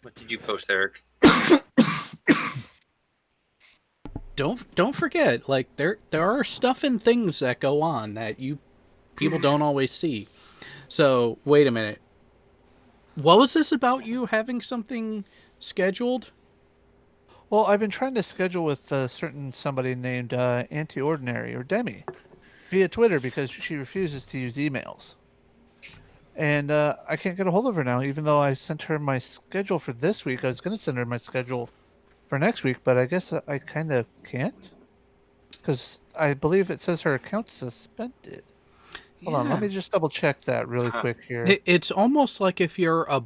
What did you post, Eric? Don't forget, like there are stuff and things that go on that people don't always see. So wait a minute. What was this about you having something scheduled? Well, I've been trying to schedule with certain somebody named Anti-Ordinary or Demi via Twitter because she refuses to use emails. And I can't get a hold of her now, even though I sent her my schedule for this week. I was going to send her my schedule for next week, but I guess I kind of can't because I believe it says her account's suspended. Hold on, let me just double check that really quick here. It's almost like if you're a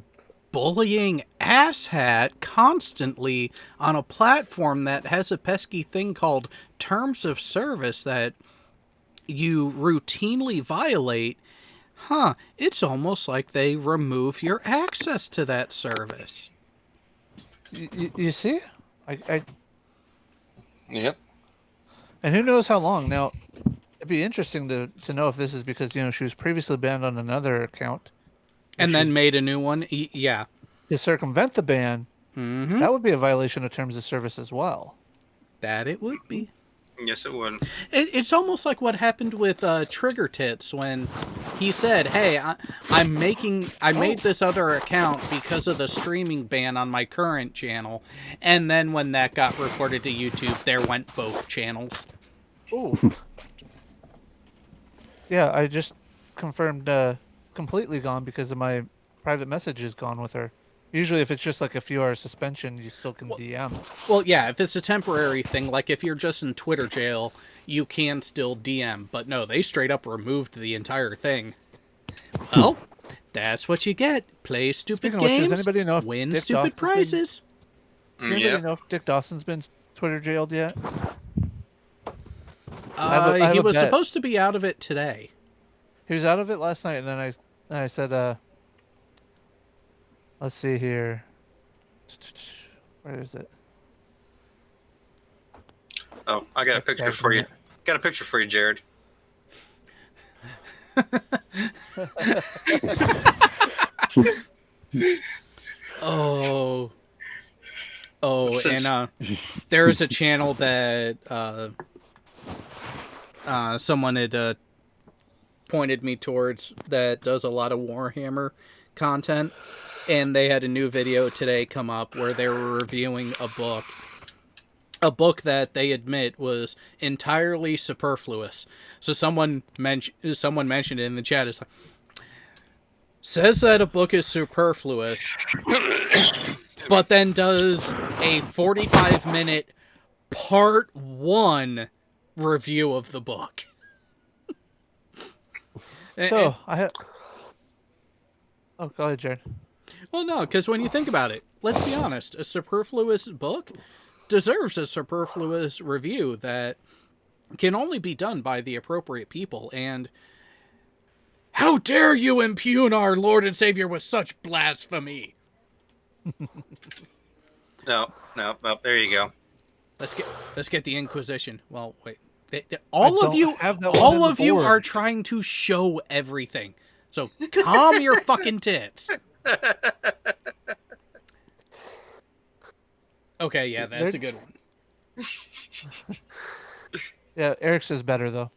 bullying asshat constantly on a platform that has a pesky thing called terms of service that you routinely violate, it's almost like they remove your access to that service. You see? I Yep. And who knows how long. Now, it'd be interesting to know if this is because, she was previously banned on another account. And then made a new one? Yeah. To circumvent the ban, Mm-hmm. that would be a violation of terms of service as well. That it would be. Yes, it would. It's almost like what happened with Trigger Tits when he said, "Hey, I made this other account because of the streaming ban on my current channel," and then when that got reported to YouTube, there went both channels. Ooh. Yeah, I just confirmed completely gone because of my private messages gone with her. Usually, if it's just like a few hour suspension, you still can DM. Well, yeah, if it's a temporary thing, like if you're just in Twitter jail, you can still DM. But no, they straight up removed the entire thing. Well, that's what you get. Play stupid games, does anybody know if win Dick stupid prizes. Does anybody know if Dick Dawson's been Twitter jailed yet? He was supposed to be out of it today. He was out of it last night, and then I said, let's see here. Where is it? Oh, I got a picture for you. Got a picture for you, Jared. Oh, and there is a channel that someone had pointed me towards that does a lot of Warhammer content, and they had a new video today come up where they were reviewing a book that they admit was entirely superfluous. So someone mentioned it in the chat. It's like, says that a book is superfluous, but then does a 45-minute part 1 review of the book. So Oh, go ahead, Jared. Well, no, because when you think about it, let's be honest, a superfluous book deserves a superfluous review that can only be done by the appropriate people. And how dare you impugn our Lord and Savior with such blasphemy? No, there you go. Let's get the Inquisition. Well, wait. All of you are trying to show everything. So calm your fucking tits. Okay, yeah, that's a good one. Yeah, Eric's is better though.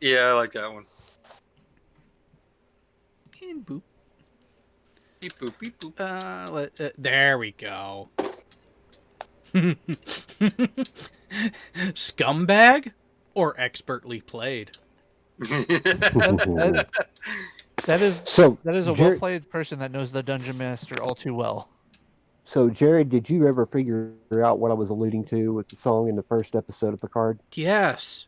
Yeah, I like that one. And boop. Beep boop, beep boop. There we go. Scumbag or expertly played? That is a well-played person that knows the Dungeon Master all too well. So, Jared, did you ever figure out what I was alluding to with the song in the first episode of Picard? Yes.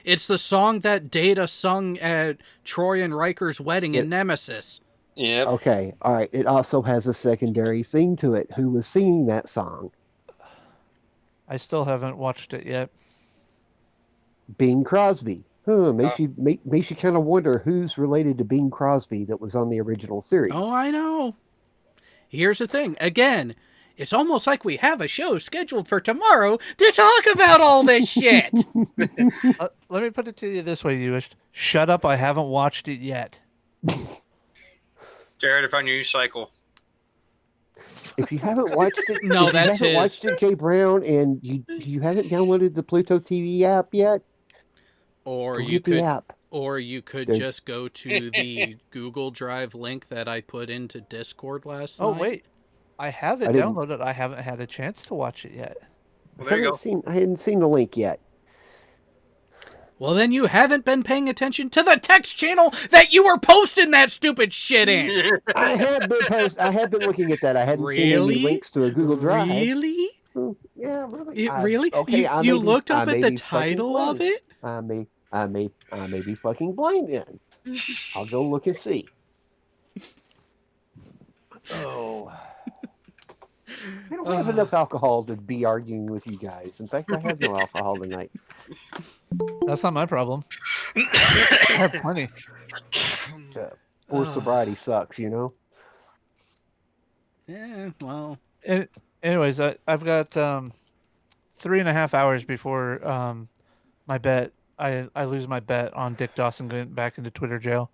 It's the song that Data sung at Troy and Riker's wedding in Nemesis. Yeah. Okay, all right. It also has a secondary theme to it. Who was singing that song? I still haven't watched it yet. Bing Crosby. Makes you kind of wonder who's related to Bing Crosby that was on the original series. Oh, I know. Here's the thing. Again, it's almost like we have a show scheduled for tomorrow to talk about all this shit. Let me put it to you this way, you shut up. I haven't watched it yet. Jared, if I knew you cycle. If you haven't watched it, No, if you that's haven't his. watched it, Jay Brown, and you haven't downloaded the Pluto TV app yet, Or go you get the could, app. or you could There- just go to the Google Drive link that I put into Discord last Oh night. wait, I have it I didn't- downloaded. I haven't had a chance to watch it yet. Well, there you go. I hadn't seen the link yet. Well, then you haven't been paying attention to the text channel that you were posting that stupid shit in. I have been looking at that. I hadn't seen any Really? links to a Google Drive. Really? Yeah, really. Really? Okay, You looked up I at may the be fucking title of blind. it? I may be fucking blind then. I'll go look and see. Oh. I don't have enough alcohol to be arguing with you guys. In fact, I have no alcohol tonight. That's not my problem. I have plenty. Poor sobriety sucks, you know? Yeah, well. Anyways, I've got 3.5 hours before my bet. I lose my bet on Dick Dawson going back into Twitter jail.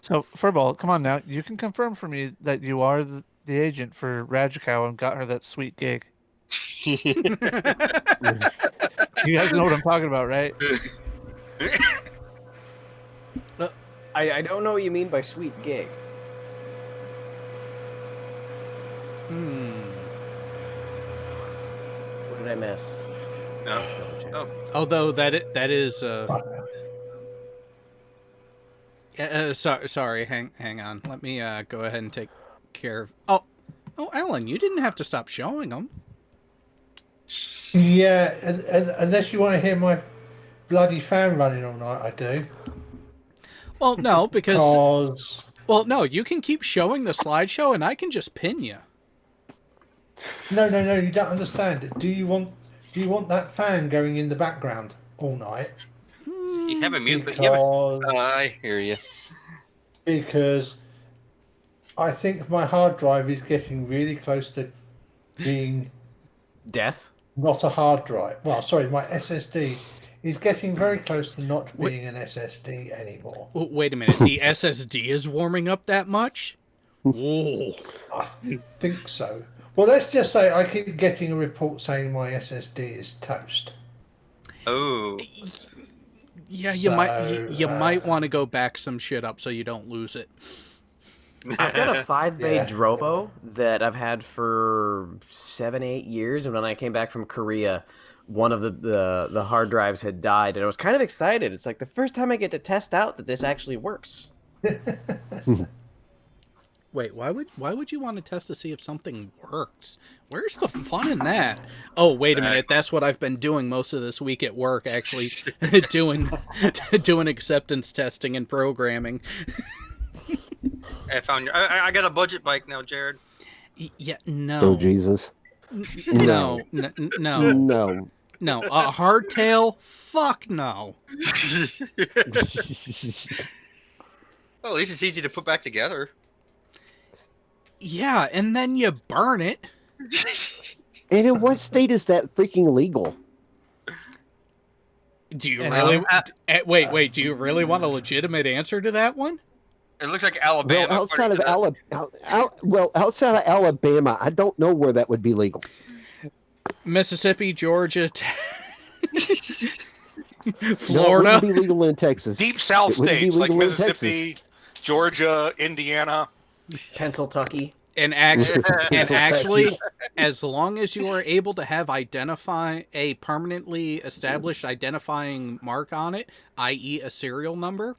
So, Furball, come on now. You can confirm for me that you are the agent for Rajikow and got her that sweet gig. You guys know what I'm talking about, right? I don't know what you mean by sweet gig. What did I miss? No. Double check. Oh. Although that is sorry, hang on. Let me go ahead and take care of. Oh, Alan, you didn't have to stop showing them. Yeah, unless you want to hear my bloody fan running all night, I do. Well, no, because Because well, no, you can keep showing the slideshow, and I can just pin you. no, you don't understand. Do you want that fan going in the background all night? You have a mute, but you have Because I hear you. because I think my hard drive is getting really close to being Death? not a hard drive. Well, sorry, my SSD is getting very close to not being an SSD anymore. Oh, wait a minute, the SSD is warming up that much? Whoa. I think so. Well, let's just say I keep getting a report saying my SSD is toast. Oh. Yeah, you might want to go back some shit up so you don't lose it. I've got a 5-bay Yeah. Drobo that I've had for 7-8 years, and when I came back from Korea, one of the hard drives had died, and I was kind of excited. It's like the first time I get to test out that this actually works. Wait, why would you want to test to see if something works? Where's the fun in that? Oh, wait a minute. That's what I've been doing most of this week at work, actually, doing acceptance testing and programming. I found your. I got a budget bike now, Jared. Yeah, no. Oh, Jesus. No. No. No. A hardtail? Fuck no. Well, at least it's easy to put back together. Yeah, and then you burn it. And in what state is that freaking legal? Do you And really? Wait. Do you really want a legitimate answer to that one? It looks like Alabama. Well, outside according of to outside of Alabama, I don't know where that would be legal. Mississippi, Georgia, No, it Florida. wouldn't be legal in Texas. Deep South It wouldn't be states like legal in Mississippi, Georgia, Indiana. Pennsyltucky. And actually, as long as you are able to have a permanently established identifying mark on it, i.e. a serial number,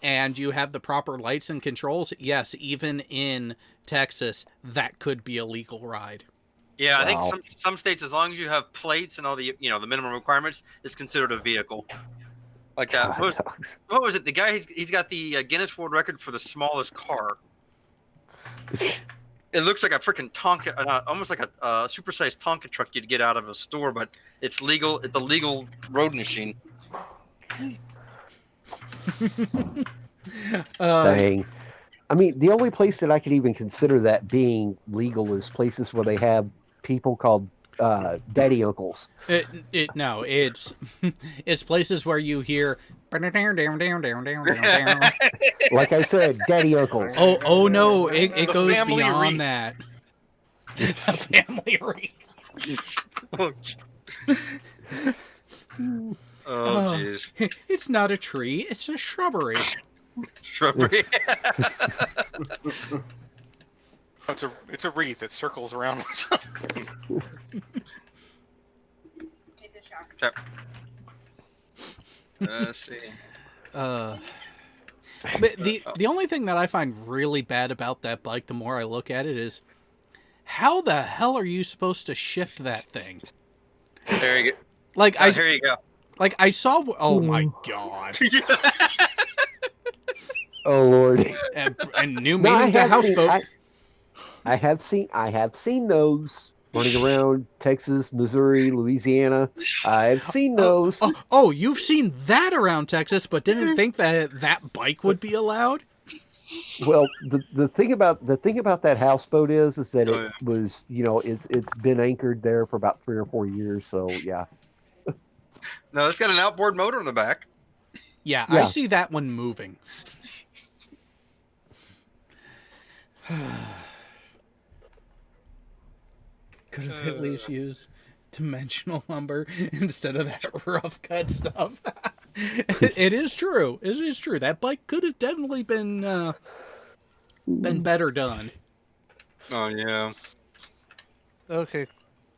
and you have the proper lights and controls, yes, even in Texas, that could be a legal ride. Yeah, I Wow. think some states, as long as you have plates and all the the minimum requirements, it's considered a vehicle. Like that. God, What was it? The guy he's got the Guinness World Record for the smallest car. It looks like a freaking Tonka, almost like a supersized Tonka truck you'd get out of a store, but it's legal. It's a legal road machine. Dang. I mean, the only place that I could even consider that being legal is places where they have people called daddy uncles. No, it's it's places where you hear Like I said, daddy uncles. Oh no, it The goes family beyond wreath. that. The family wreath. Oh, jeez. It's not a tree, it's a shrubbery. Shrubbery. It's a wreath. It circles around. Let's see. But the only thing that I find really bad about that bike, the more I look at it, is how the hell are you supposed to shift that thing? There you go. Like Oh, here you go. like I saw. Oh my god! Oh Lord. And new No, I meaning to have seen. houseboat. I have seen those running around Texas, Missouri, Louisiana. I've seen those. Oh, you've seen that around Texas, but didn't think that that bike would be allowed. Well, the thing about that houseboat is that Oh, it yeah. was, it's been anchored there for about 3 or 4 years. So yeah. No, it's got an outboard motor in the back. Yeah, I Yeah. see that one moving. Could have at least used dimensional lumber instead of that rough cut stuff. It is true. It is true. That bike could have definitely been better done. Oh yeah. Okay,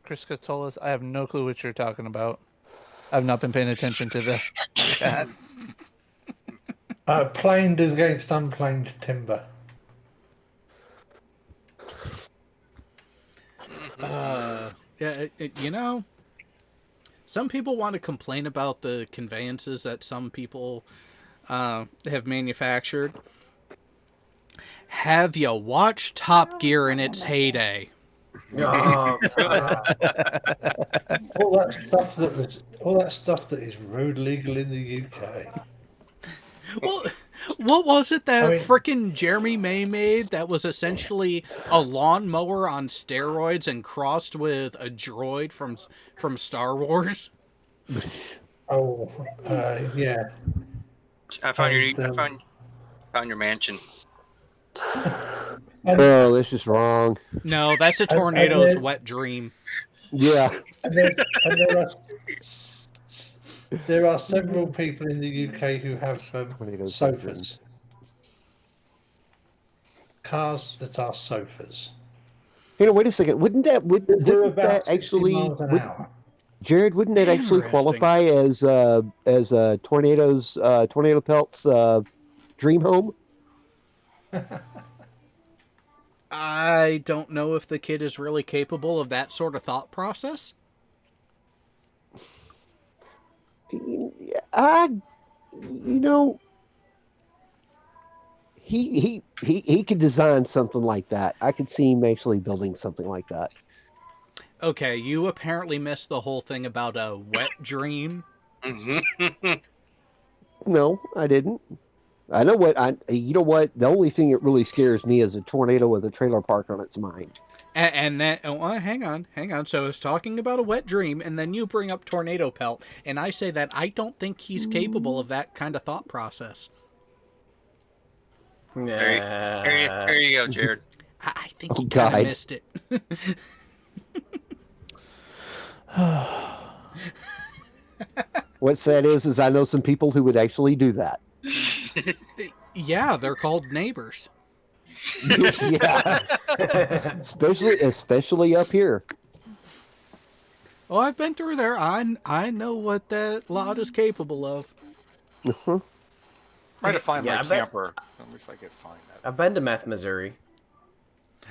Chris Catolas, I have no clue what you're talking about. I've not been paying attention to the chat. Planed against unplaned timber. Yeah, some people want to complain about the conveyances that some people have manufactured. Have you watched Top Gear in its heyday? Oh, All that stuff that is road legal in the UK. Well, what was it that I mean- frickin' Jeremy May made that was essentially a lawnmower on steroids and crossed with a droid from Star Wars? Oh, yeah. I found And, found your mansion. And, Oh, this is wrong. No, that's a and tornado's then- wet dream. Yeah. and there are several people in the UK who have Tornadoes sofas. Cars that are sofas. Wait a second. Wouldn't They do wouldn't about that 60 actually, miles an hour. Jared? Wouldn't that actually Interesting. qualify as tornado pelts dream home? I don't know if the kid is really capable of that sort of thought process. He could design something like that. I could see him actually building something like that. Okay, you apparently missed the whole thing about a wet dream. No, I didn't. I know what you know what? The only thing that really scares me is a tornado with a trailer park on its mind. And then, hang on. So I was talking about a wet dream, and then you bring up tornado pelt, and I say that I don't think he's capable of that kind of thought process. Here you go, Jared. I think Oh, he kind of God. missed it. What's sad is I know some people who would actually do that. Yeah, they're called neighbors. Yeah, especially up here. Oh, I've been through there. I know what that lot is capable of. Uh-huh. Try to find Yeah, my I bet- camper. Let me see if I can find that. I've been to Meth, Missouri.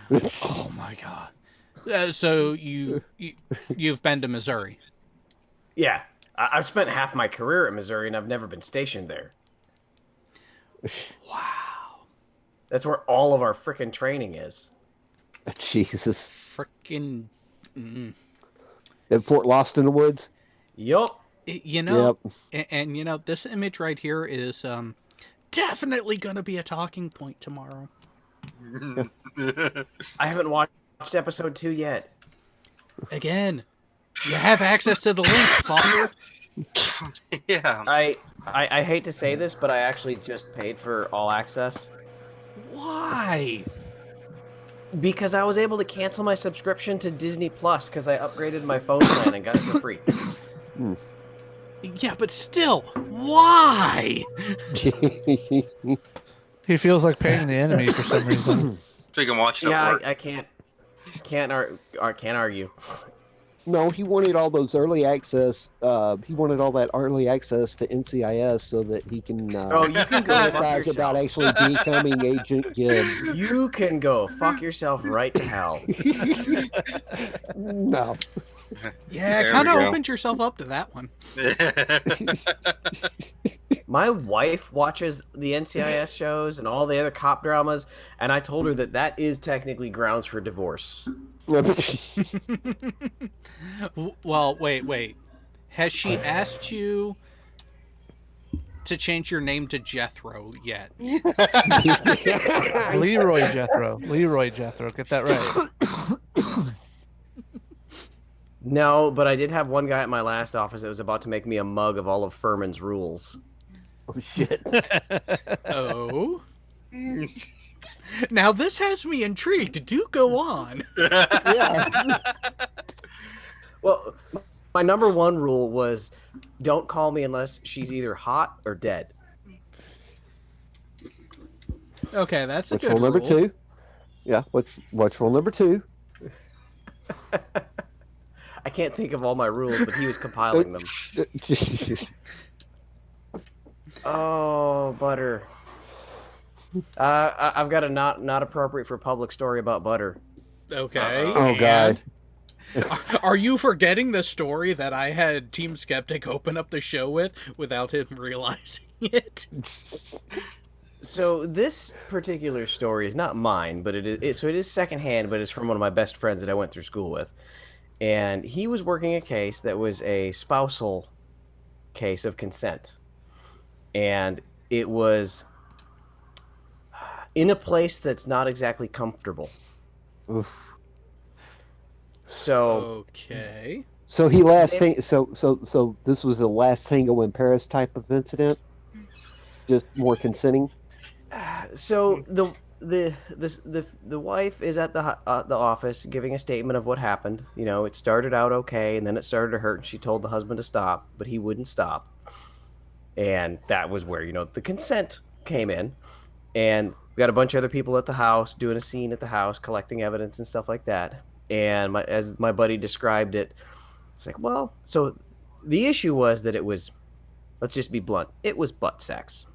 Oh my god! So you've been to Missouri? Yeah, I've spent half my career at Missouri, and I've never been stationed there. Wow! That's where all of our frickin' training is. Jesus. Frickin'. At Fort Lost in the Woods. Yup. You know, and you know, this image right here is definitely gonna be a talking point tomorrow. I haven't watched episode 2 yet. Again, you have access to the link, fucker. Yeah. I hate to say this, but I actually just paid for all access Why? because I was able to cancel my subscription to Disney Plus because I upgraded my phone plan and got it for free. Yeah, but still, why? He feels like paying the enemy for some reason. So you can watch it at Yeah, work. I can't argue. No, he wanted all those early access. He wanted all that early access to NCIS so that he can Oh, you can go fuck fantasize about yourself. actually becoming Agent Gibbs. You can go fuck yourself right to hell. No. Yeah, There kind we of go. opened yourself up to that one. My wife watches the NCIS shows and all the other cop dramas, and I told her that that is technically grounds for divorce. Well, wait. Has she asked you to change your name to Jethro yet? Leroy Jethro. Get that right. No, but I did have one guy at my last office that was about to make me a mug of all of Furman's rules. Oh shit. Oh? Now this has me intrigued. Do go on. Yeah. Well, my number one rule was don't call me unless she's either hot or dead. Okay, that's a What's good rule number rule. 2? Yeah. What's rule number 2? I can't think of all my rules, but he was compiling them. Oh, butter. I've got a not appropriate for public story about butter. Okay. Oh, God. Are you forgetting the story that I had Team Skeptic open up the show with without him realizing it? So this particular story is not mine, but it is secondhand, but it's from one of my best friends that I went through school with. And he was working a case that was a spousal case of consent. And it was in a place that's not exactly comfortable. Oof. So Okay. So so this was the last Tango in Paris type of incident? Just more consenting? So the wife is at the office giving a statement of what happened. You know, it started out okay, and then it started to hurt, and she told the husband to stop, but he wouldn't stop. And that was where, you know, the consent came in. And we got a bunch of other people at the house doing a scene at the house, collecting evidence and stuff like that. And as my buddy described it, it's like, well, so the issue was that it was, let's just be blunt, it was butt sex.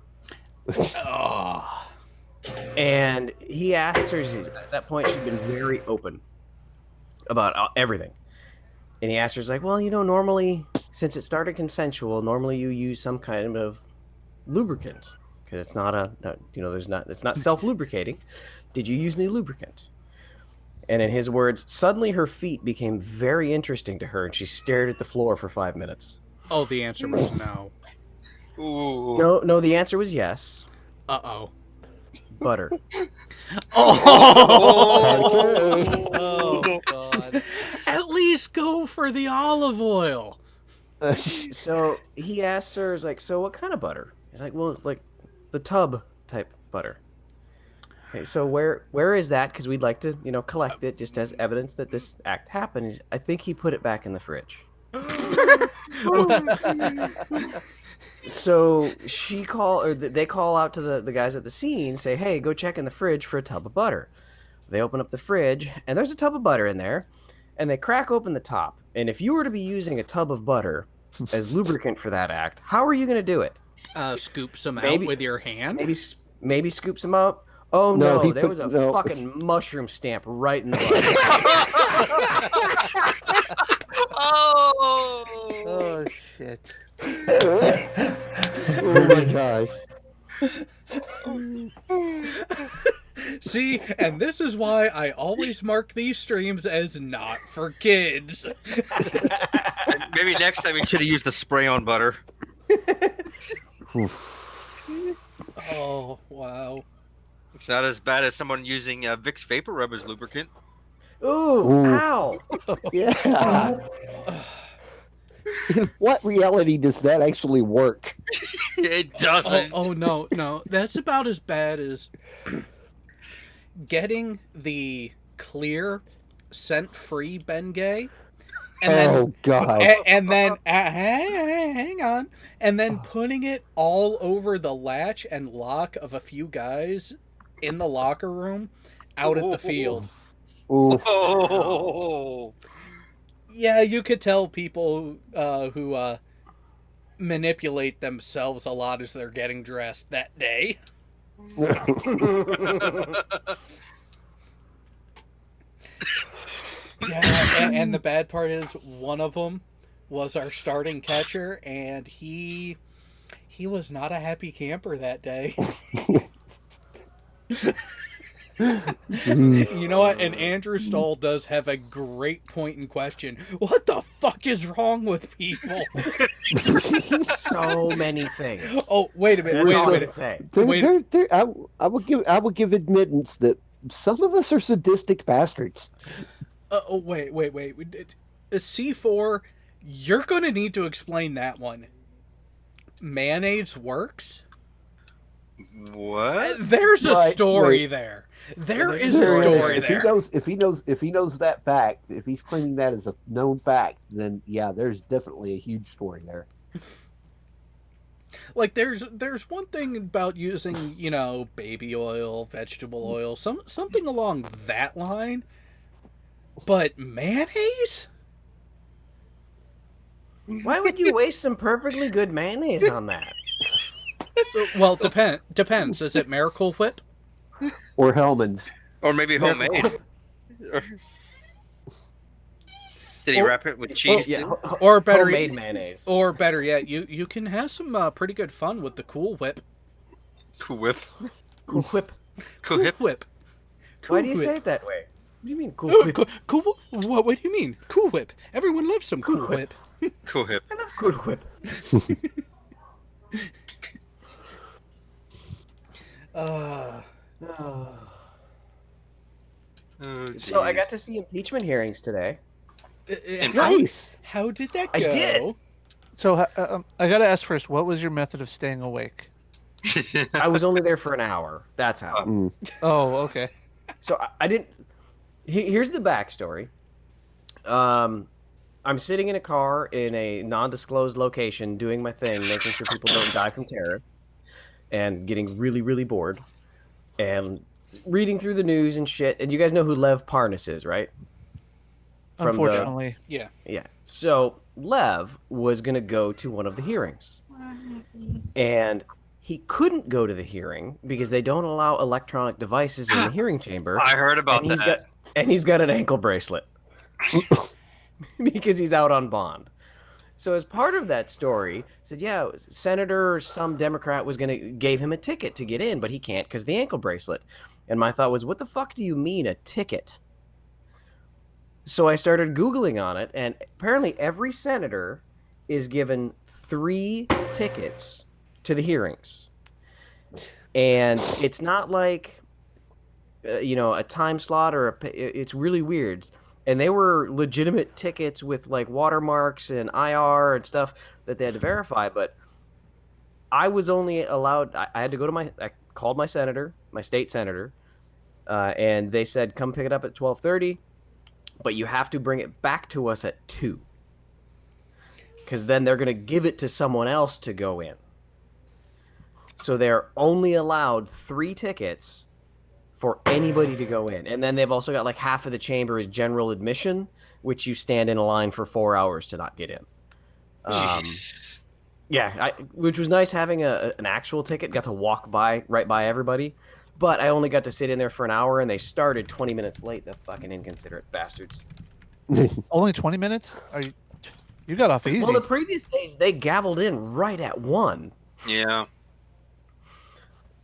Oh. And he asked her, at that point, she'd been very open about everything. And he asked her, he's like, well, you know, normally, since it started consensual, normally you use some kind of lubricant. Because it's not it's not self-lubricating. Did you use any lubricant? And in his words, suddenly her feet became very interesting to her, and she stared at the floor for 5 minutes. Oh, the answer was no. Ooh. No, the answer was yes. Uh-oh. Butter. Oh! Oh, God. At least go for the olive oil. So he asks her, he's like, so what kind of butter? He's like, well, like the tub type butter. Okay, so where is that? Because we'd like to, you know, collect it just as evidence that this act happened. I think he put it back in the fridge. So they call out to the guys at the scene, say, hey, go check in the fridge for a tub of butter. They open up the fridge, and there's a tub of butter in there, and they crack open the top. And if you were to be using a tub of butter as lubricant for that act, how are you going to do it? Scoop some Maybe- out with your hand? Maybe scoop some out? Oh, No, no, there was a fucking mushroom stamp right in the butter. Oh. Oh, shit. Oh my gosh. See, and this is why I always mark these streams as not for kids. Maybe next time we should have used the spray on butter. Oh, wow. It's not as bad as someone using Vicks Vapor Rub as lubricant. Ooh, Ooh. ow! Yeah. In what reality does that actually work? It doesn't. Oh no, that's about as bad as getting the clear scent-free Bengay, and then Oh God! hang on, and then putting it all over the latch and lock of a few guys in the locker room out at the field. Oof. Oh. Yeah, you could tell people who manipulate themselves a lot as they're getting dressed that day. Yeah, and the bad part is one of them was our starting catcher, and he was not a happy camper that day. You know what? And Andrew Stoll does have a great point in question. What the fuck is wrong with people? So many things. Oh, wait a minute. That's Wait a all I minute. can say. Wait. I would give admittance that some of us are sadistic bastards. Wait. C4, you're going to need to explain that one. Mayonnaise works? What? There's a Right, story right. there. There There's is a a story story there. there. If he knows that fact, if he's claiming that as a known fact, then yeah, there's definitely a huge story there. Like there's one thing about using, baby oil, vegetable oil, something along that line. But mayonnaise? Why would you waste some perfectly good mayonnaise on that? Well, depends. Is it Miracle Whip? Or Hellman's. Or maybe homemade. Did he wrap it with cheese? Yeah, too? Or better homemade mayonnaise. Or better yet, you can have some pretty good fun with the Cool Whip. Cool Whip. Cool Whip. Cool Whip. Whip. Why do you say it that way? What do you mean Cool Oh, Whip? cool. What do you mean? Cool Whip. Everyone loves some Cool Whip. Cool Whip. I love Cool Whip. So I got to see impeachment hearings today. Nice. How did that go? I did. So I gotta ask first, what was your method of staying awake? I was only there for an hour. That's how. Oh, okay. So I didn't. Here's the backstory. I'm sitting in a car in a non-disclosed location, doing my thing, making sure people don't die from terror, and getting really, really bored, and reading through the news and shit. And you guys know who Lev Parnas is, right? Unfortunately. Yeah. Yeah. So Lev was gonna go to one of the hearings, and he couldn't go to the hearing because they don't allow electronic devices in the hearing chamber. I heard about and that. He's got an ankle bracelet because he's out on bond. So as part of that story, said Senator or some Democrat gave him a ticket to get in, but he can't because the ankle bracelet. And my thought was, what the fuck do you mean a ticket? So I started Googling on it, and apparently every senator is given 3 tickets to the hearings. And it's not like, a time slot it's really weird. And they were legitimate tickets with like watermarks and IR and stuff that they had to verify. But I was only allowed, I had to go to I called my senator, my state senator, and they said, come pick it up at 12:30. But you have to bring it back to us at 2. Because then they're going to give it to someone else to go in. So they're only allowed 3 tickets for anybody to go in. And then they've also got like half of the chamber is general admission, which you stand in a line for 4 hours to not get in. Which was nice having an actual ticket. Got to walk right by everybody. But I only got to sit in there for an hour, and they started 20 minutes late. The fucking inconsiderate bastards. Only 20 minutes? You got off easy. Well, the previous days, they gavelled in right at 1. Yeah.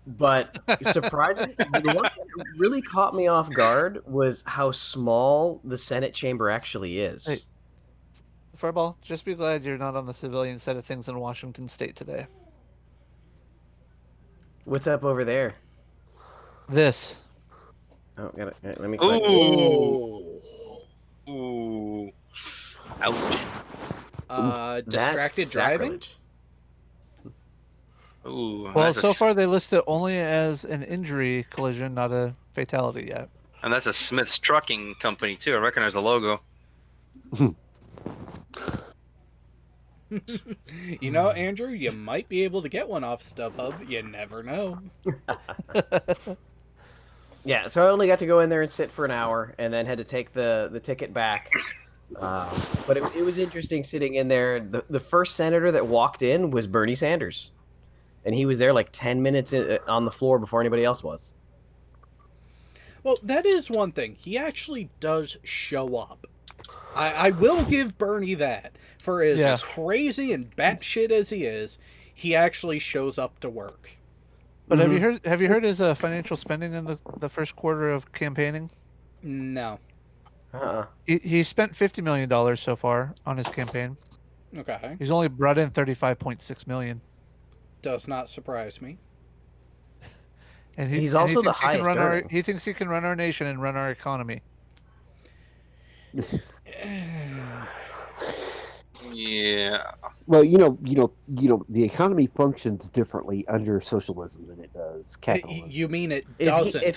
But surprisingly, the one thing that really caught me off guard was how small the Senate chamber actually is. Hey, Furball, just be glad you're not on the civilian side of things in Washington State today. What's up over there? This. Oh, let me click. Ooh. Ouch. Distracted driving. Sacrilege. Ooh. Well, that's so a, far they list it only as an injury collision, not a fatality yet. and that's a Smith's Trucking Company too. I recognize the logo. You know, Andrew, you might be able to get one off StubHub. You never know. Yeah, so I only got to go in there and sit for an hour, and then had to take the ticket back. But it was interesting sitting in there. The first senator that walked in was Bernie Sanders, and he was there like 10 minutes on the floor before anybody else was. Well, that is one thing. He actually does show up. I will give Bernie that. For as crazy and batshit as he is, he actually shows up to work. But have you heard his financial spending in the first quarter of campaigning? No. He spent $50 million so far on his campaign. Okay. He's only brought in $35.6 million. Does not surprise me. And he's also the highest earning. He thinks he can run our nation and run our economy. Yeah. Well, the economy functions differently under socialism than it does capitalism. You mean it doesn't? If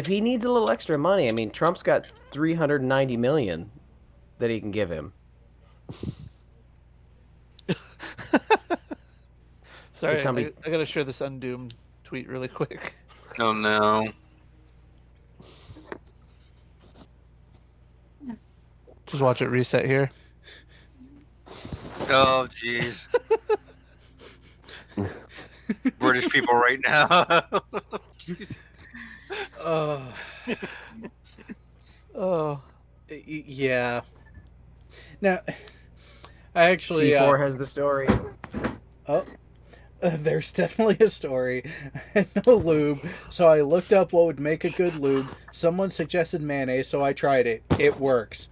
he needs a little extra money, I mean, Trump's got $390 million that he can give him. Sorry, I gotta share this undoomed tweet really quick. Oh no. Just watch it reset here. Oh jeez. British people right now. Oh. Yeah. Now, I actually C4 has the story. Oh, there's definitely a story. I had no lube, so I looked up what would make a good lube. Someone suggested mayonnaise, so I tried it. It works.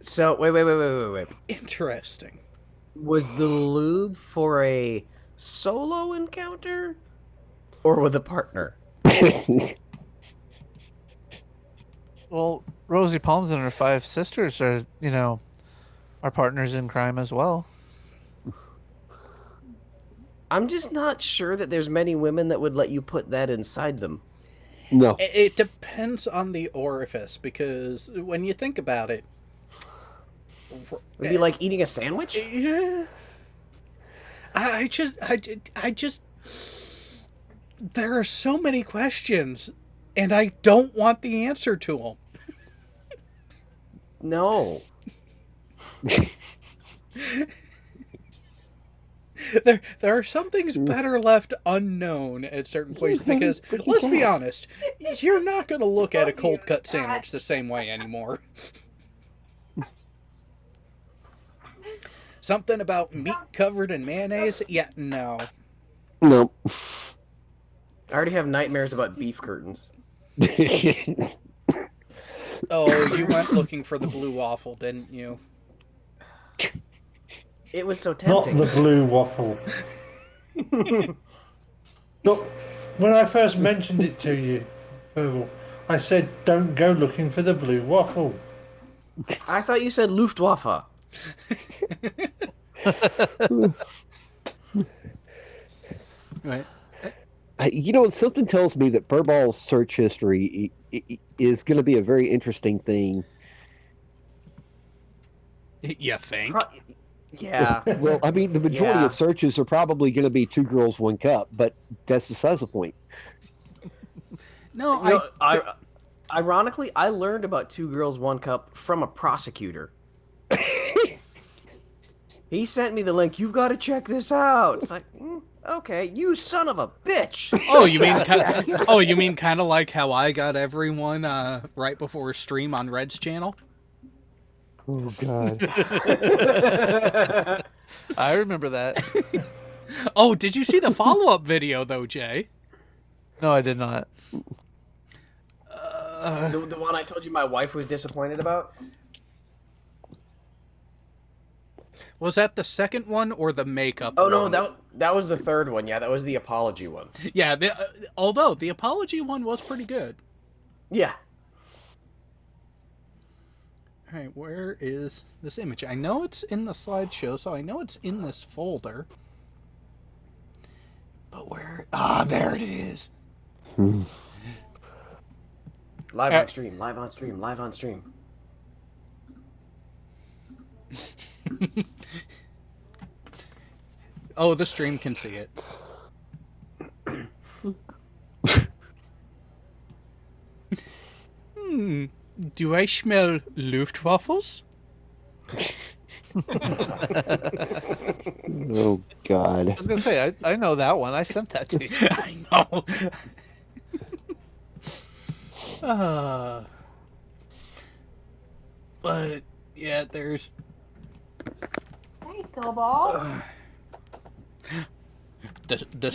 So wait. Interesting. Was the lube for a solo encounter or with a partner? Well, Rosie Palms and her 5 sisters are, our partners in crime as well. I'm just not sure that there's many women that would let you put that inside them. No. It depends on the orifice, because when you think about it, It'd be like eating a sandwich? yeah. I just there are so many questions, and I don't want the answer to them. No. There are some things better left unknown at certain points, because let's be honest, you're not going to look at a cold cut sandwich the same way anymore. Something about meat covered in mayonnaise? Yeah, no. No. I already have nightmares about beef curtains. Oh, you went looking for the blue waffle, didn't you? It was so Not tempting. the blue waffle. Look, when I first mentioned it to you, Fergal, I said don't go looking for the blue waffle. I thought you said Luftwaffe. Right. Something tells me that Furball's search history is going to be a very interesting thing. You think? Yeah. Well, I mean, the majority of searches are probably going to be 2 girls, 1 cup, but that's besides the point. No, ironically, I learned about 2 girls, 1 cup from a prosecutor. He sent me the link. You've got to check this out. It's like, okay, you son of a bitch. Oh, you mean kind of like how I got everyone right before a stream on Red's channel? Oh God. I remember that. Oh, did you see the follow-up video though, Jay? No, I did not. The one I told you my wife was disappointed about? Was that the second one or the makeup Oh, one? no, that was the third one. Yeah, that was the apology one. Yeah, although the apology one was pretty good. Yeah. right, where is this image? I know it's in the slideshow, so I know it's in this folder. But where? Ah, there it is. Live on stream, live on stream, live on stream. Oh, the stream can see it. Do I smell Luftwaffles? Oh God. I was gonna say I know that one. I sent that to you. I know. But yeah, there's. Hey, Snowball. The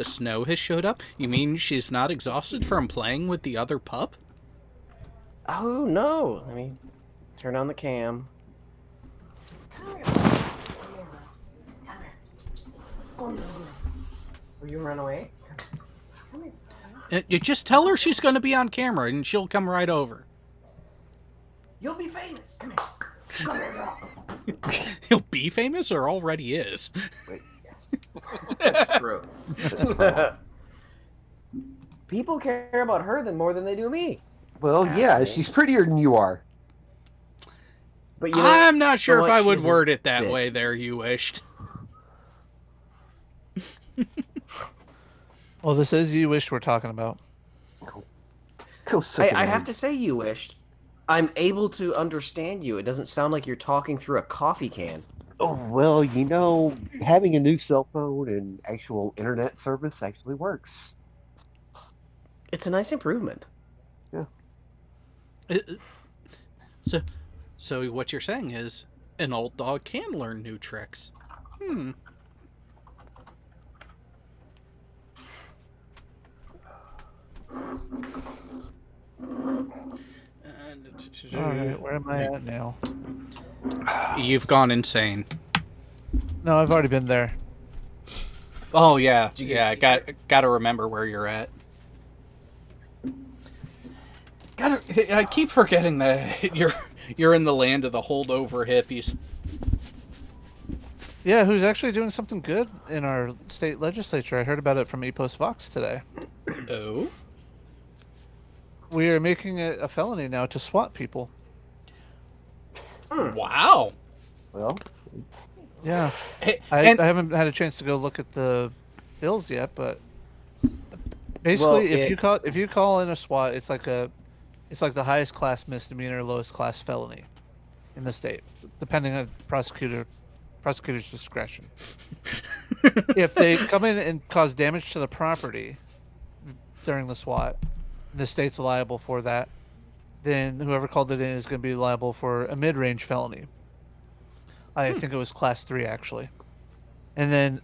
snow has showed up. You mean she's not exhausted from playing with the other pup? Oh no! Let me turn on the cam. Will you run away? You just tell her she's going to be on camera, and she'll come right over. You'll be famous. Come here. Come here, girl. He'll be famous, or already is. Wait. That's true. People care about her more than they do me. Well, yeah, she's prettier than you are. But you know, I'm not sure so if what, I she would doesn't word it that fit. way there, you wished. Well, this is You Wish we're talking about. Go suck I it have in. to say, you wished. I'm able to understand you. It doesn't sound like you're talking through a coffee can. Oh, well, you know, having a new cell phone and actual internet service actually works. It's a nice improvement. So what you're saying is an old dog can learn new tricks. All right, where am I at now? You've gone insane. No, I've already been there. Oh yeah, Did you get yeah. Got to remember where you're at. I keep forgetting that you're in the land of the holdover hippies. Yeah, who's actually doing something good in our state legislature? I heard about it from Epos Vox today. Oh, We are making it a felony now to swat people. wow. Well, Yeah, Hey, I and haven't had a chance to go look at the bills yet, but basically, Well, if you call in a SWAT, it's like the highest class misdemeanor, lowest class felony in the state, depending on prosecutor's discretion. If they come in and cause damage to the property during the SWAT, the state's liable for that. Then whoever called it in is going to be liable for a mid-range felony. I think it was class 3 actually. And then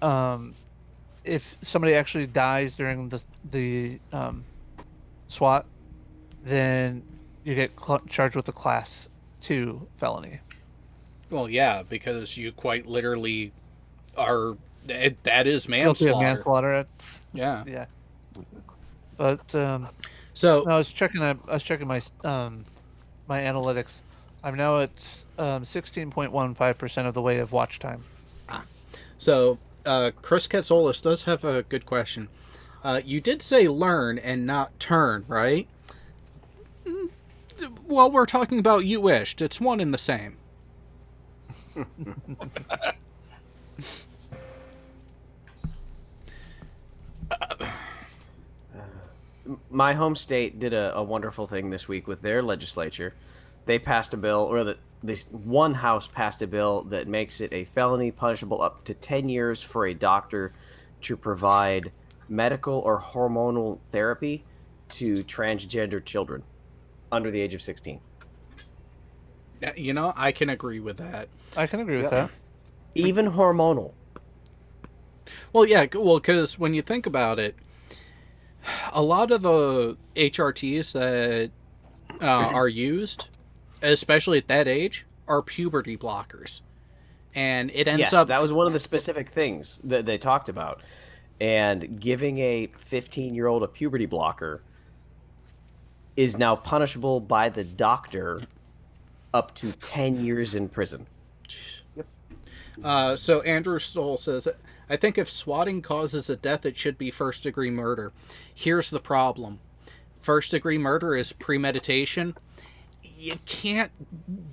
if somebody actually dies during the SWAT, then you get charged with a class 2 felony. well, yeah, because you quite literally are. That is Guilty of manslaughter. manslaughter. Yeah. Yeah. But So no, I was checking my my analytics. I'm now at 16.15% of the way of watch time. So, Chris Katsolis does have a good question. You did say learn and not turn, right? Well, we're talking about You Wished. It's one and the same. my home state did a wonderful thing this week with their legislature. They passed a bill, or this one house passed a bill that makes it a felony punishable up to 10 years for a doctor to provide medical or hormonal therapy to transgender children under the age of 16. You know, I can agree with that. I can agree with that. Even hormonal. Well, yeah, well, because when you think about it, a lot of the HRTs that are used, especially at that age, are puberty blockers. And it ends Yes, up... that was one of the specific things that they talked about. And giving a 15-year-old a puberty blocker is now punishable by the doctor up to 10 years in prison. So Andrew Stoll says, I think if swatting causes a death, it should be first-degree murder. Here's the problem. First-degree murder is premeditation. You can't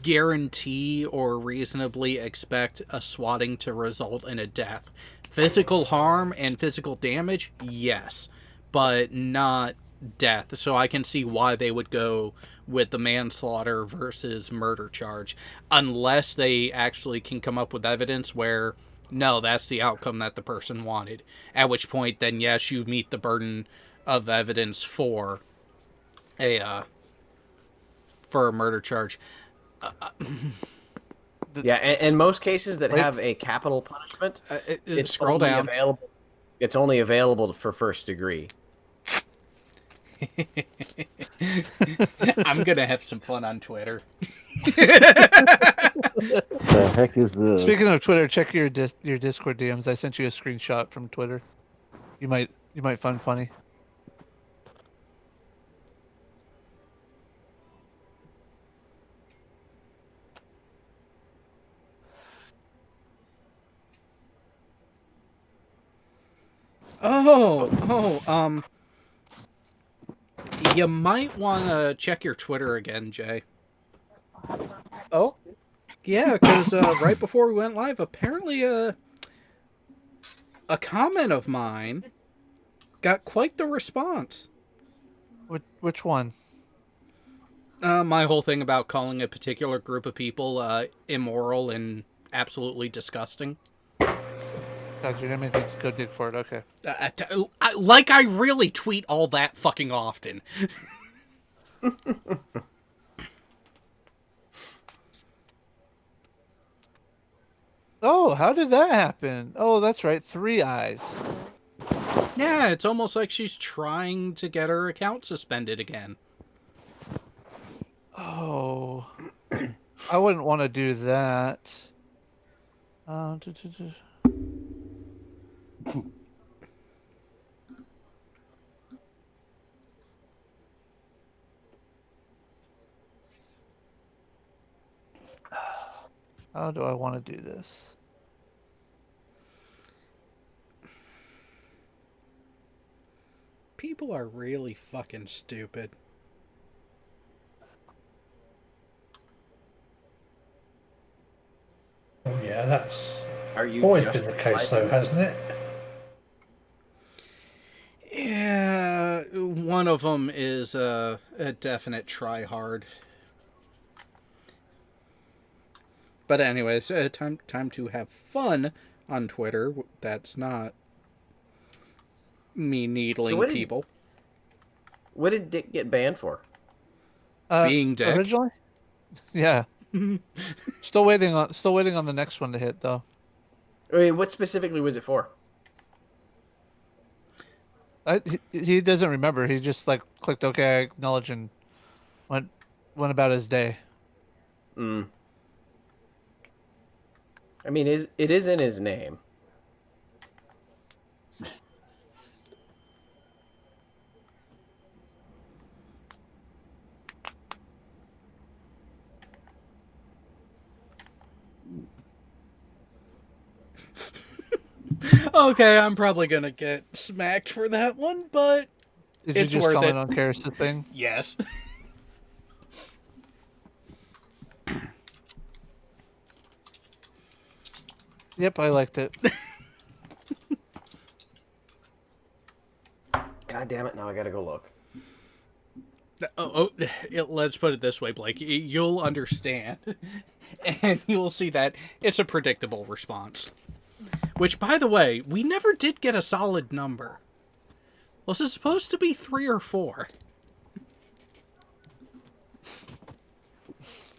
guarantee or reasonably expect a swatting to result in a death. Physical harm and physical damage, yes, but not death. So I can see why they would go with the manslaughter versus murder charge, unless they actually can come up with evidence where, no, that's the outcome that the person wanted. At which point, then yes, you meet the burden of evidence for a murder charge. Yeah, and most cases that have a capital punishment, it's scroll only down. available. It's only available for first degree. I'm gonna have some fun on Twitter. The heck is this? Speaking of Twitter, check your Discord DMs. I sent you a screenshot from Twitter. You might find funny. You might want to check your Twitter again, Jay. Oh? Yeah, because right before we went live, apparently a comment of mine got quite the response. Which one? My whole thing about calling a particular group of people immoral and absolutely disgusting. God, you're gonna make me go dig for it. Okay. Like I really tweet all that fucking often. Oh, how did that happen? Oh, that's right. 3 eyes. Yeah, it's almost like she's trying to get her account suspended again. Oh. I wouldn't want to do that. How do I want to do this? People are really fucking stupid. Oh yeah, that's Are you always been the case though, hasn't it? Yeah, one of them is a definite try-hard. But anyways, time to have fun on Twitter. That's not me needling people. What did Dick get banned for? Being Dick. Originally? Yeah. Still waiting on the next one to hit though. I mean, what specifically was it for? He doesn't remember. He just like clicked OK, I acknowledge, and went about his day. I mean, it is in his name. Okay, I'm probably gonna get smacked for that one, but Did it's you just worth comment it. on Karis' thing? Yes. Yep, I liked it. God damn it! Now I gotta go look. Let's put it this way, Blake. You'll understand, and you'll see that it's a predictable response. Which, by the way, we never did get a solid number. Was it supposed to be 3 or 4?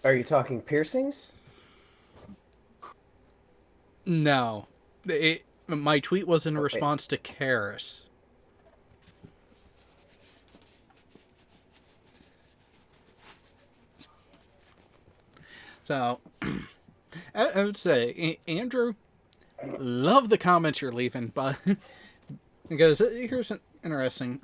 Are you talking piercings? No. My tweet was in response to Karis. So, I would say, Andrew, love the comments you're leaving, but because here's an interesting.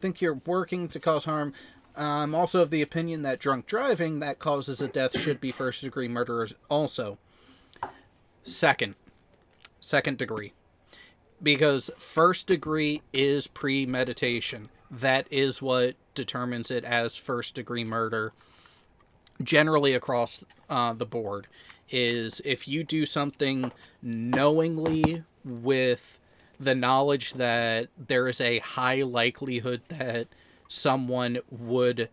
Think you're working to cause harm. I'm also of the opinion that drunk driving that causes a death should be first-degree murder also. Second degree. Because first degree is premeditation. That is what determines it as first-degree murder. Generally across the board, is if you do something knowingly with the knowledge that there is a high likelihood that someone would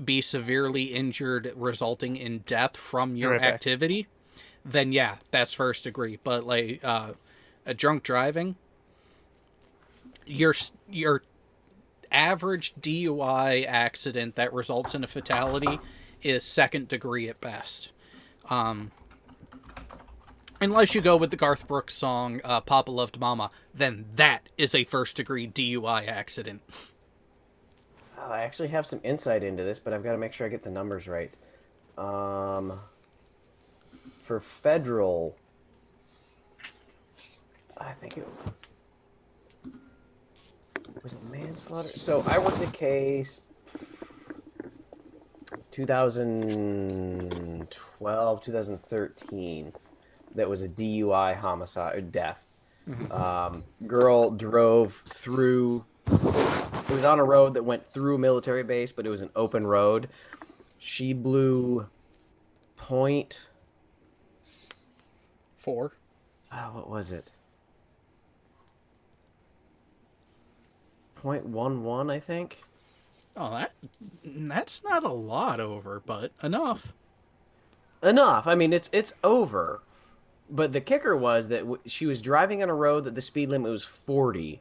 be severely injured, resulting in death from your activity, then yeah, that's first degree. But like a drunk driving, your average DUI accident that results in a fatality is second degree at best. Unless you go with the Garth Brooks song, Papa Loved Mama, then that is a first degree DUI accident. Oh, I actually have some insight into this, but I've got to make sure I get the numbers right. For federal, I think it was it manslaughter. So I worked a case 2012, 2013 that was a DUI homicide or death. Girl drove through. It was on a road that went through a military base, but it was an open road. She blew point. Four. What was it? 0.11, I think. Oh, that's not a lot over, but enough. Enough. I mean, it's over. But the kicker was that she was driving on a road that the speed limit was 40.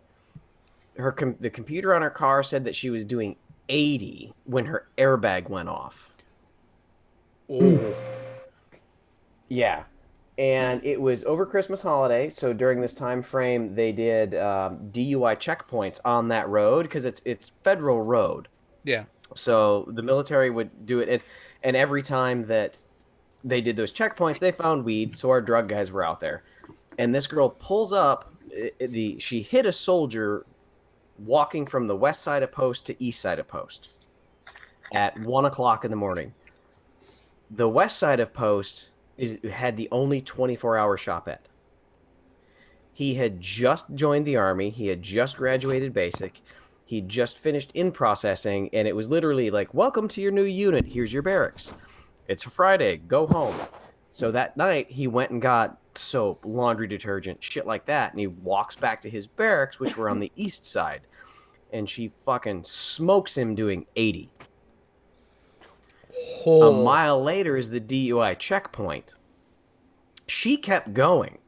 The computer on her car said that she was doing 80 when her airbag went off. Oh. Yeah. And it was over Christmas holiday, so during this time frame, they did DUI checkpoints on that road because it's federal road. Yeah. So the military would do it, and every time that they did those checkpoints, they found weed. So our drug guys were out there, and this girl pulls up. She hit a soldier walking from the west side of post to east side of post at 1 o'clock in the morning. The west side of post had the only 24-hour shopette. He had just joined the Army. He had just graduated basic. He just finished in processing, and it was literally like, welcome to your new unit. Here's your barracks. It's a Friday. Go home. So that night, he went and got soap, laundry detergent, shit like that, and he walks back to his barracks, which were on the east side, and she fucking smokes him doing 80. A mile later is the DUI checkpoint. She kept going.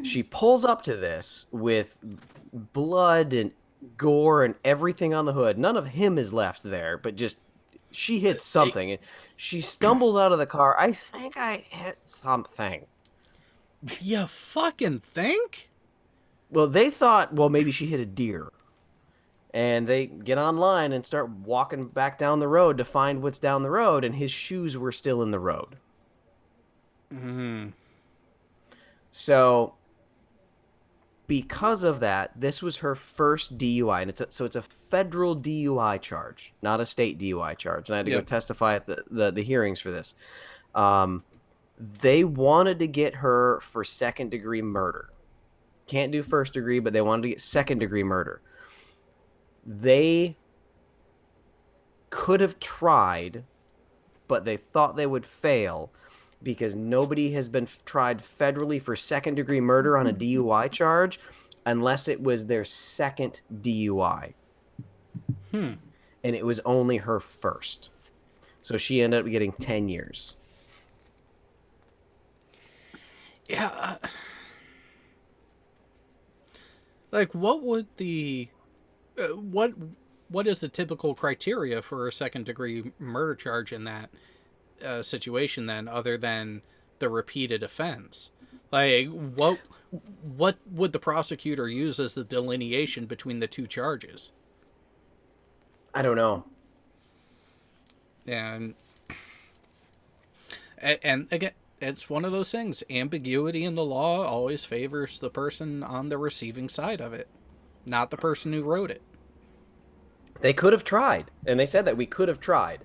She pulls up to this with blood and gore and everything on the hood. None of him is left there, but just she hit something. And she stumbles out of the car. I think I hit something. You fucking think? Well, they thought, well, maybe she hit a deer. And they get online and start walking back down the road to find what's down the road, and his shoes were still in the road. So, because of that, this was her first DUI, and it's a federal DUI charge, not a state DUI charge. And I had to go testify at the hearings for this. They wanted to get her for second-degree murder. Can't do first degree, but they wanted to get second-degree murder. They could have tried, but they thought they would fail because nobody has been tried federally for second-degree murder on a DUI charge unless it was their second DUI. And it was only her first. So she ended up getting 10 years. Yeah. Like, what would the... what is the typical criteria for a second-degree murder charge in that situation then, other than the repeated offense? Like, what would the prosecutor use as the delineation between the two charges? I don't know. And again, it's one of those things. Ambiguity in the law always favors the person on the receiving side of it, not the person who wrote it. They could have tried, and they said that we could have tried,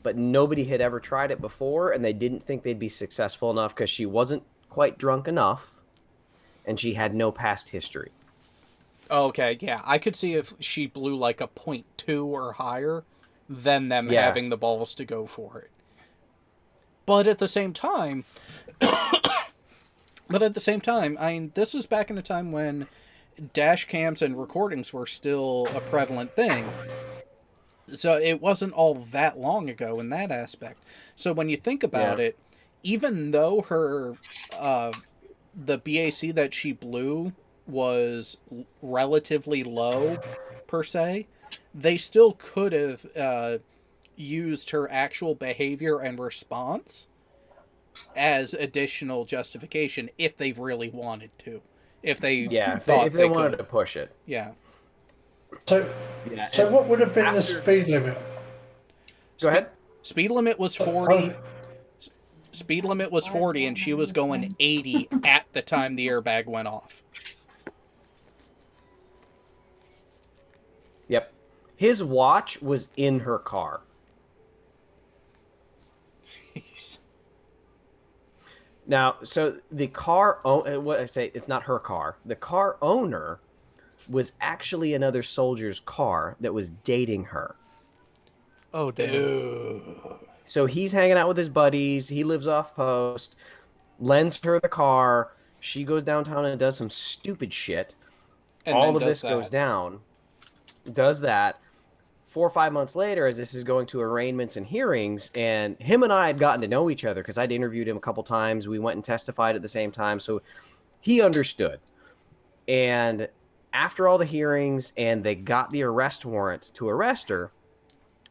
but nobody had ever tried it before, and they didn't think they'd be successful enough because she wasn't quite drunk enough, and she had no past history. Okay, yeah, I could see if she blew like a .2 or higher, then them Yeah. having the balls to go for it. But at the same time, I mean, this is back in a time when dash cams and recordings were still a prevalent thing. So it wasn't all that long ago in that aspect. So when you think about it, even though her the BAC that she blew was relatively low per se, they still could have used her actual behavior and response as additional justification if they really wanted to. If they thought if they wanted could. to push it. Yeah. So, Yeah. so and what would have been the after- speed limit? Go ahead. Speed limit was 40. Speed limit was 40 and she was going 80 at the time the airbag went off. Yep. His watch was in her car. Jeez. Now, so the car, what I say, it's not her car. The car owner was actually another soldier's car that was dating her. Oh, damn. Ew. So he's hanging out with his buddies. He lives off post, lends her the car. She goes downtown and does some stupid shit. And all then of this does goes that. down, does that. 4 or 5 months later, as this is going to arraignments and hearings, and him and I had gotten to know each other because I'd interviewed him a couple times. We went and testified at the same time, so he understood. And after all the hearings and they got the arrest warrant to arrest her,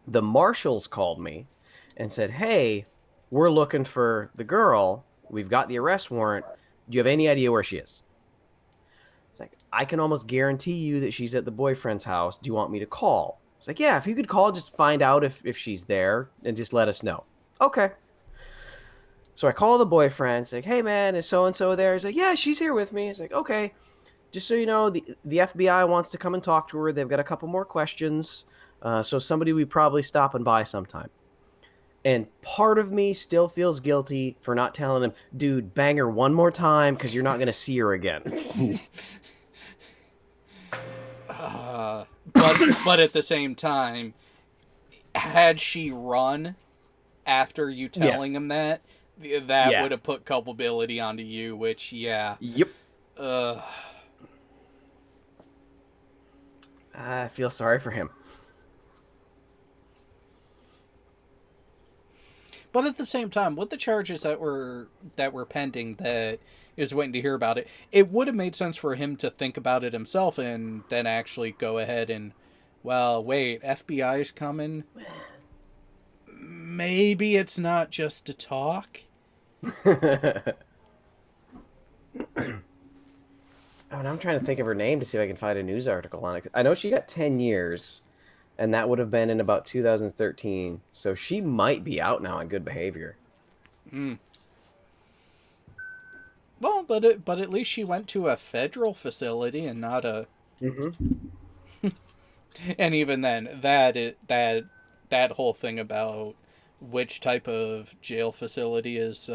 the marshals called me and said, hey, we're looking for the girl. We've got the arrest warrant. Do you have any idea where she is? It's like, I can almost guarantee you that she's at the boyfriend's house. Do you want me to call? It's like, yeah, if you could call, just find out if she's there and just let us know. Okay. So I call the boyfriend. It's like, hey, man, is so-and-so there? He's like, yeah, she's here with me. It's like, okay. Just so you know, the FBI wants to come and talk to her. They've got a couple more questions. So somebody will be probably stopping by sometime. And part of me still feels guilty for not telling him, dude, bang her one more time because you're not going to see her again. But at the same time, had she run after you telling him that would have put culpability onto you, which, yeah. Yep. Uh, I feel sorry for him. But at the same time, with the charges that were pending that he was waiting to hear about it, it would have made sense for him to think about it himself and then actually go ahead and, well, wait, FBI's coming. Maybe it's not just to talk. And I'm trying to think of her name to see if I can find a news article on it. I know she got 10 years, and that would have been in about 2013. So she might be out now on good behavior. Well, but at least she went to a federal facility and not a. And even then, that whole thing about which type of jail facility is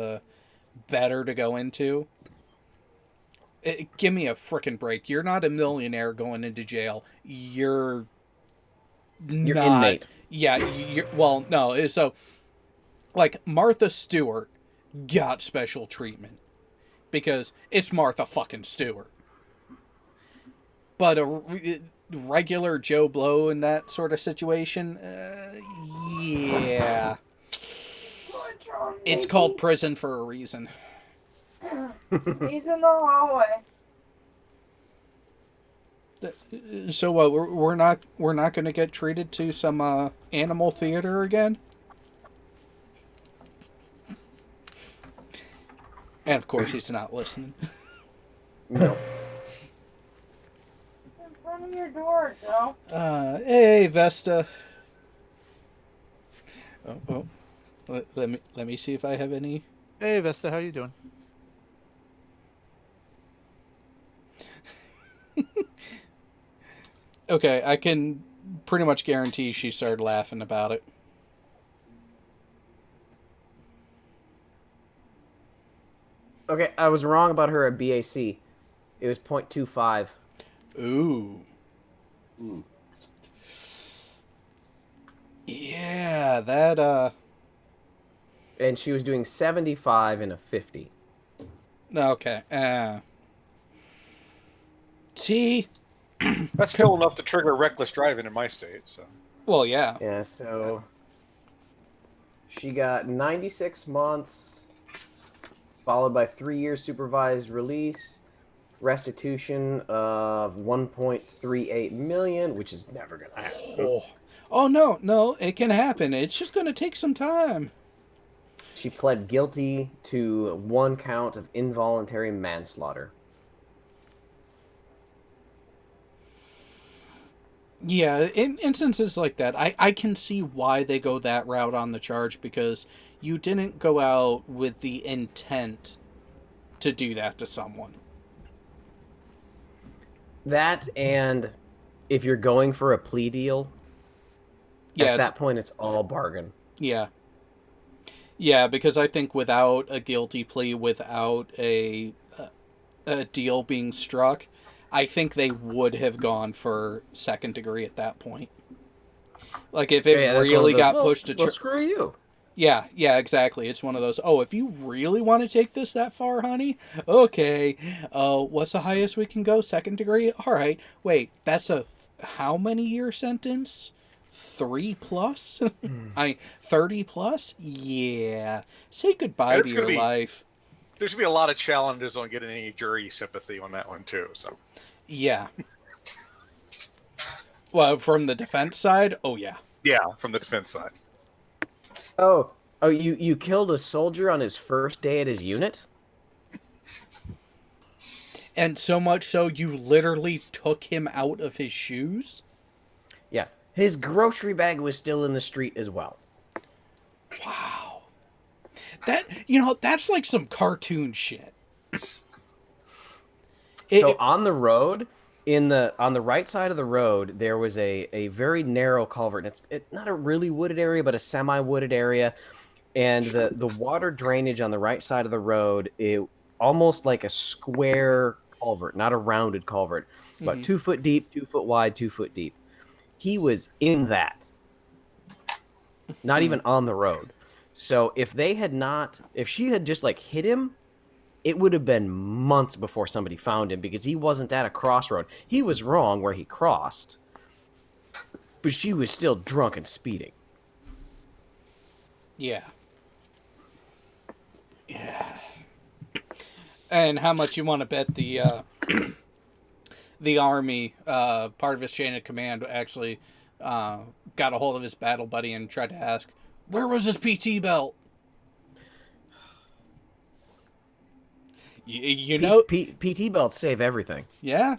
better to go into. Give me a frickin' break. You're not a millionaire going into jail. You're not, inmate. Yeah, well, no. So, like, Martha Stewart got special treatment because it's Martha fucking Stewart. But a regular Joe Blow in that sort of situation, yeah. It's called prison for a reason. He's in the hallway. So what? We're not going to get treated to some animal theater again? And of course, he's not listening. No. In front of your door, Joe. Hey, Vesta. Oh. Let me see if I have any. Hey, Vesta, how you doing? Okay, I can pretty much guarantee she started laughing about it. Okay, I was wrong about her at BAC. It was 0.25. Ooh. Hmm. Yeah, that, And she was doing 75 and a 50. Okay. See? That's still enough to trigger reckless driving in my state. So Well, yeah. Yeah, so she got 96 months, followed by 3 years supervised release, restitution of 1.38 million, which is never gonna happen. Oh, no, it can happen. It's just going to take some time. She pled guilty to 1 count of involuntary manslaughter. Yeah, in instances like that, I can see why they go that route on the charge, because you didn't go out with the intent to do that to someone. That, and if you're going for a plea deal, Yeah, at that point it's all bargain. Yeah. Yeah, because I think without a guilty plea, without a deal being struck, I think they would have gone for second degree at that point. Like, if it Yeah, that's one of really those, got well, pushed to... well, screw you. Yeah, exactly. It's one of those, oh, if you really want to take this that far, honey, okay. What's the highest we can go? Second degree? All right. Wait, that's a how many year sentence? 3+? 30+? Yeah. Say goodbye to your life. there's gonna be a lot of challenges on getting any jury sympathy on that one too. So Yeah. Well, from the defense side, oh yeah. yeah, from the defense side. Oh, you killed a soldier on his first day at his unit? And so much so you literally took him out of his shoes? Yeah. His grocery bag was still in the street as well. Wow. That's like some cartoon shit. So on the road, on the right side of the road, there was a very narrow culvert. It's not a really wooded area, but a semi-wooded area. And the water drainage on the right side of the road, it almost like a square culvert, not a rounded culvert, but 2 foot deep, 2 foot wide, 2 foot deep. He was in that, not even on the road. So if she had just like hit him, it would have been months before somebody found him, because he wasn't at a crossroad. He was wrong where he crossed, but she was still drunk and speeding. Yeah. Yeah. And how much you want to bet the army, part of his chain of command, actually got a hold of his battle buddy and tried to ask, where was his PT belt? You know, PT belts save everything. Yeah.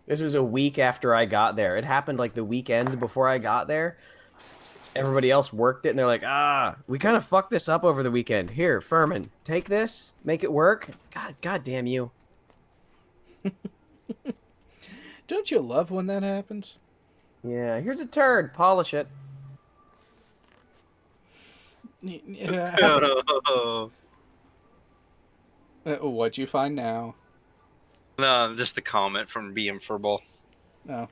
This was a week after I got there. It happened like the weekend before I got there. Everybody else worked it, and they're like, we kind of fucked this up over the weekend. Here, Furman, take this, make it work. God damn you. Don't you love when that happens? Yeah, here's a turd. Polish it. What'd you find now? No, just the comment from BM Furball. No.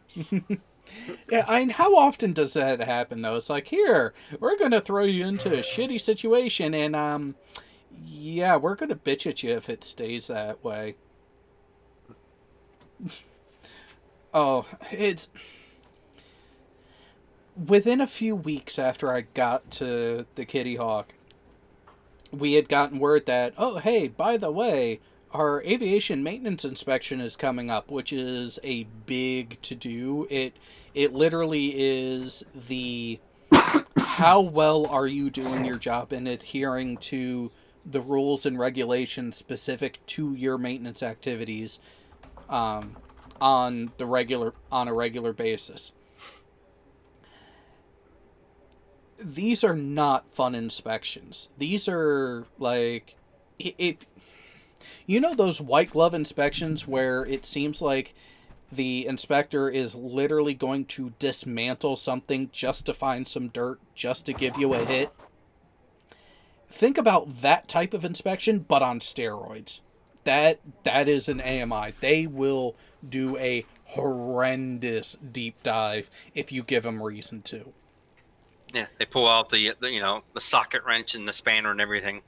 Yeah, how often does that happen, though? It's like, here, we're going to throw you into a shitty situation, and, yeah, we're going to bitch at you if it stays that way. Oh, it's... Within a few weeks after I got to the Kitty Hawk, we had gotten word that, oh, hey, by the way, our aviation maintenance inspection is coming up, which is a big to-do. It literally is the how well are you doing your job and adhering to the rules and regulations specific to your maintenance activities on a regular basis. These are not fun inspections. These are like those white glove inspections where it seems like the inspector is literally going to dismantle something just to find some dirt, just to give you a hit. Think about that type of inspection, but on steroids. That is an AMI. They will do a horrendous deep dive if you give them reason to. Yeah, they pull out the the socket wrench and the spanner and everything.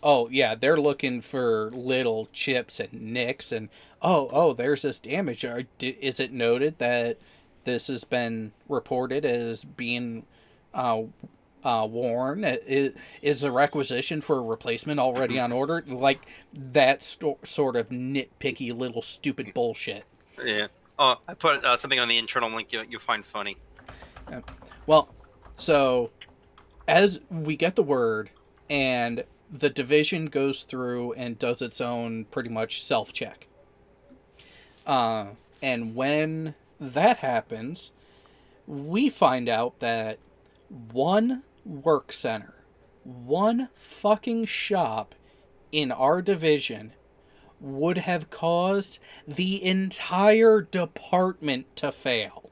Oh yeah, they're looking for little chips and nicks, and there's this damage. Is it noted that this has been reported as being worn? Is a requisition for a replacement already on order? Like that sort of nitpicky little stupid bullshit. Yeah. Oh, I put something on the internal link you'll find funny. Well, so as we get the word, and the division goes through and does its own pretty much self-check. And when that happens, we find out that one work center, one fucking shop in our division would have caused the entire department to fail.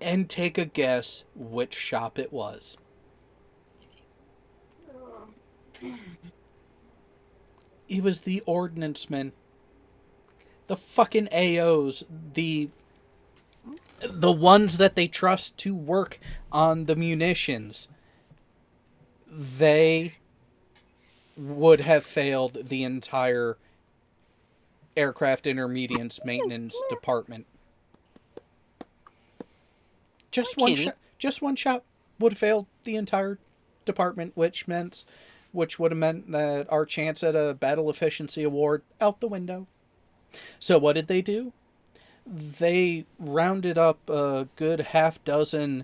And take a guess which shop it was. It was the ordnancemen. The fucking AOs. The ones that they trust to work on the munitions. They would have failed the entire aircraft intermediates maintenance department. Just one shop would have failed the entire department, which would have meant that our chance at a battle efficiency award out the window. So what did they do? They rounded up a good half dozen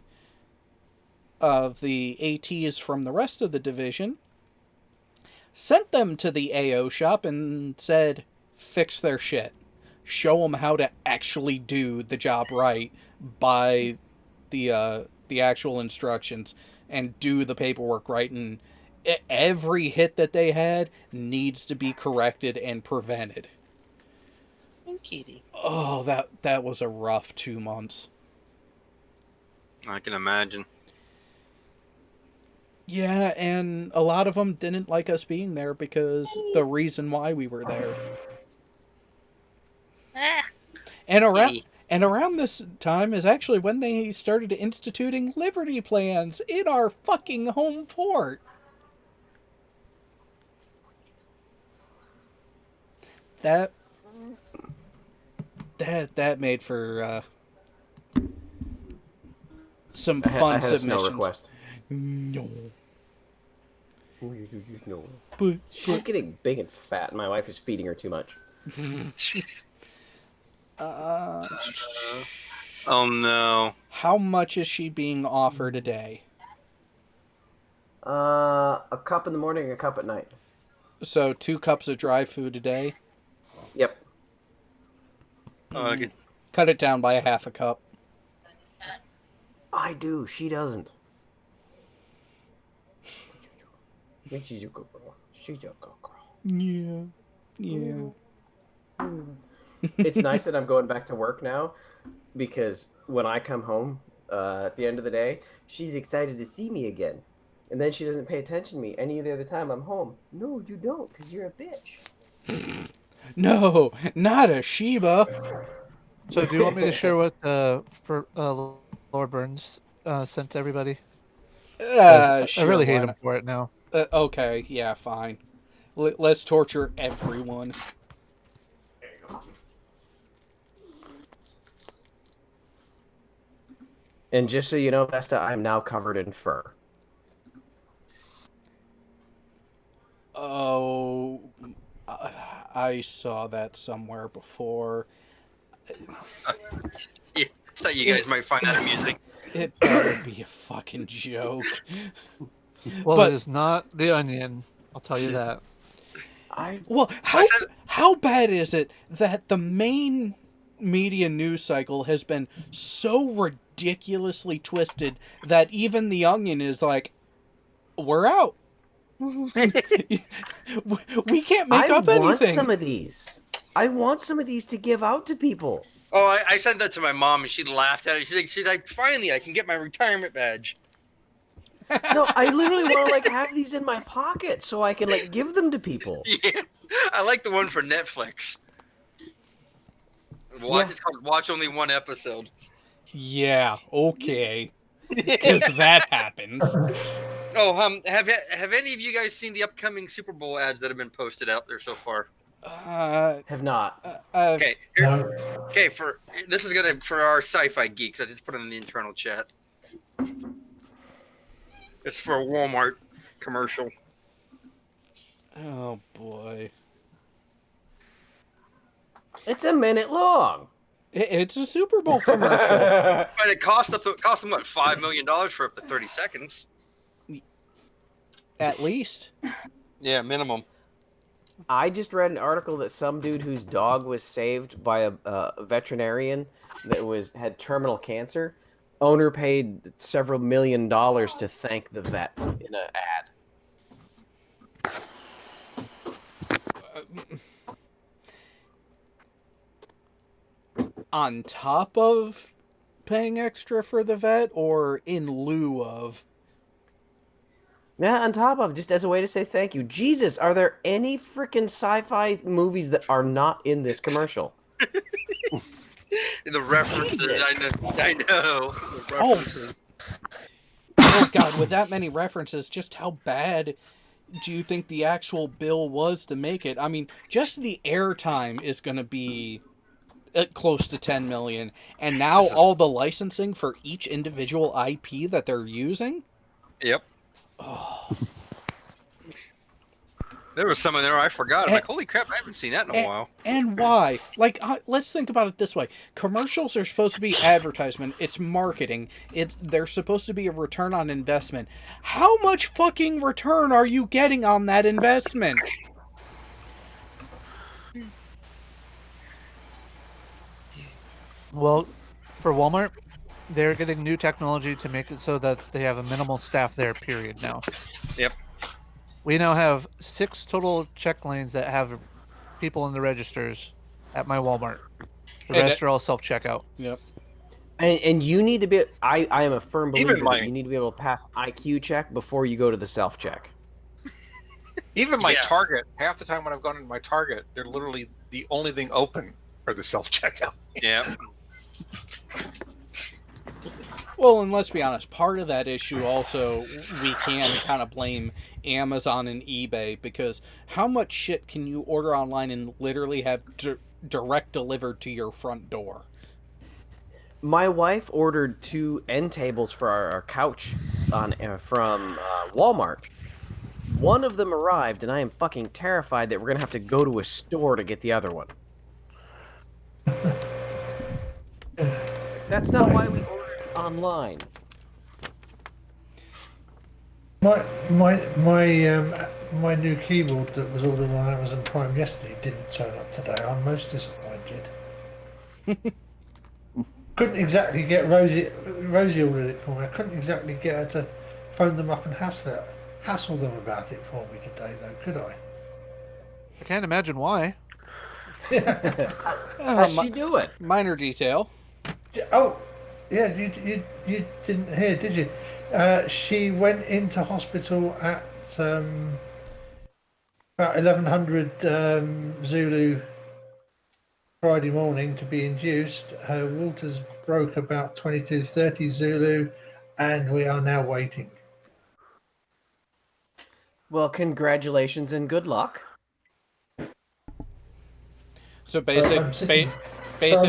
of the ATs from the rest of the division, sent them to the AO shop and said, fix their shit. Show them how to actually do the job right by the actual instructions, and do the paperwork right, and every hit that they had needs to be corrected and prevented. Kitty. Oh, that was a rough 2 months. I can imagine. Yeah, and a lot of them didn't like us being there because the reason why we were there. And around this time is actually when they started instituting liberty plans in our fucking home port. That made for some fun I had a submissions. snow request. No. No. But She's getting big and fat, and my wife is feeding her too much. Oh no. How much is she being offered a day? A cup in the morning, a cup at night. So 2 cups of dry food a day? Yep. Cut it down by a half a cup. I do. She doesn't. She's a good girl. She's a good girl. Yeah. It's nice that I'm going back to work now, because when I come home at the end of the day, she's excited to see me again. And then she doesn't pay attention to me any other time I'm home. No, you don't, because you're a bitch. No, not a Sheba. So do you want me to share what Lord Burns sent to everybody? Sure, I really hate why him not? for it now. Okay, yeah, fine. Let's torture everyone. And just so you know, Vesta, I'm now covered in fur. Oh, I saw that somewhere before. Yeah, thought you guys might find that amusing. It better be a fucking joke. Well, But- it is not the Onion. I'll tell you that. Well, how bad is it that the main media news cycle has been so ridiculously twisted that even the Onion is like, we're out. We can't make up I want anything. some of these. I want some of these to give out to people. Oh, I sent that to my mom, and she laughed at it. She's like, finally, I can get my retirement badge. No, I literally want to like have these in my pocket so I can like give them to people. Yeah, I like the one for Netflix. Yeah. It's called Watch Only One Episode. Yeah, okay. Because that happens. Oh, have any of you guys seen the upcoming Super Bowl ads that have been posted out there so far? Have not. Okay, No. okay. For our sci-fi geeks, I just put it in the internal chat. It's for a Walmart commercial. Oh boy. It's a minute long. It's a Super Bowl commercial. But it cost them what, $5 million for up to 30 seconds. At least. Yeah, minimum. I just read an article that some dude whose dog was saved by a veterinarian that had terminal cancer. Owner paid several $1 million to thank the vet in an ad. On top of paying extra for the vet, or in lieu of? Yeah, on top of, just as a way to say thank you. Jesus, are there any freaking sci-fi movies that are not in this commercial? The references, Jesus. I know. The references. Oh god, with that many references, just how bad do you think the actual bill was to make it? I mean, just the airtime is going to be close to 10 million, and now all the licensing for each individual IP that they're using? Yep. Oh. There was some in there I forgot. I'm like, holy crap, I haven't seen that in a while. And why? Like, let's think about it this way. Commercials are supposed to be advertisement. It's marketing. They're supposed to be a return on investment. How much fucking return are you getting on that investment? Well, for Walmart, they're getting new technology to make it so that they have a minimal staff there, period, now. Yep. We now have 6 total check lanes that have people in the registers at my Walmart. The rest are all self-checkout. Yep. And you need to be... I am a firm believer Even my- that you need to be able to pass IQ check before you go to the self-check. Even my Yeah. Target, half the time when I've gone into my Target, they're literally the only thing open are the self-checkout. Yeah. Well, and let's be honest, part of that issue also, we can kind of blame Amazon and eBay, because how much shit can you order online and literally have direct delivered to your front door? My wife ordered 2 end tables for our couch from Walmart. One of them arrived, and I am fucking terrified that we're going to have to go to a store to get the other one. That's not why we ordered it online. My new keyboard that was ordered on Amazon Prime yesterday didn't turn up today. I'm most disappointed. Couldn't exactly get Rosie ordered it for me. I couldn't exactly get her to phone them up and hassle them about it for me today, though, could I? I can't imagine why. How'd she do it? Minor detail. Oh, yeah, you didn't hear, did you? She went into hospital at about 1100 Zulu Friday morning to be induced. Her waters broke about 22:30 Zulu, and we are now waiting. Well, congratulations and good luck. So I'm basically,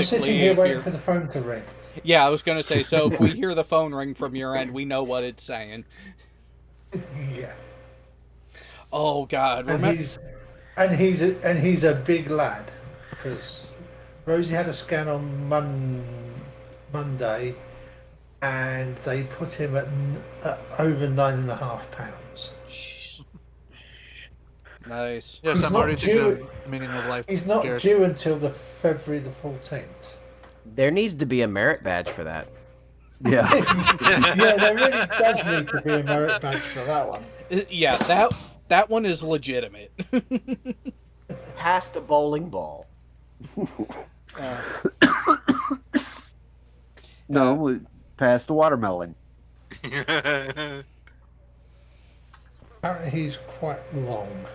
sitting here if waiting you're... for the phone to ring. Yeah, I was going to say, so if we hear the phone ring from your end, we know what it's saying. Yeah. Oh, God. And he's a big lad, because Rosie had a scan on Monday, and they put him at over 9.5 pounds. Nice. Yes, He's I'm not already due- thinking of meaning of life. He's not Jared. due until the February the 14th. There needs to be a merit badge for that. Yeah. Yeah, there really does need to be a merit badge for that one. Yeah, That one is legitimate. Past a bowling ball. No, it passed the watermelon. Apparently he's quite long.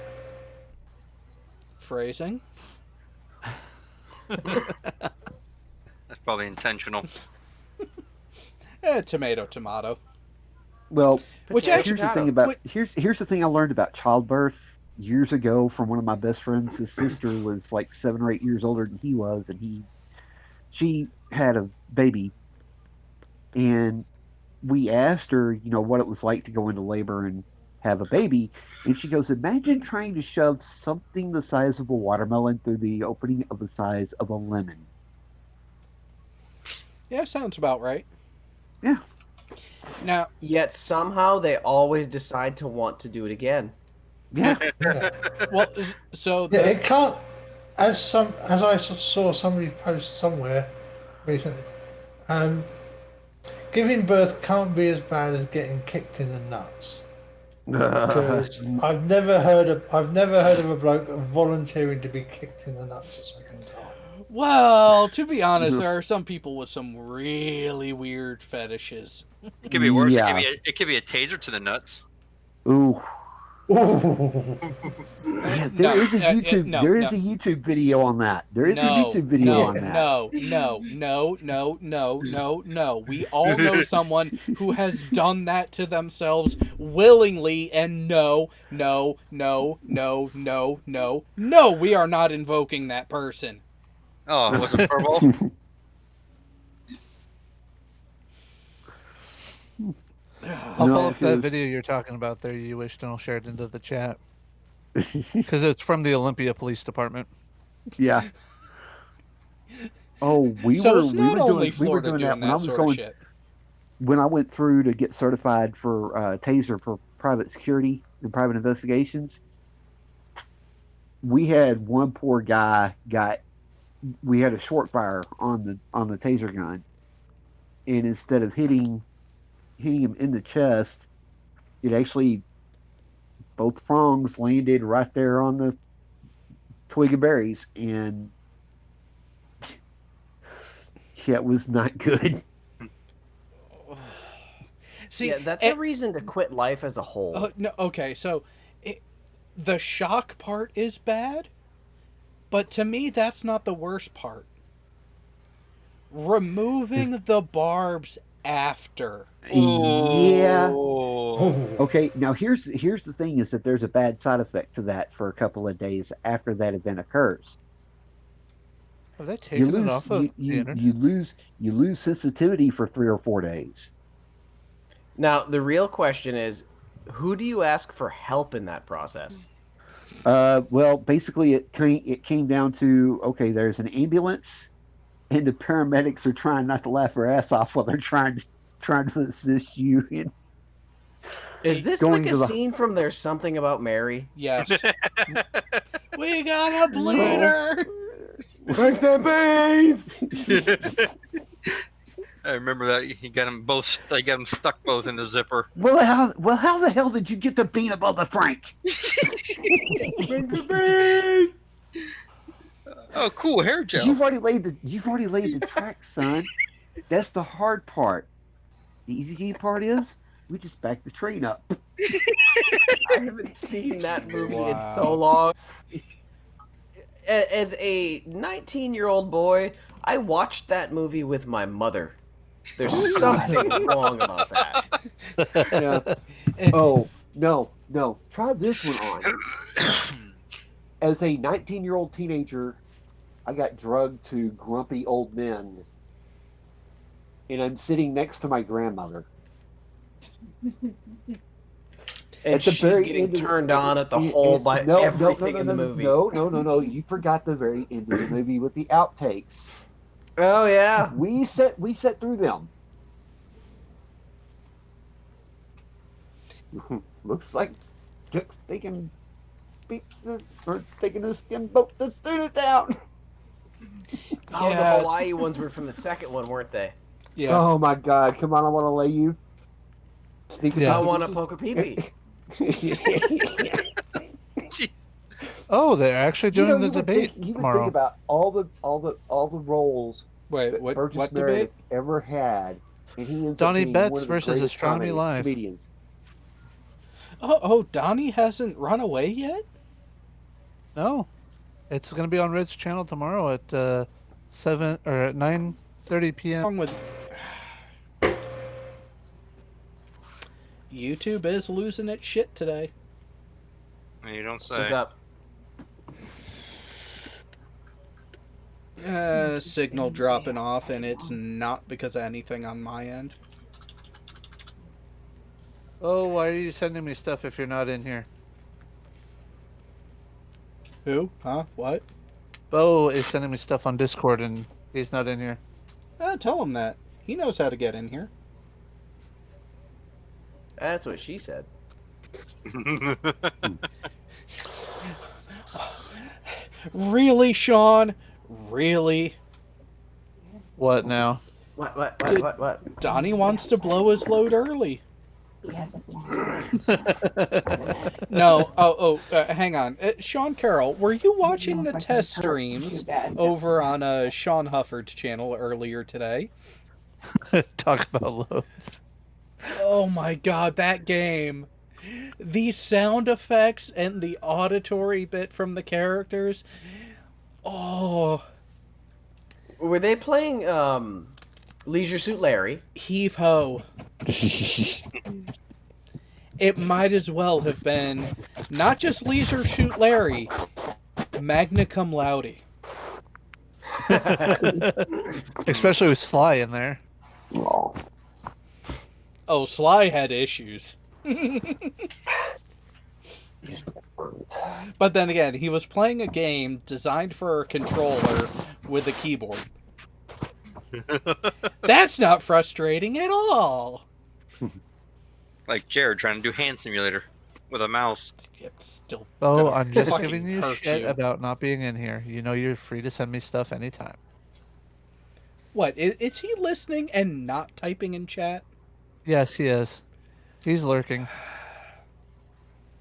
Phrasing. That's probably intentional. Tomato. Well, Which Potato, actually, here's the potato. thing about here's the thing I learned about childbirth years ago from one of my best friends. His sister was like 7 or 8 years older than he was, and she had a baby, and we asked her, what it was like to go into labor and have a baby, and she goes, "Imagine trying to shove something the size of a watermelon through the opening of the size of a lemon." yeah, sounds about right. Yeah. Now, Yet somehow they always decide to want to do it again. Yeah. Yeah. well, so Yeah, it can't. As I saw somebody post somewhere recently, giving birth can't be as bad as getting kicked in the nuts. Because I've never heard of a bloke volunteering to be kicked in the nuts a second time. well, to be honest, there are some people with some really weird fetishes. It could be worse. Yeah. It could be a taser to the nuts. Ooh. Ooh. Yeah, there is a YouTube video on that. There is a YouTube video on that. No. We all know someone who has done that to themselves willingly, and no. We are not invoking that person. Oh, it wasn't purple. I'll No, pull up that because- video you're talking about there, you wish, and I'll share it into the chat. Because it's from the Olympia Police Department. Yeah. Oh, we So were it's not only we were Florida doing doing that when I was sort going of shit. when I went through to get certified for taser for private security and private investigations. We had one poor guy we had a short fire on the taser gun, and instead of hitting him in the chest, it actually both prongs landed right there on the twig of berries, and yeah, it was not good. See, Yeah, that's a reason to quit life as a whole. no, okay, so the shock part is bad, but to me, that's not the worst part. Removing the barbs after. Yeah. Oh. Okay, now here's the thing is that there's a bad side effect to that for a couple of days after that event occurs. Have they You taken lose it off of the internet? you lose sensitivity for 3 or 4 days. Now, the real question is, who do you ask for help in that process? Well, basically it came down to, okay, there's an ambulance, and the paramedics are trying not to laugh their ass off while they're trying to assist you in Is this going like to a the- scene from There's Something About Mary? Yes. We got a bleeder! Drink that bathe! I remember that he got them both. They got them stuck both in the zipper. Well, how the hell did you get the bean above the Frank? Drink the bathe! Oh, cool hair gel. You've already laid the track, son. That's the hard part. The easy part is we just back the train up. I haven't seen that movie in Wow. so long. As a 19-year-old boy, I watched that movie with my mother. There's something wrong about that. Yeah. Oh, no. Try this one on. As a 19-year-old teenager, I got drugged to grumpy old men, and I'm sitting next to my grandmother. And At the she's very getting end of turned on at the hole by everything in the movie. No. You forgot the very end of the movie with the outtakes. Oh, yeah. We set through them. Looks like they can beat taking the skin boat to shoot it down. Oh, the Yeah. Hawaii ones were from the second one, weren't they? Yeah. Oh my God! Come on, I want to lay you. Sneaky Yeah. I want to poke a pee-pee. Oh, they're actually You know, doing the debate you would think tomorrow. about all the roles Wait, that what? Burgess What Meredith debate? ever had, and he ends up Donnie being one Betts of the versus greatest Astronomy Live. comedians. Oh, Donnie hasn't run away yet. No, it's going to be on Red's channel tomorrow at 7 or at 9:30 p.m. Wrong with YouTube is losing its shit today. You don't say. What's up? Signal dropping off, and it's not because of anything on my end. Oh, why are you sending me stuff if you're not in here? Who? Huh? What? Bo is sending me stuff on Discord and he's not in here. Tell him that. He knows how to get in here. That's what she said. Really, Sean? Really? What now? What? Donnie wants to blow his load early. No. Hang on. Sean Carroll, were you watching the test streams over on Sean Hufford's channel earlier today? Talk about loads. Oh my god, that game. The sound effects and the auditory bit from the characters. Oh. Were they playing Leisure Suit Larry? Heave ho. It might as well have been not just Leisure Shoot Larry, Magna Cum Laude. Especially with Sly in there. Oh, Sly had issues. But then again, he was playing a game designed for a controller with a keyboard. That's not frustrating at all. Like Jared trying to do Hand Simulator with a mouse. It's still Oh, gonna I'm just fucking giving you hurt shit you. about not being in here. You know you're free to send me stuff anytime. What? Is he listening and not typing in chat? Yes, he is. He's lurking.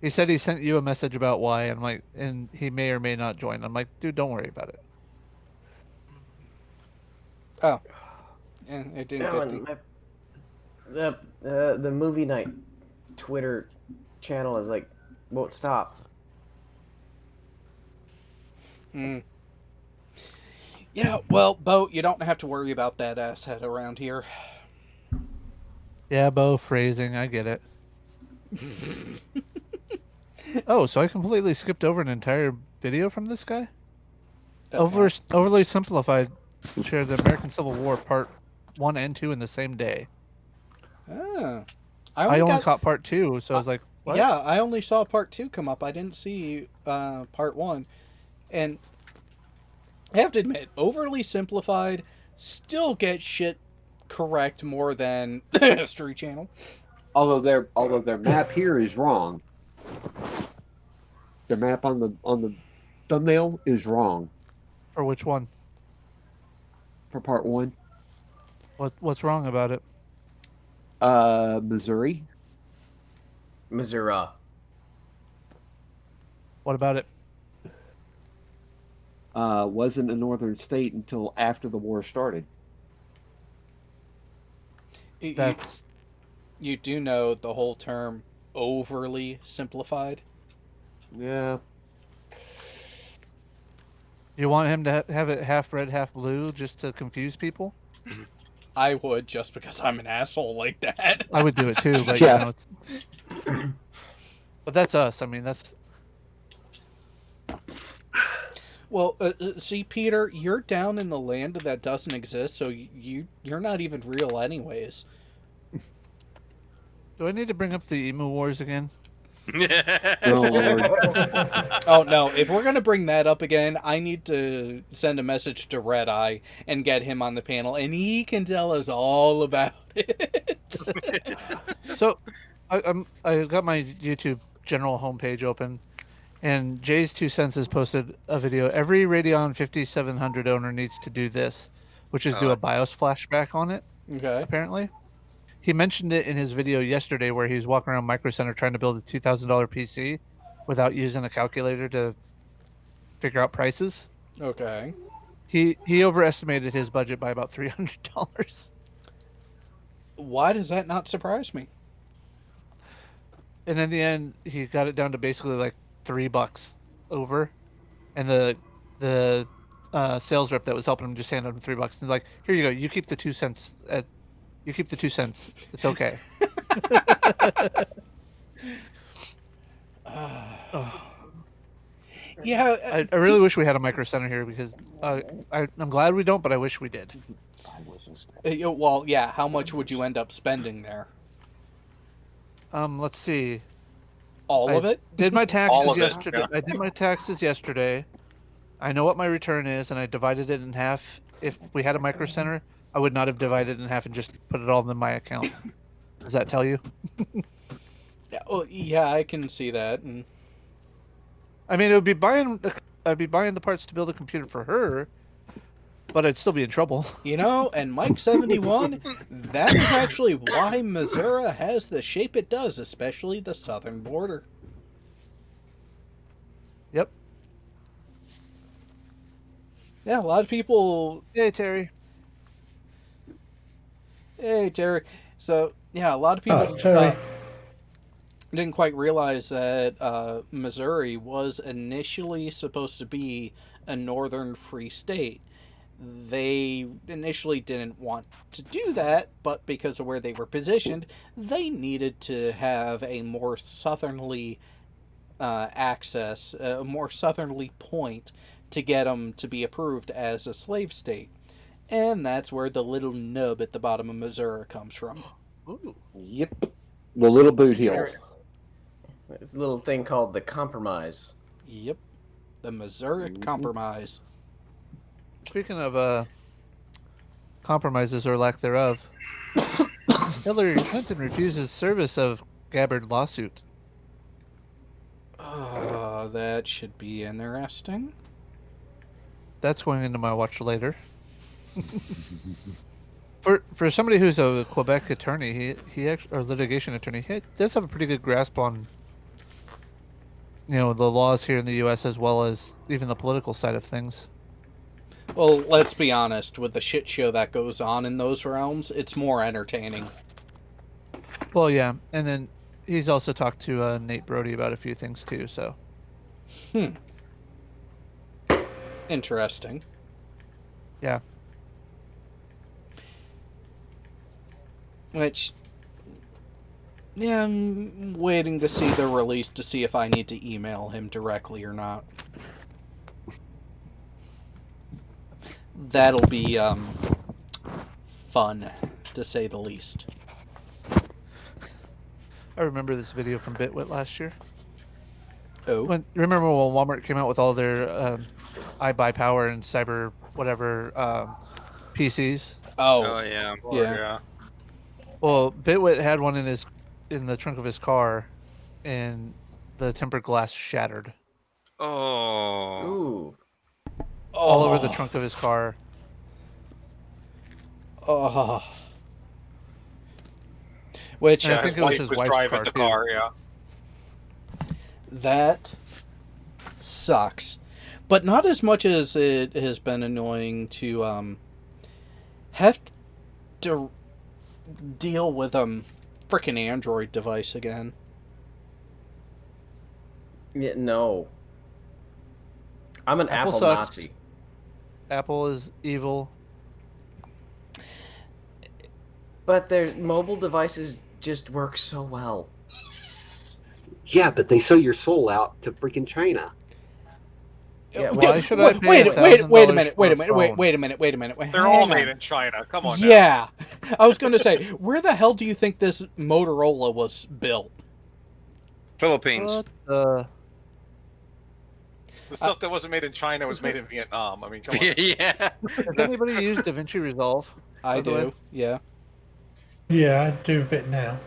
He said he sent you a message about why, and like, and he may or may not join. I'm like, dude, don't worry about it. Oh. Yeah, I didn't Oh, get the... and the movie night Twitter channel is like won't stop. Yeah, well, Bo, you don't have to worry about that asshead around here. Yeah, Bo, phrasing, I get it. Oh, so I completely skipped over an entire video from this guy? Overly simplified shared the American Civil War Part 1 and 2 in the same day. Oh. I only caught Part 2, so I was like, what? Yeah, I only saw Part 2 come up. I didn't see Part 1. And I have to admit, overly simplified still gets shit correct more than History Channel. Although their map here is wrong. Their map on the thumbnail is wrong For which one? for part 1. What's wrong about it? Missouri. Missouri. What about it? Wasn't a northern state until after the war started. That's You do know the whole term overly simplified? Yeah. You want him to have it half red, half blue, just to confuse people? I would, just because I'm an asshole like that. I would do it too, but Yeah. you know, it's... But that's us. I mean, that's... Well, see, Peter, you're down in the land that doesn't exist, so you're not even real anyways. Do I need to bring up the Emu Wars again? Oh, Lord. Oh, no, if we're going to bring that up again, I need to send a message to Red Eye and get him on the panel, and he can tell us all about it. So, I got my YouTube general homepage open, and Jay's 2 Cents has posted a video. Every Radeon 5700 owner needs to do this, which is do a BIOS flashback on it, Okay. apparently. He mentioned it in his video yesterday where he was walking around Micro Center trying to build a $2,000 PC without using a calculator to figure out prices. Okay. He overestimated his budget by about $300. Why does that not surprise me? And in the end, he got it down to basically like $3 over. And the sales rep that was helping him just handed him $3 and like, here you go, you keep the 2 cents. You keep the 2 cents. It's okay. Oh, Yeah. I really wish we had a micro center here because I'm glad we don't, but I wish we did. Well, yeah. How much would you end up spending there? Let's see. All of it? Did my taxes All of it, yesterday. yeah. I did my taxes yesterday. I know what my return is, and I divided it in half. If we had a micro center, I would not have divided it in half and just put it all in my account. Does that tell you? Yeah. Well, yeah, I can see that. And I mean, I'd be buying the parts to build a computer for her, but I'd still be in trouble. and Mike 71, that is actually why Missouri has the shape it does, especially the southern border. Yep. Yeah, a lot of people. Hey, Terry. Hey, Terry. So, yeah, a lot of people Terry. didn't quite realize that Missouri was initially supposed to be a northern free state. They initially didn't want to do that, but because of where they were positioned, they needed to have a more southerly access, a more southerly point to get them to be approved as a slave state. And that's where the little nub at the bottom of Missouri comes from. Ooh. Yep. The little boot heel. It's a little thing called the compromise. Yep. The Missouri Compromise. Speaking of compromises or lack thereof, Hillary Clinton refuses service of Gabbard lawsuit. That should be interesting. That's going into my watch later. For somebody who's a Quebec attorney, he actually, or litigation attorney, he does have a pretty good grasp on the laws here in the U.S. as well as even the political side of things. Well, let's be honest, with the shit show that goes on in those realms, it's more entertaining. Well, yeah, and then he's also talked to Nate Brody about a few things too. So, Interesting. yeah. Which, yeah, I'm waiting to see the release to see if I need to email him directly or not. That'll be, fun, to say the least. I remember this video from Bitwit last year. Oh? Remember when Walmart came out with all their I Buy Power and Cyber whatever PCs? Oh yeah. Yeah. Well, Bitwit had one in the trunk of his car, and the tempered glass shattered Oh. Ooh. all over the trunk of his car. Oh. Which, And I think it was his was wife's driving car, the too. car, yeah. that sucks. But not as much as it has been annoying to have to deal with frickin' Android device again. Yeah, no. I'm an Apple Apple sucks. Nazi. Apple is evil. But their mobile devices just work so well. Yeah, but they sell your soul out to freaking China. Yeah, Why should I pay wait a $1,000 minute, for a phone? wait a minute. They're all made in China. Come on now. Yeah. I was going to say, where the hell do you think this Motorola was built? Philippines. What the? The stuff that wasn't made in China was made in Vietnam. I mean, come on. Yeah. Has anybody used DaVinci Resolve? I by the way? do, yeah. Yeah, I do a bit now.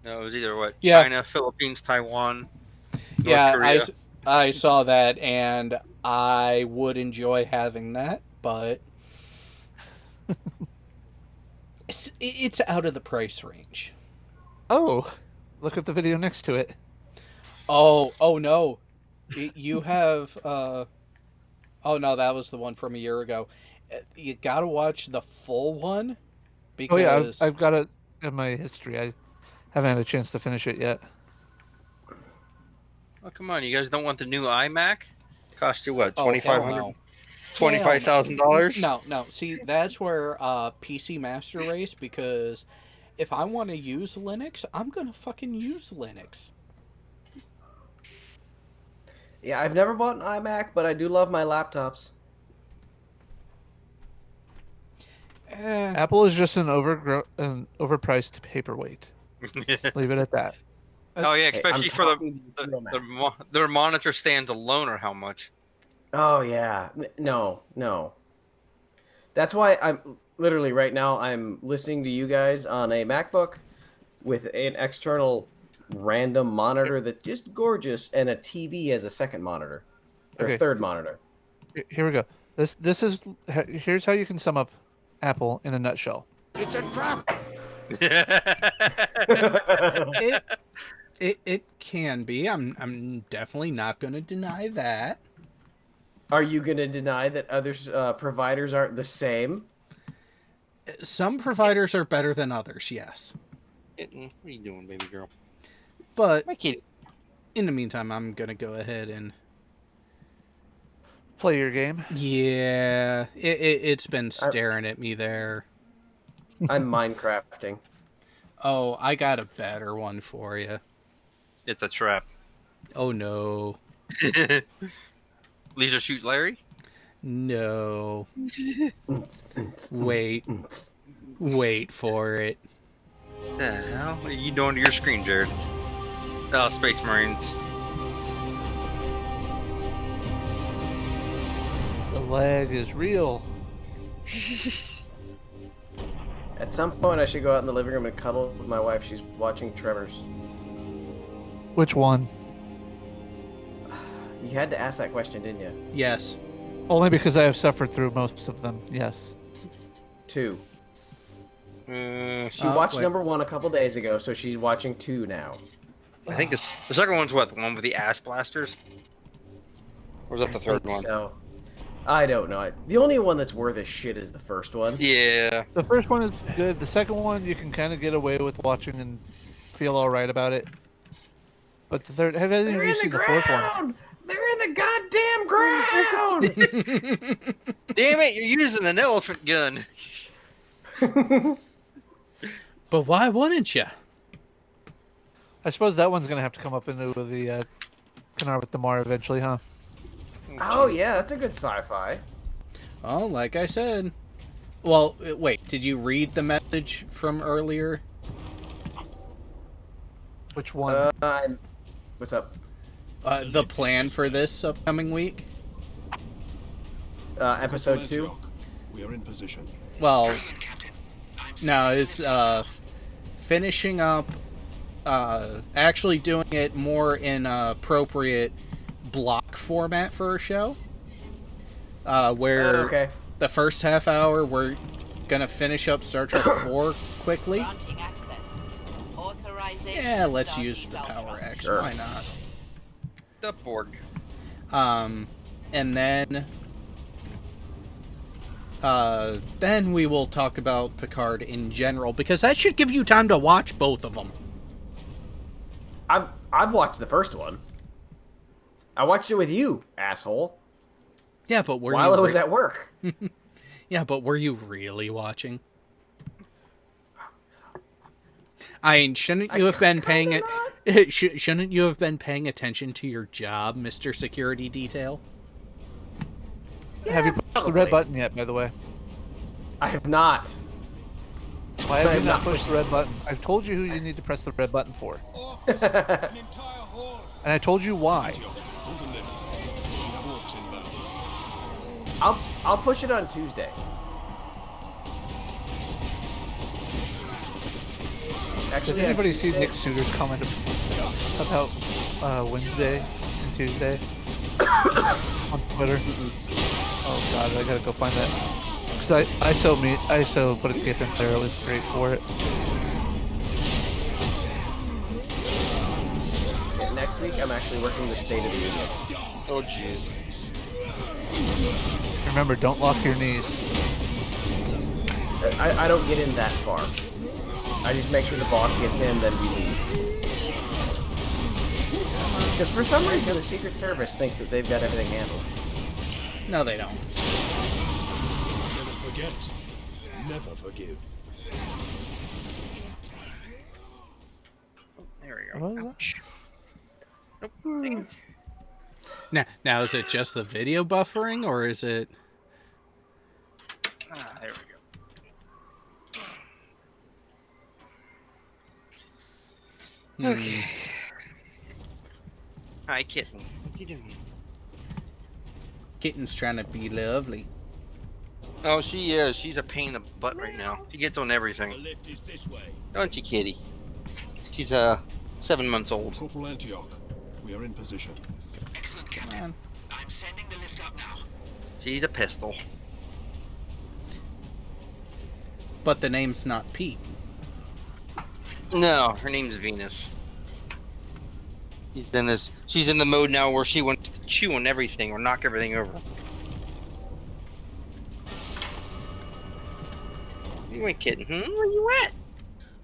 No, it was either what? Yeah. China, Philippines, Taiwan. North Yeah, Korea. I saw that, and I would enjoy having that, but it's out of the price range. Oh, look at the video next to it. Oh no, you have. Oh no, that was the one from a year ago. You gotta watch the full one Oh yeah, I've, because I've got it in my history. I haven't had a chance to finish it yet. Oh, come on, you guys don't want the new iMac? Cost you what? oh hell 2,500, no. $25,000? No. See, that's where PC Master Race, because if I want to use Linux, I'm gonna fucking use Linux. Yeah, I've never bought an iMac, but I do love my laptops. Eh, Apple is just an overpriced paperweight. Leave it at that. Oh yeah, Hey, especially I'm for talking to you, Mac. their monitor stands alone, or how much? Oh yeah, no. That's why I'm literally right now I'm listening to you guys on a MacBook with an external random monitor that's just gorgeous and a TV as a second monitor or Okay. third monitor. Here we go. Here's how you can sum up Apple in a nutshell. it it can be. I'm definitely not gonna deny that. Are you going to deny that other providers aren't the same? Some providers are better than others, yes. What are you doing, baby girl? But My kid. in the meantime, I'm gonna go ahead and Play your game. yeah, it's been staring at me there. I'm Minecrafting. Oh, I got a better one for you. It's a trap. Oh no, Leisure Shoot Larry? no. Wait for it. What the hell? What are you doing to your screen, Jared? Oh, Space Marines. The lag is real. At some point, I should go out in the living room and cuddle with my wife. She's watching Tremors. Which one? You had to ask that question, didn't you? Yes. Only because I have suffered through most of them. Yes. 2. She Oh, watched wait. number 1 a couple days ago, so she's watching 2 now. I think the second one's what? The one with the ass blasters? Or was that the third one? So, I don't know. The only one that's worth a shit is the first one. Yeah. The first one is good. The second one you can kind of get away with watching and feel all right about it. But the third, have any of you seen the fourth one? They're in the goddamn ground! Damn it, you're using an elephant gun. But why wouldn't you? I suppose that one's gonna have to come up into the Canar with the Mar eventually, huh? Oh yeah, that's a good sci-fi. Oh, like I said. Well, wait, did you read the message from earlier? Which one? What's up? The plan for this upcoming week? Episode 2? We are in position. Well, no, it's finishing up, actually doing it more in appropriate block format for a show. Where Okay. the first half hour we're gonna finish up Star Trek 4 quickly. Yeah, let's use the Power X. Sure. Why not? The Borg. And then we will talk about Picard in general, because that should give you time to watch both of them. I've watched the first one. I watched it with you, asshole. Yeah, but were While you I was at work. Yeah, but were you really watching? I mean, shouldn't you have been paying it? Shouldn't you have been paying attention to your job, Mr. Security Detail? Have you pushed the red button yet, by the way? I have not. Why have I you have not not pushed the red button? I've told you who you need to press the red button for. And I told you why. I'll push it on Tuesday. Actually, Did anybody see Nick Suter's comment about Wednesday and Tuesday on Twitter? Oh god, I gotta go find that. Cause I so put a GIF in there. It was great for it. Next week, I'm actually working the State of the Union. Oh jeez. Remember, don't lock your knees. I don't get in that far. I just make sure the boss gets in, then we leave. Because for some reason, the Secret Service thinks that they've got everything handled. No, they don't. Never forget, never forgive. There we go. What was that? Ouch. Nope. Dang it. Now, is it just the video buffering, or is it? There we go. Okay. Hi, kitten. What you doing? Kitten's trying to be lovely. Oh, she is. She's a pain in the butt right now. She gets on The everything. lift is this way. Don't you, kitty? She's 7 months old. Corporal Antioch, we are in position. Excellent, Captain. Man. I'm sending the lift up now. She's a pistol. But the name's not Pete. No, her name's Venus. She's in the mode now where she wants to chew on everything or knock everything over. You ain't kidding, Where you at?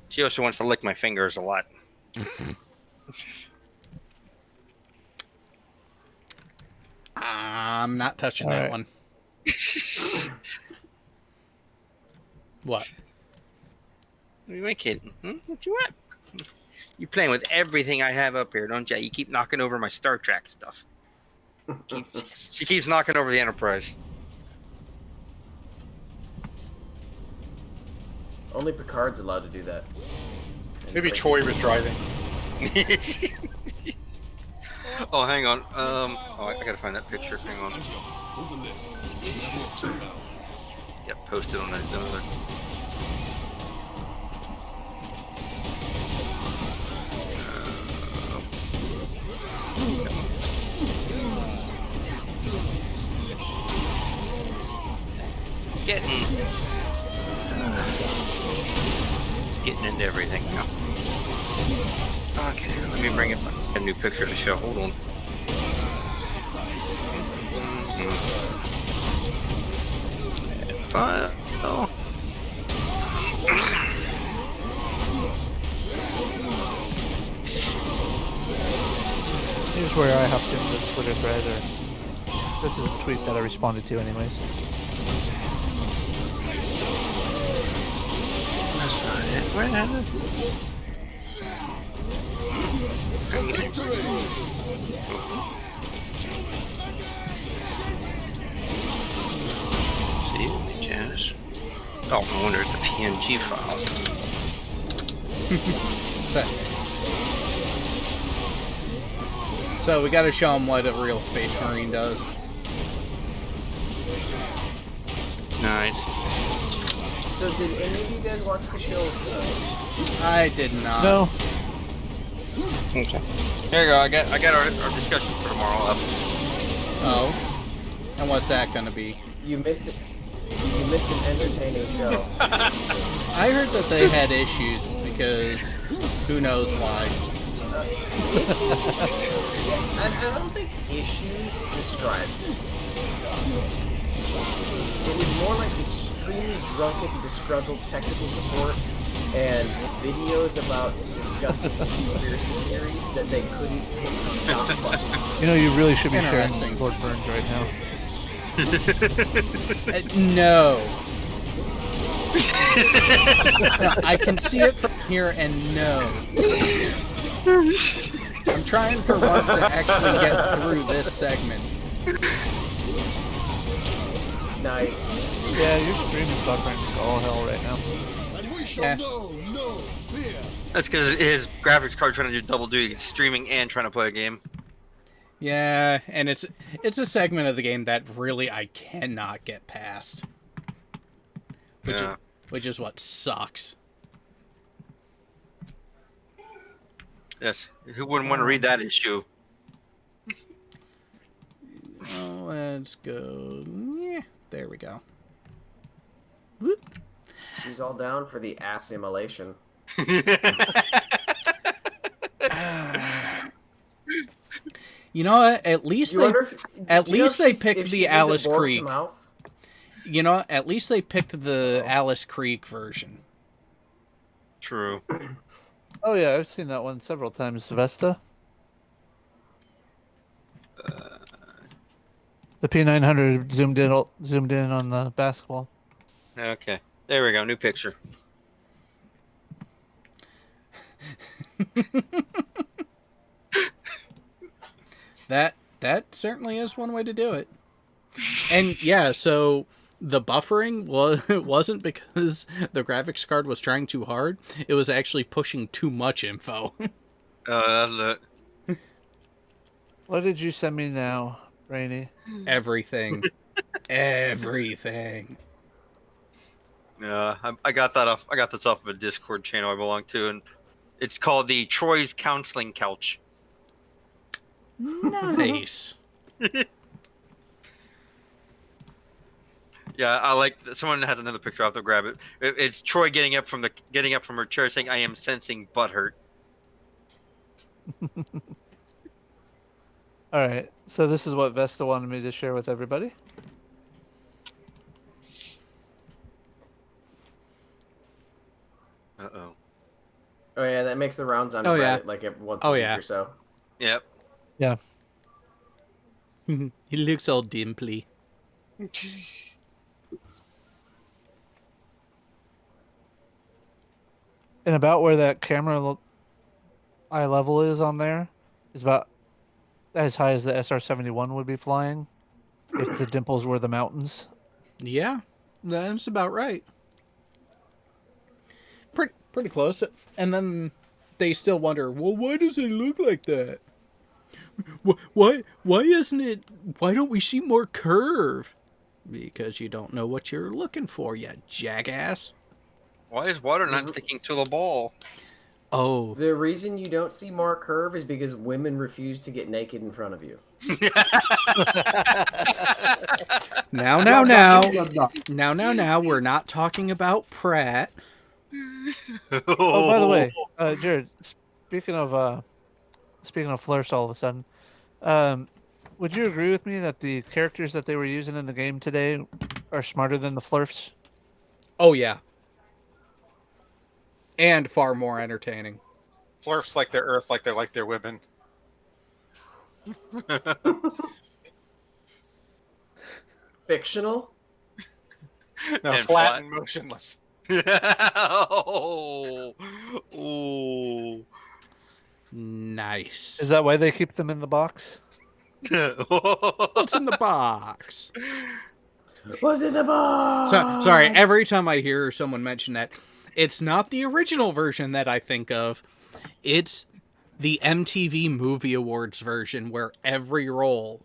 She also wants to lick my fingers a lot. I'm not touching All that right. one. What? You ain't kidding, What you at? You playing with everything I have up here, don't you? You keep knocking over my Star Trek stuff. She keeps knocking over the Enterprise. Only Picard's allowed to do that. Maybe Troy was driving. Oh, hang on. I gotta find that picture. Hang on. Antioch, hold the lift. Never walks it now. Yep, post it on that. Getting into everything now. Okay, let me bring up a new picture to show. Hold on. File. Here's where I hopped into the Twitter thread, or this is a tweet that I responded to anyways. That's not it. Where happened? See, jazz. Oh, no wonder it's a PNG file. So we got to show them what a real Space Marine does. Nice. So did any of you guys watch the show? I did not. No, Okay. Here you go. I got our discussion for tomorrow up. Oh. And what's that going to be? You missed it. You missed an entertaining show. I heard that they had issues because who knows why. I don't think issues described it. It was more like extremely drunken, disgruntled technical support and videos about disgusting conspiracy theories that they couldn't hit the stop button. you know you really should be sharing Interesting. Lord Burns right now. No. No, I can see it from here and no. I'm trying for once to actually get through this segment. Nice. Yeah, your stream is buffering all hell right now. And we shall Yeah. know no fear. That's because his graphics card trying to do double duty, it's streaming and trying to play a game. Yeah, and it's a segment of the game that really I cannot get past. Which is what sucks. Yes. Who wouldn't want to read that issue? Oh, let's go. Yeah, there we go. Whoop. She's all down for the assimilation. You know what? At least You they wonder if, at do you know least if they she's- picked if the she's into Alice Bork to Creek. mouth? You know, at least they picked the Alice Creek version. True. Oh yeah, I've seen that one several times. Vesta. The P900 zoomed in on the basketball. Okay. There we go. New picture. That certainly is one way to do it. And yeah, so the buffering wasn't because the graphics card was trying too hard. It was actually pushing too much info. That's it. What did you send me now, Rainy? Everything. Everything. Yeah, I got that off. I got this off of a Discord channel I belong to, and it's called the Troy's Counseling Couch. Nice. Yeah, I like. Someone has another picture. I'll have to grab it. It's Troy getting up from her chair, saying, "I am sensing butthurt." All right, so this is what Vesta wanted me to share with everybody. Uh-oh. Oh yeah, that makes the rounds on Oh, Reddit yeah. like once Oh, a week yeah. or so. Yep. Yeah. He looks all dimply. And about where that camera eye level is on there is about as high as the SR-71 would be flying if the dimples were the mountains. Yeah, that's about right. Pretty close. And then they still wonder, well, why does it look like that? Why isn't it? Why don't we see more curve? Because you don't know what you're looking for, you jackass. Why is water not sticking to the ball? Oh, The reason you don't see more curve is because women refuse to get naked in front of you. now, we're not talking about Pratt. Oh, by the way, Jared, speaking of flirts, all of a sudden, would you agree with me that the characters that they were using in the game today are smarter than the flirts? Oh yeah, and far more entertaining. Flirts like their Earth, like their women. Fictional? No, And flat flat. and motionless. Oh. Ooh. Nice. Is that why they keep them in the box? What's in the box? What's in the box? Sorry, every time I hear someone mention that, it's not the original version that I think of. It's the MTV Movie Awards version where every role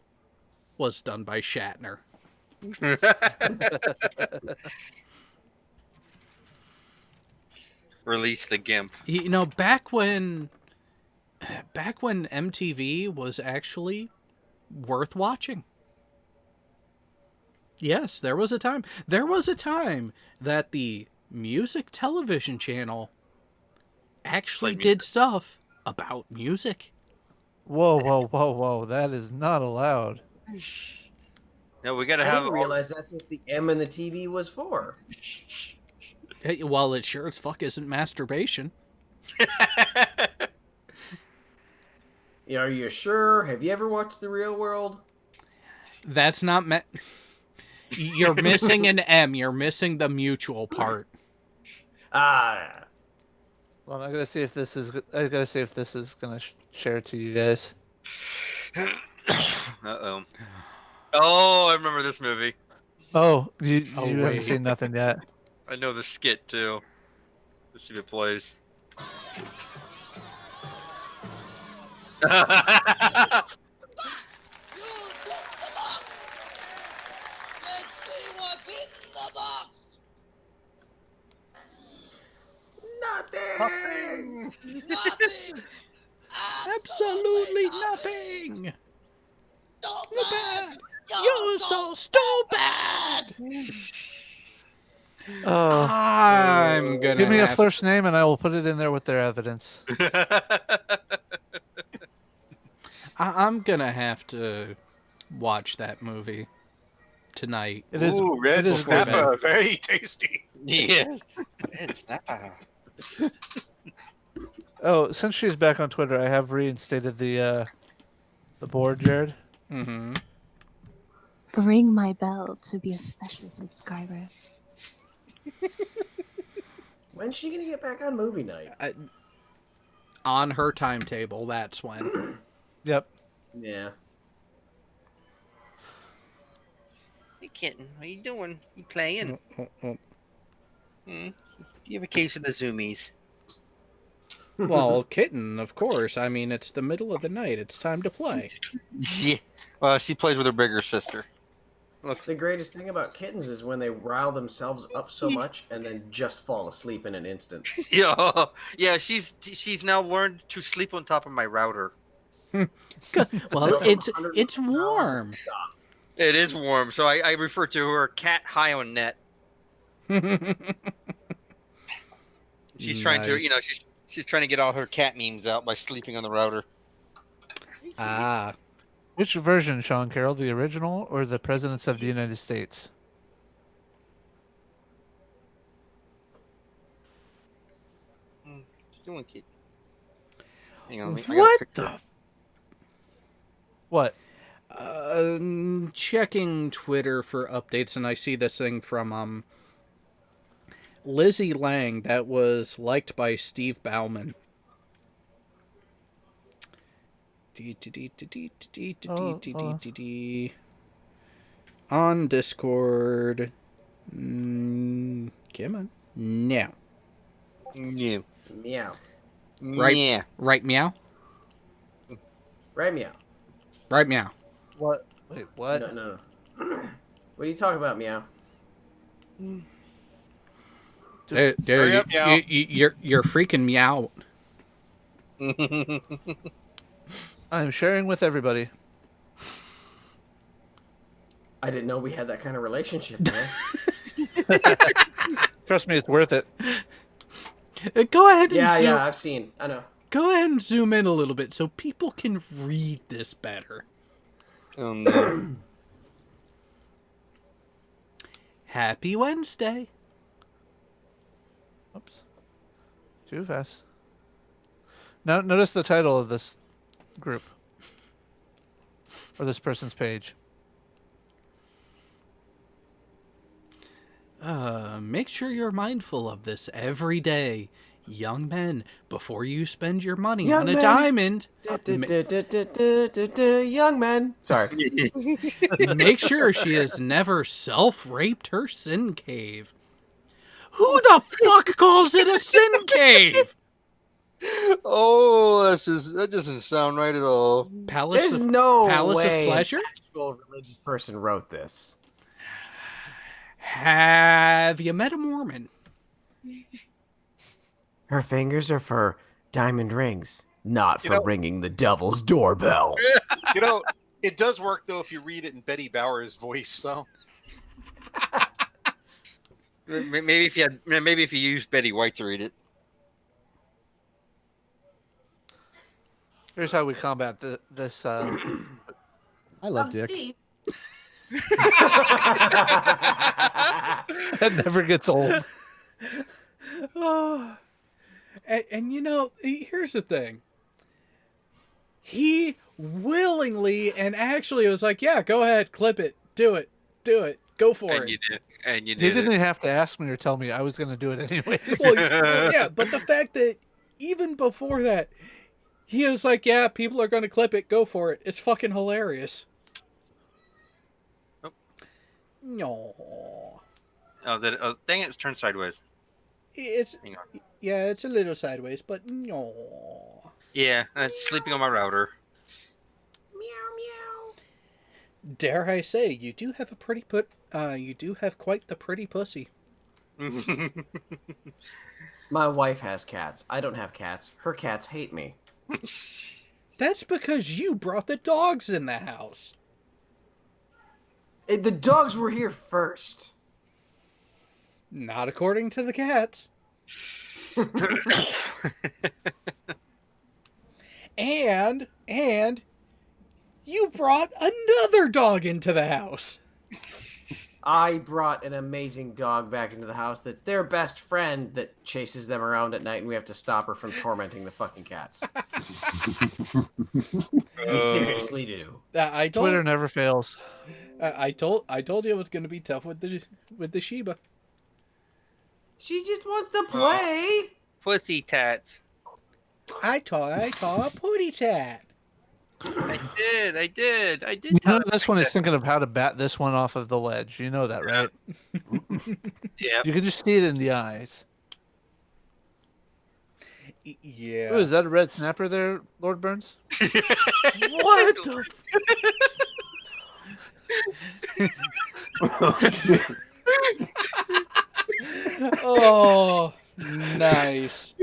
was done by Shatner. Release the GIMP. You know, back when MTV was actually worth watching. Yes, there was a time. There was a time that the music television channel actually did stuff about music. Whoa, whoa, whoa, whoa! That is not allowed. No, we gotta I have. didn't realize that's what the M in the TV was for. Hey, well, it sure as fuck isn't masturbation. Are you sure? Have you ever watched The Real World? That's not You're missing an M. You're missing the mutual part. Ah. Well, I gotta see if this is. I gotta see if this is gonna share to you guys. Uh-oh. Oh, I remember this movie. Oh, you Oh, haven't wait. seen nothing yet. I know the skit too. Let's see if it plays. Nothing. Nothing. Absolutely nothing. Stupid. You're so stupid. Oh, I'm gonna give me a have- first name and I will put it in there with their evidence. I'm gonna have to watch that movie tonight. It is. Ooh, red It is before very bed. good. snapper, very tasty. Yeah. It's not. Oh, since she's back on Twitter, I have reinstated the board, Jared. Mm-hmm. Ring my bell to be a special subscriber. When's she gonna get back on movie night? On her timetable, that's when. Yep. Yeah. Hey, kitten, what are you doing? You playing? Well, You have a case of the zoomies. kitten, of course. I mean, it's the middle of the night. It's time to play. Yeah. Well, she plays with her bigger sister. Look. The greatest thing about kittens is when they rile themselves up so much and then just fall asleep in an instant. Yeah. She's now learned to sleep on top of my router. Well, it's warm. It is warm, so I refer to her cat high on net. She's trying to, Nice. she's trying to get all her cat memes out by sleeping on the router. Ah, Which version, Sean Carroll? The original or the Presidents of the United States? Doing kid. Hang on, I got a what picture. the? What? Checking Twitter for updates, and I see this thing from Lizzie Lang that was liked by Steve Bauman. On Discord. Come on. No. Yeah. Meow. Right. Yeah. Right meow? Right, meow. Right meow. What? Wait, what? No. What are you talking about, meow? Dude, Hurry up, meow. you're freaking me out. I'm sharing with everybody. I didn't know we had that kind of relationship, man. Trust me, it's worth it. Go ahead and Yeah, I've seen. I know. Go ahead and zoom in a little bit so people can read this better. Oh no. Happy Wednesday. Oops. Too fast. Now, notice the title of this group. Or this person's page. Make sure you're mindful of this every day. Young men, before you spend your money Young on a men. diamond, Young men. Sorry. make sure she has never self-raped her sin cave. Who the fuck calls it a sin cave? Oh, that doesn't sound right at all. Palace There's of, no Palace way of Pleasure? an actual religious person wrote this. Have you met a Mormon? Her fingers are for diamond rings, not for ringing the devil's doorbell. It does work though if you read it in Betty Bauer's voice. So Maybe if you use Betty White to read it. Here's how we combat this. I love Dick. Steve. That never gets old. Oh. And you know, here's the thing. He willingly and actually was like, yeah, go ahead, clip it, do it, go for it. You did. And you He did. didn't have to ask me or tell me. I was going to do it anyway. Well, yeah, but the fact that even before that, he was like, yeah, people are going to clip it, go for it. It's fucking hilarious. Oh. No. Oh, dang it, it's turned sideways. Hang on. Yeah, it's a little sideways, but no. Yeah, it's sleeping on my router. Dare I say, you do have you do have quite the pretty pussy. My wife has cats. I don't have cats. Her cats hate me. That's because you brought the dogs in the house. The dogs were here first. Not according to the cats. and You brought another dog into the house. I brought an amazing dog back into the house that's their best friend that chases them around at night, and we have to stop her from tormenting the fucking cats. We seriously do. I told Twitter never fails. I told you it was going to be tough with the Shiba. She just wants to play. Pussy tats. I saw a pooty tat. I did. You tell know her this one is thinking of how to bat this one off of the ledge. You know that, right? Yeah. You can just see it in the eyes. Yeah. Ooh, is that a red snapper there, Lord Burns? What the? Oh, nice.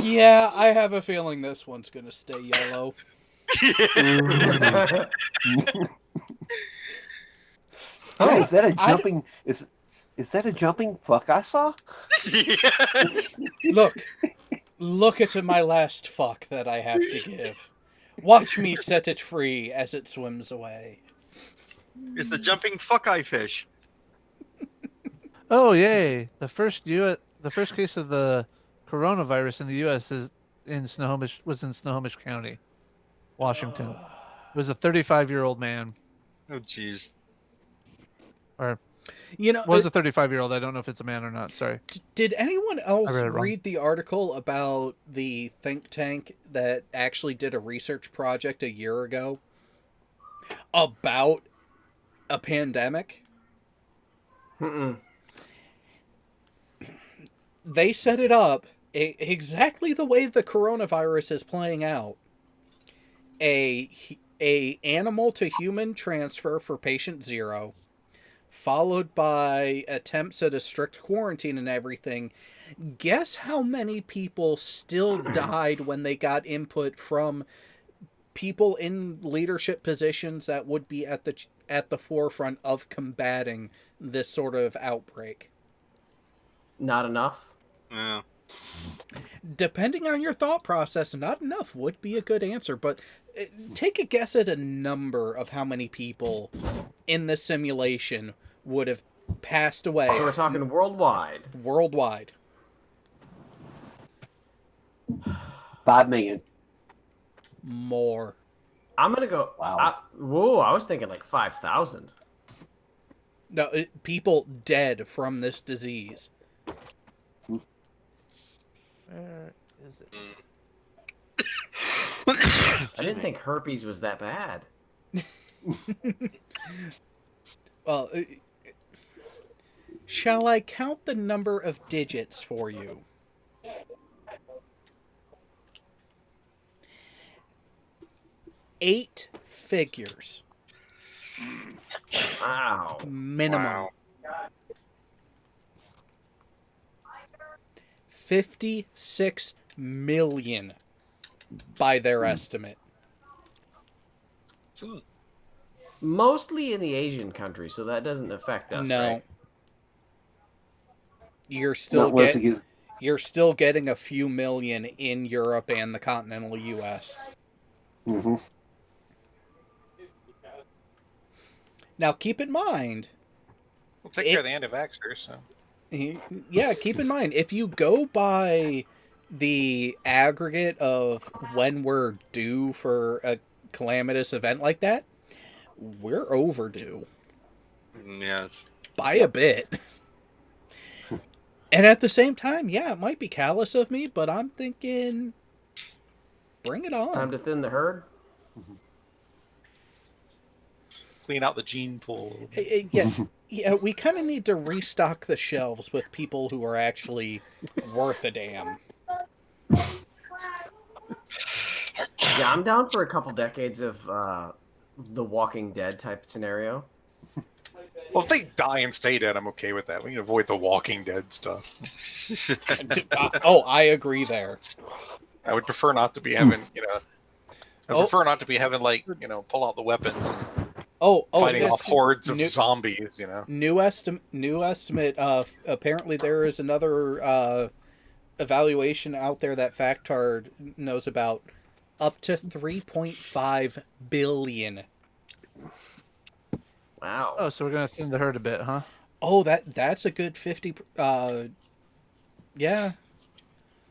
Yeah, I have a feeling this one's gonna stay yellow. Oh, is that a jumping? Is that a jumping fuck I saw? Look at my last fuck that I have to give. Watch me set it free as it swims away. It's the jumping fuck-eye fish. Oh yay! The first case of the coronavirus in the U.S. was in Snohomish County, Washington. It was a 35-year-old man. Oh jeez. Or, you know, was a 35-year-old. I don't know if it's a man or not. Sorry. Did anyone else read it wrong. read the article about the think tank that actually did a research project a year ago about a pandemic? Mm-mm. They set it up exactly the way the coronavirus is playing out. A animal to human transfer for patient 0, followed by attempts at a strict quarantine and everything. Guess how many people still died when they got input from people in leadership positions that would be at the forefront of combating this sort of outbreak? Not enough. Yeah. Depending on your thought process, not enough would be a good answer, but take a guess at a number of how many people in the simulation would have passed away. So we're talking worldwide. Worldwide. 5 million. More. I'm gonna go. Wow. I was thinking like 5,000. No, people dead from this disease. Where is it? I didn't think herpes was that bad. Well, shall I count the number of digits for you? 8 figures. Wow. Minimum. Wow. 56 million by their estimate. Mostly in the Asian countries, so that doesn't affect us. No. Right? You're still Not once again. you're still getting a few million in Europe and the continental US. Mm-hmm. Now keep in mind, We'll take care of the anti-vaxxers. So. yeah, keep in mind, if you go by the aggregate of when we're due for a calamitous event like that, we're overdue. Yes. By a bit. And at the same time, yeah, it might be callous of me, but I'm thinking, bring it on. Time to thin the herd. Clean out the gene pool. Yeah, we kind of need to restock the shelves with people who are actually worth a damn. Yeah, I'm down for a couple decades of the Walking Dead type scenario. Well, if they die and stay dead, I'm okay with that. We can avoid the Walking Dead stuff. I agree there. I would prefer not to be having, prefer not to be having, like, pull out the weapons and fighting off hordes of zombies, New estimate, apparently there is another evaluation out there that Factard knows about. up to 3.5 billion. Wow. Oh, so we're gonna thin the herd a bit, huh? Oh, that's a good 50. Yeah.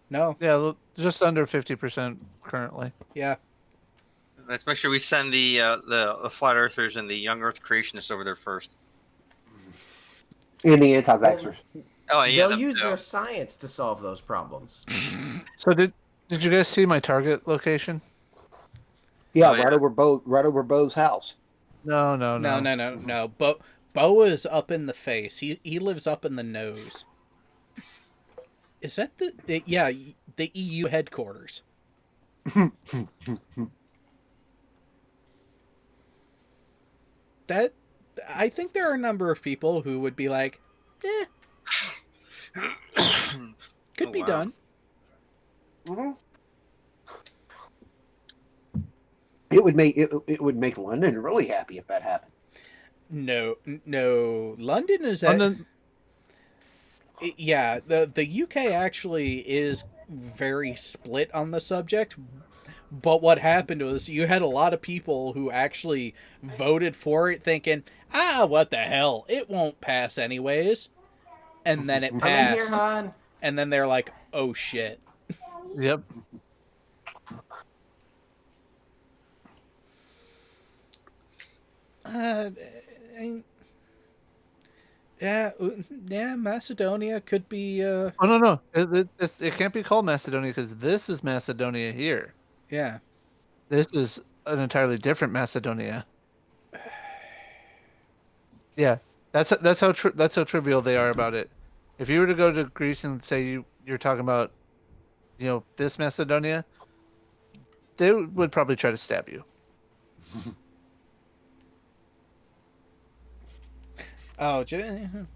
No. Yeah, just under 50% currently. Yeah. Let's make sure we send the flat earthers and the young Earth creationists over there first. And the anti-vaxxers. Oh yeah, They'll use their science to solve those problems. So did you guys see my target location? Yeah, right over Bo's house. No. Bo is up in the face. He lives up in the nose. Is that the EU headquarters? That I think there are a number of people who would be like, could be done. Mm-hmm. It would make London really happy if that happened. No. London is London. Yeah, the UK actually is very split on the subject. But what happened was you had a lot of people who actually voted for it thinking, what the hell? It won't pass anyways. And then it passed. Come in here, hon. And then they're like, oh shit. Yep. Yeah, Macedonia could be... Oh, no. It can't be called Macedonia because this is Macedonia here. Yeah. This is an entirely different Macedonia. Yeah, that's how trivial they are about it. If you were to go to Greece and say you're talking about, this Macedonia, they would probably try to stab you. Oh, trying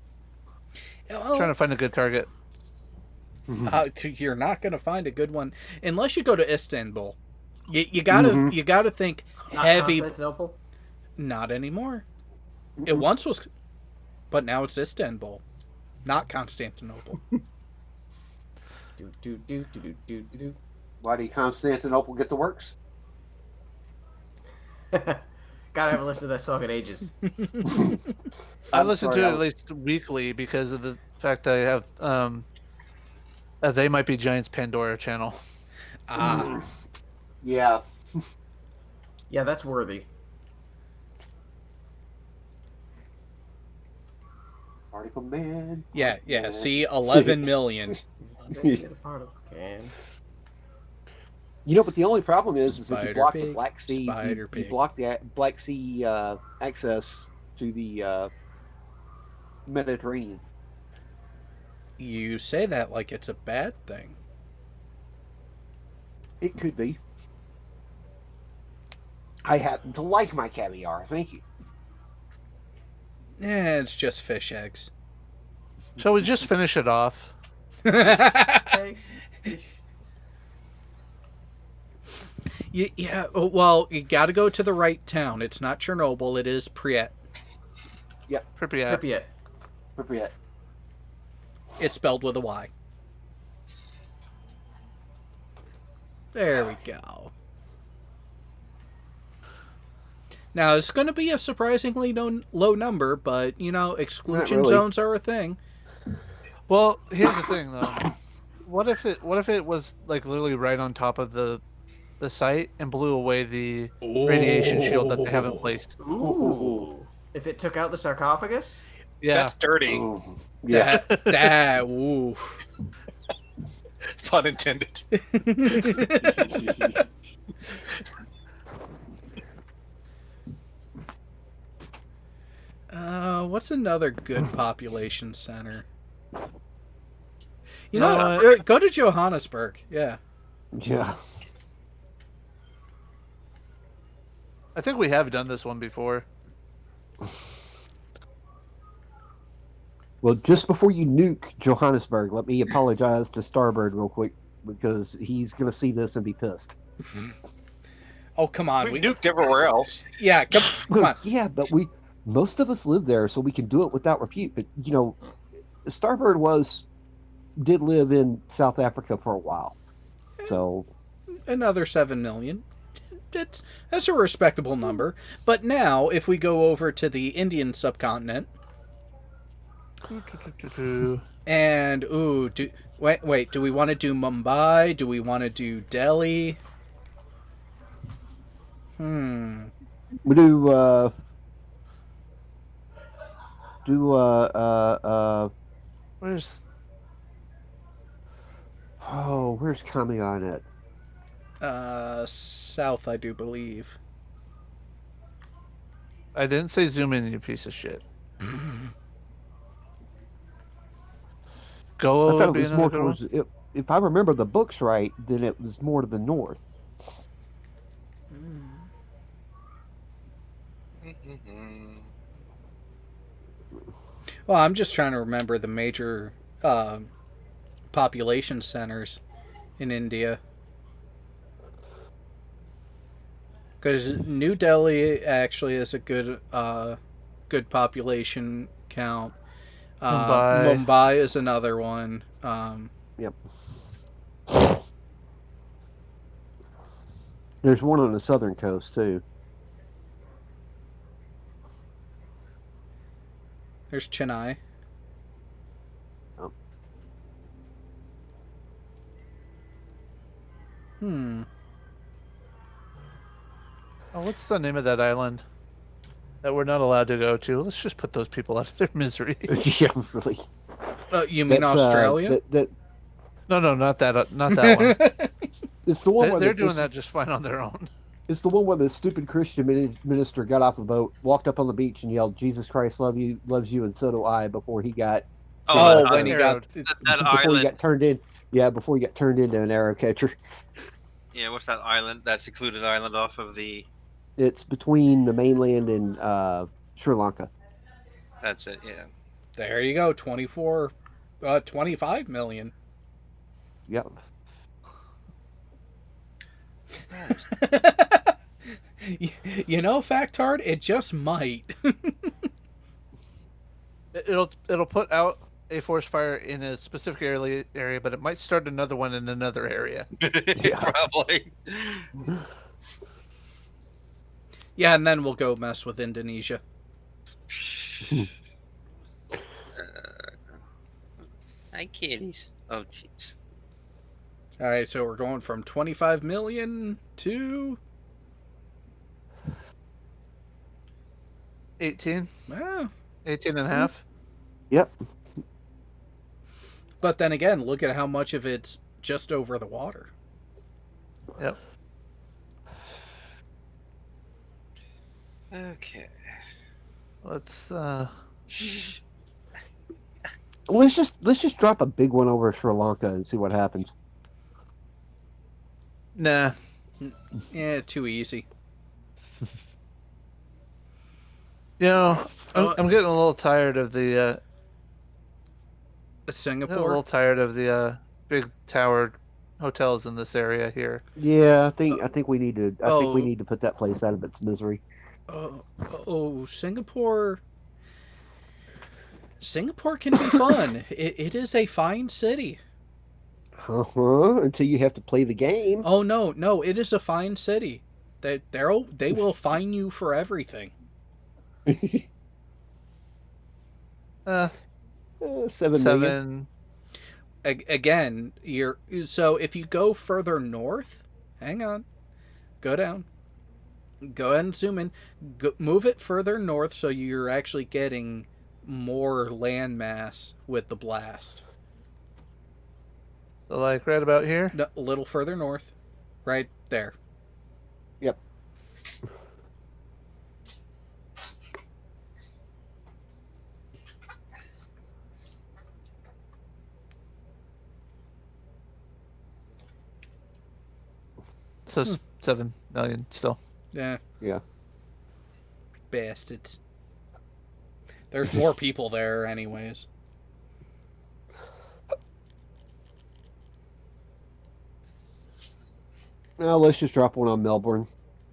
to find a good target. You're not going to find a good one unless you go to Istanbul. You gotta think Not heavy. Constantinople? Not anymore. It once was, but now it's Istanbul, not Constantinople. Why did Constantinople get the works? God, I haven't listened to that song in ages. I listen to it at least weekly because of the fact that I have They Might Be Giants Pandora channel. Yeah. Yeah, that's worthy. Particle Man. Yeah. See, 11 million. But the only problem is if you block the Black Sea, you block the Black Sea access to the Mediterranean. You say that like it's a bad thing. It could be. I happen to like my caviar. Thank you. It's just fish eggs. Shall we just finish it off? Yeah. Well, you got to go to the right town. It's not Chernobyl. It is Pripyat. Yep. Pripyat. It's spelled with a Y. There we go. Now, it's going to be a surprisingly low number, but, exclusion zones are a thing. Well, here's the thing, though. What if it was, literally right on top of the site and blew away the radiation shield that they have in place? Ooh. If it took out the sarcophagus? Yeah. That's dirty. Yeah. That, ooh. Pun intended. What's another good population center? Go to Johannesburg. Yeah. Yeah. I think we have done this one before. Well, just before you nuke Johannesburg, let me apologize to Starbird real quick because he's going to see this and be pissed. Oh, come on. We nuked everywhere else. Yeah, come on. Yeah, but most of us live there, so we can do it without repute. But, Starbird did live in South Africa for a while. So another 7 million. That's a respectable number. But now, if we go over to the Indian subcontinent, and wait, do we want to do Mumbai? Do we want to do Delhi? We Where's where's Kami on it? South, I do believe. I didn't say zoom in, you piece of shit. Go. I thought it was more towards. If I remember the books right, then it was more to the north. Well, I'm just trying to remember the major population centers in India. Because New Delhi actually is a good population count. Mumbai is another one. Yep. There's one on the southern coast too. There's Chennai. Oh. Oh, what's the name of that island that we're not allowed to go to? Let's just put those people out of their misery. Yeah, really. You mean Australia? No, not that. Not that one. It's the one where they're doing that just fine on their own. It's the one where the stupid Christian minister got off the boat, walked up on the beach, and yelled, "Jesus Christ loves you, and so do I." Before he got when he got island. He got turned in. Yeah, before he got turned into an arrow catcher. Yeah, what's that island? That secluded island off of the. It's between the mainland and Sri Lanka. That's it. Yeah. There you go. 25 million. Yep. You know, Factard, it just might. It'll put out a forest fire in a specific area, but it might start another one in another area. Probably. Yeah, and then we'll go mess with Indonesia. Hi, kitties. Oh, jeez. All right, so we're going from 25 million to 18. Wow. 18 and a half. Yep. But then again, look at how much of it's just over the water. Yep. Okay. Let's let's just drop a big one over Sri Lanka and see what happens. Nah. Yeah, too easy. You know, I'm getting a little tired of the Singapore. a little tired of the big tower hotels in this area here. Yeah, I think we need to. I think we need to put that place out of its misery. Singapore. Singapore can be fun. It is a fine city. Until you have to play the game. Oh no! It is a fine city. They will fine you for everything. 7 million. Again, so if you go further north, hang on, go down, go ahead and zoom in, move it further north so you're actually getting more land mass with the blast. So like right about here? No, a little further north, right there. Yep. So 7 million still. Yeah. Yeah. Bastards. There's more people there anyways. Now let's just drop one on Melbourne,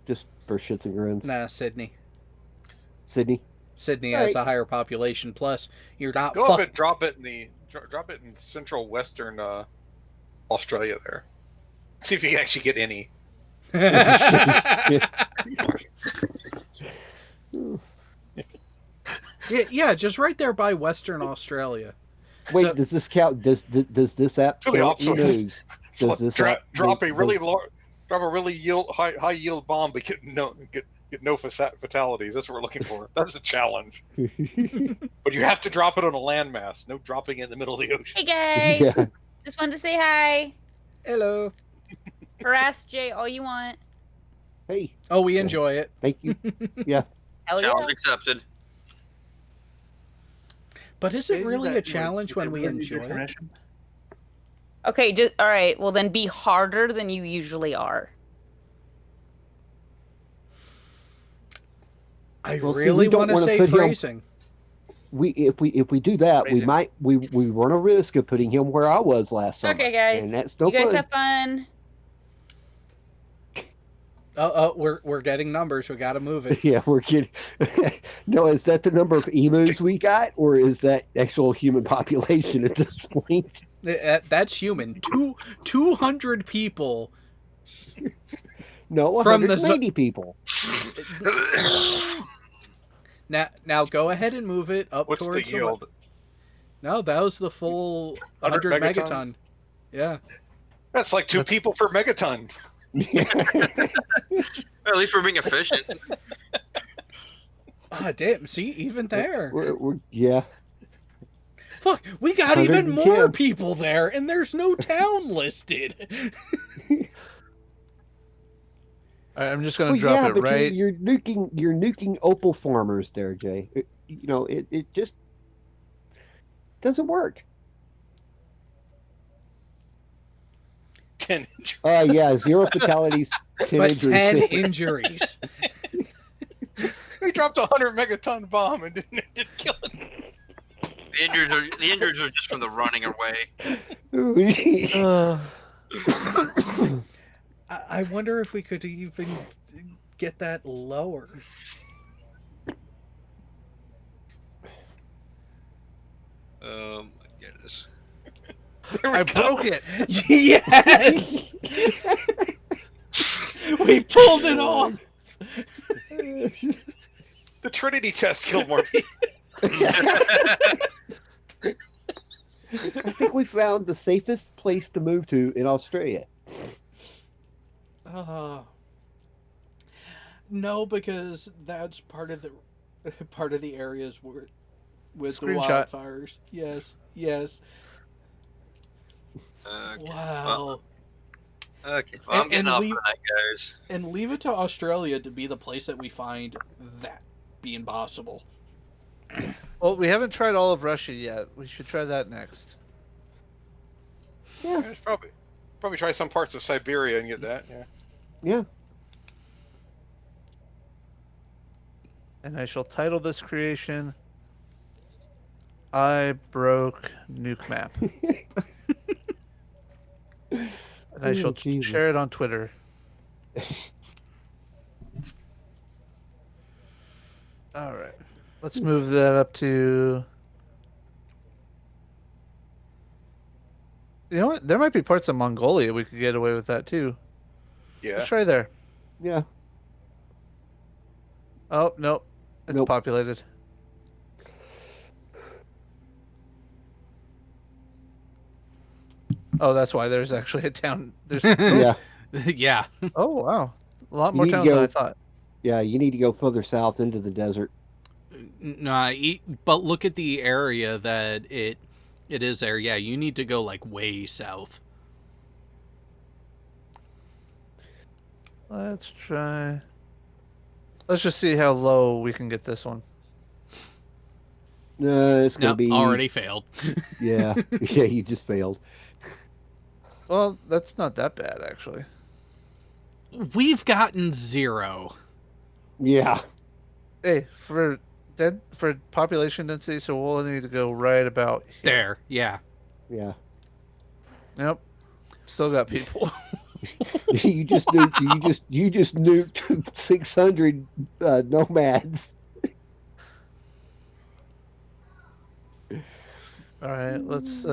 just for shits and grins. Nah, Sydney. Sydney has a higher population. Plus, you're not. Go up and drop it in central western Australia there. See if you can actually get any. Yeah, just right there by Western Australia. Wait, So- does this count? Does this app To the count opposite. emus? So Does this drop app, a really high yield bomb, but get no fatalities. That's what we're looking for. That's a challenge. But you have to drop it on a landmass. No dropping it in the middle of the ocean. Hey guys, Yeah. just wanted to say hi. Hello. Harass Jay all you want. Hey. Oh, we enjoy it. Thank you. Yeah. Hell Challenge yeah. accepted. But is it really a challenge when we enjoy it? Okay, just all right. Well, then be harder than you usually are. I Well, see, really we don't want to wanna say put him- phrasing. If we do that, we Phrasing. might we run a risk of putting him where I was last summer. Okay, guys. And that's no You guys fun. have fun. Oh, we're getting numbers. We got to move it. Yeah, we're kidding. No, is that the number of emus we got, or is that actual human population at this point? That's human. 200 people. No, From the 180 people. Now go ahead and move it up What's towards the yield? No, that was the full 100 100 megatons? megaton. Yeah. That's like 2 people per megaton. At least we're being efficient. Ah, damn. See, even there. Yeah. Fuck, we got even more 110. people there, and there's no town listed. All right, I'm just gonna Well, drop yeah, it but right. you're nuking opal farmers there, Jay. It just doesn't work. 10. Yeah, 0 fatalities, 10 But injuries. 10 injuries. We dropped a 100 megaton bomb and didn't kill it. The injuries are just from the running away. I wonder if we could even get that lower. Oh my goodness. I broke it. Yes! We pulled it off! The Trinity test killed more people. I think we found the safest place to move to in Australia. No, because that's part of the areas where with the Screenshot. wildfires. Yes. Okay. Wow. Okay. Well, I'm getting off for that, guys. And leave it to Australia to be the place that we find that be impossible. Well, we haven't tried all of Russia yet. We should try that next. Yeah, probably try some parts of Siberia and get that. Yeah. Yeah. And I shall title this creation I broke nuke map. And I shall Jesus. share it on Twitter. All right. Let's move that up to... You know what? There might be parts of Mongolia we could get away with that too. Yeah. Let's try there. Yeah. Oh, nope. It's Nope. populated. Oh, that's why there's actually a town. There's Yeah. Yeah. Oh, wow. A lot You more need to towns than go- I thought. Yeah, you need to go further south into the desert. Nah, but look at the area that it is there. Yeah, you need to go like way south. Let's try. Let's just see how low we can get this one. It's gonna Nope, be already failed. Yeah. Yeah, you just failed. Well, that's not that bad, actually. We've gotten 0. Yeah. Hey, for population density, so we'll need to go right about here. There, yeah. Yeah. Yep. Still got people. You just nuked 600 nomads. All right, let's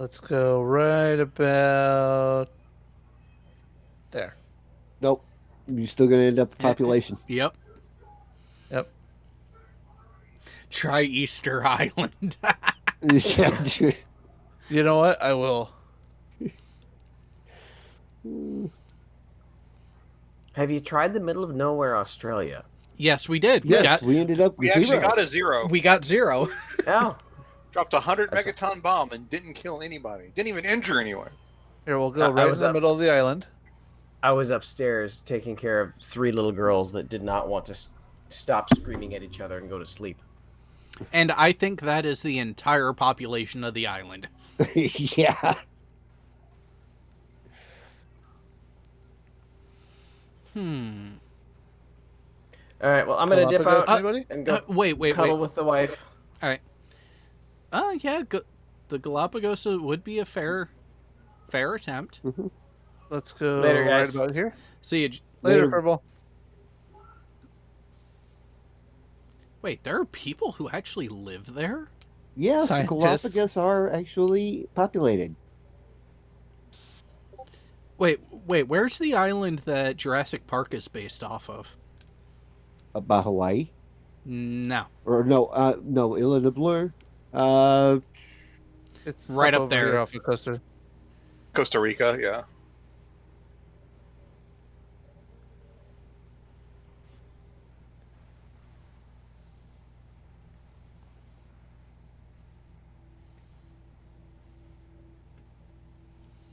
Let's go right about there. Nope. You're still going to end up with population. Yep. Yep. Try Easter Island. Yeah, dude. You know what? I will. Have you tried the middle of nowhere, Australia? Yes, we did. Yes, we ended up We with actually 0. got a 0. We got 0. Oh. Dropped a 100 megaton bomb and didn't kill anybody. Didn't even injure anyone. Here, we'll go I right in was the up- middle of the island. I was upstairs taking care of 3 little girls that did not want to stop screaming at each other and go to sleep. And I think that is the entire population of the island. Yeah. All right, well, I'm going to dip out Anybody? and go wait. cuddle with the wife. All right. Yeah, the Galapagos would be a fair attempt. Let's go Later, right guys. about here. See you Later, Purple. Wait, there are people who actually live there? Yes, the Scientists. Galapagos are actually populated. Wait, where's the island that Jurassic Park is based off of? By Hawaii? No. Or no, Illinois. It's right up over there. here off of Costa Rica, yeah.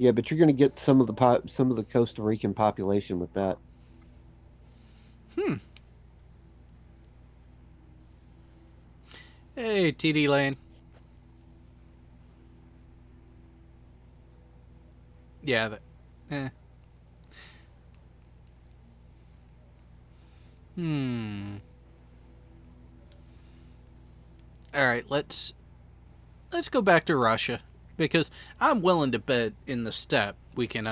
Yeah, but you're going to get some of the Costa Rican population with that. Hey, TD Lane. Yeah, All right, let's go back to Russia, because I'm willing to bet in the steppe we can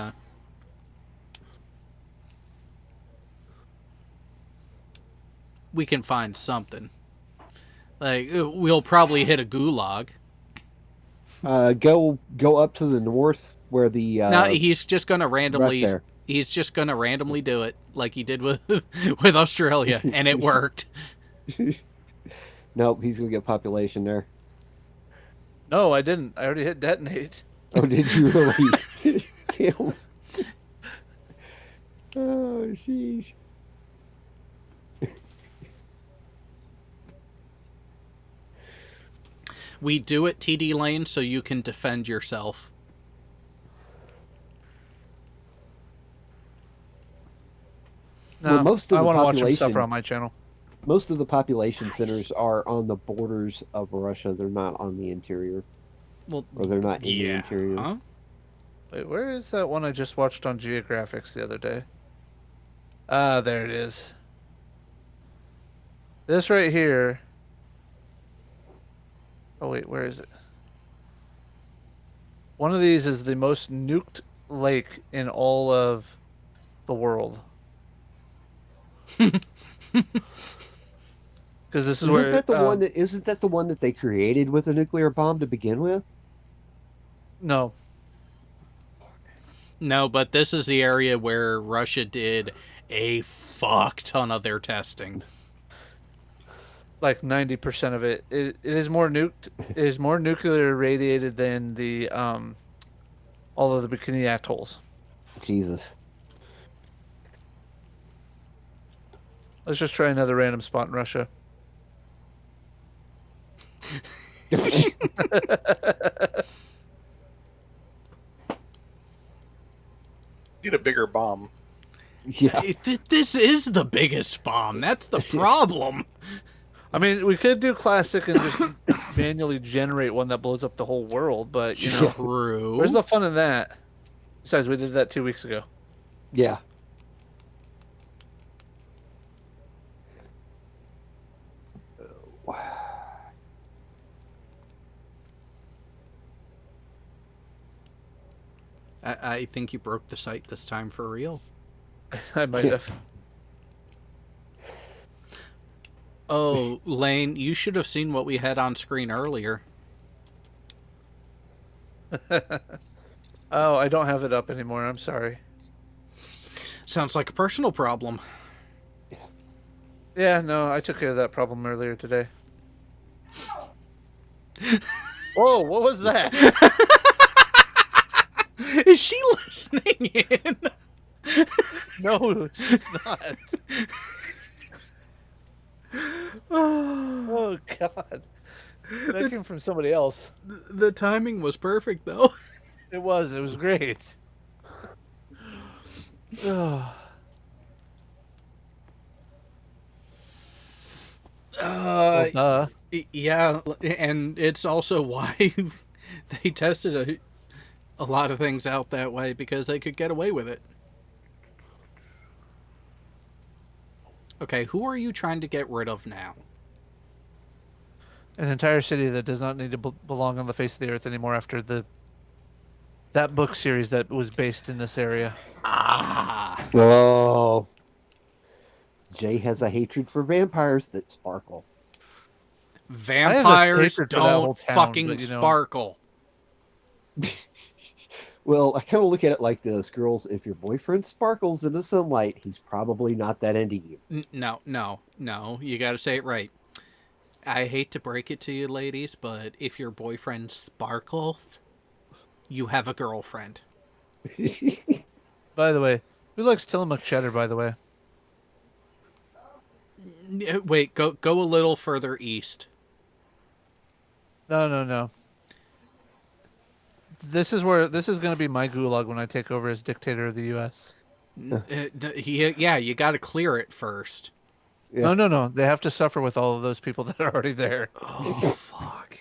find something. Like, we'll probably hit a gulag. Go up to the north where the No, he's just gonna randomly. right there. He's just gonna randomly do it like he did with with Australia, and it worked. Nope, he's gonna get population there. No, I didn't. I already hit detonate. Oh, did you really? Damn. Oh, sheesh. We do it TD Lane so you can defend yourself. No, Well, most of I the want to watch him population- suffer on my channel. Most of the population centers are on the borders of Russia. They're not on the interior. Well, or they're not in the interior. Huh? Wait, where is that one I just watched on Geographics the other day? Ah, there it is. This right here. Oh wait, where is it? One of these is the most nuked lake in all of the world. Because this is where Isn't that the one that they created with a nuclear bomb to begin with? No. No, but this is the area where Russia did a fuck ton of their testing. Like 90% of it. It is more nuked. It is more nuclear irradiated than the all of the Bikini Atolls. Jesus. Let's just try another random spot in Russia. Need a bigger bomb. Yeah. This is the biggest bomb. That's the problem. I mean, we could do classic and just manually generate one that blows up the whole world, but you know, True. where's the fun in that? Besides, we did that 2 weeks ago. Yeah. I think you broke the site this time for real. I might have. Oh, Lane, you should have seen what we had on screen earlier. Oh, I don't have it up anymore. I'm sorry. Sounds like a personal problem. Yeah, no, I took care of that problem earlier today. Whoa, what was that? Is she listening in? No, she's not. Oh, God. That came from somebody else. The timing was perfect, though. It was great. Oh. Well, duh. Yeah, and it's also why they tested a lot of things out that way, because they could get away with it. Okay, who are you trying to get rid of now? An entire city that does not need to belong on the face of the earth anymore after that book series that was based in this area. Ah. Oh. Jay has a hatred for vampires that sparkle. Vampires hatred for that don't whole town, fucking but, you know. sparkle. Well, I kind of look at it like this. Girls, if your boyfriend sparkles in the sunlight, he's probably not that into you. No. You gotta say it right. I hate to break it to you, ladies, but if your boyfriend sparkles, you have a girlfriend. By the way, who likes Tillamook cheddar, by the way? Wait, go a little further east. No. This is going to be my gulag when I take over as dictator of the U.S. Yeah, you got to clear it first. Yeah. No. They have to suffer with all of those people that are already there. Oh, fuck.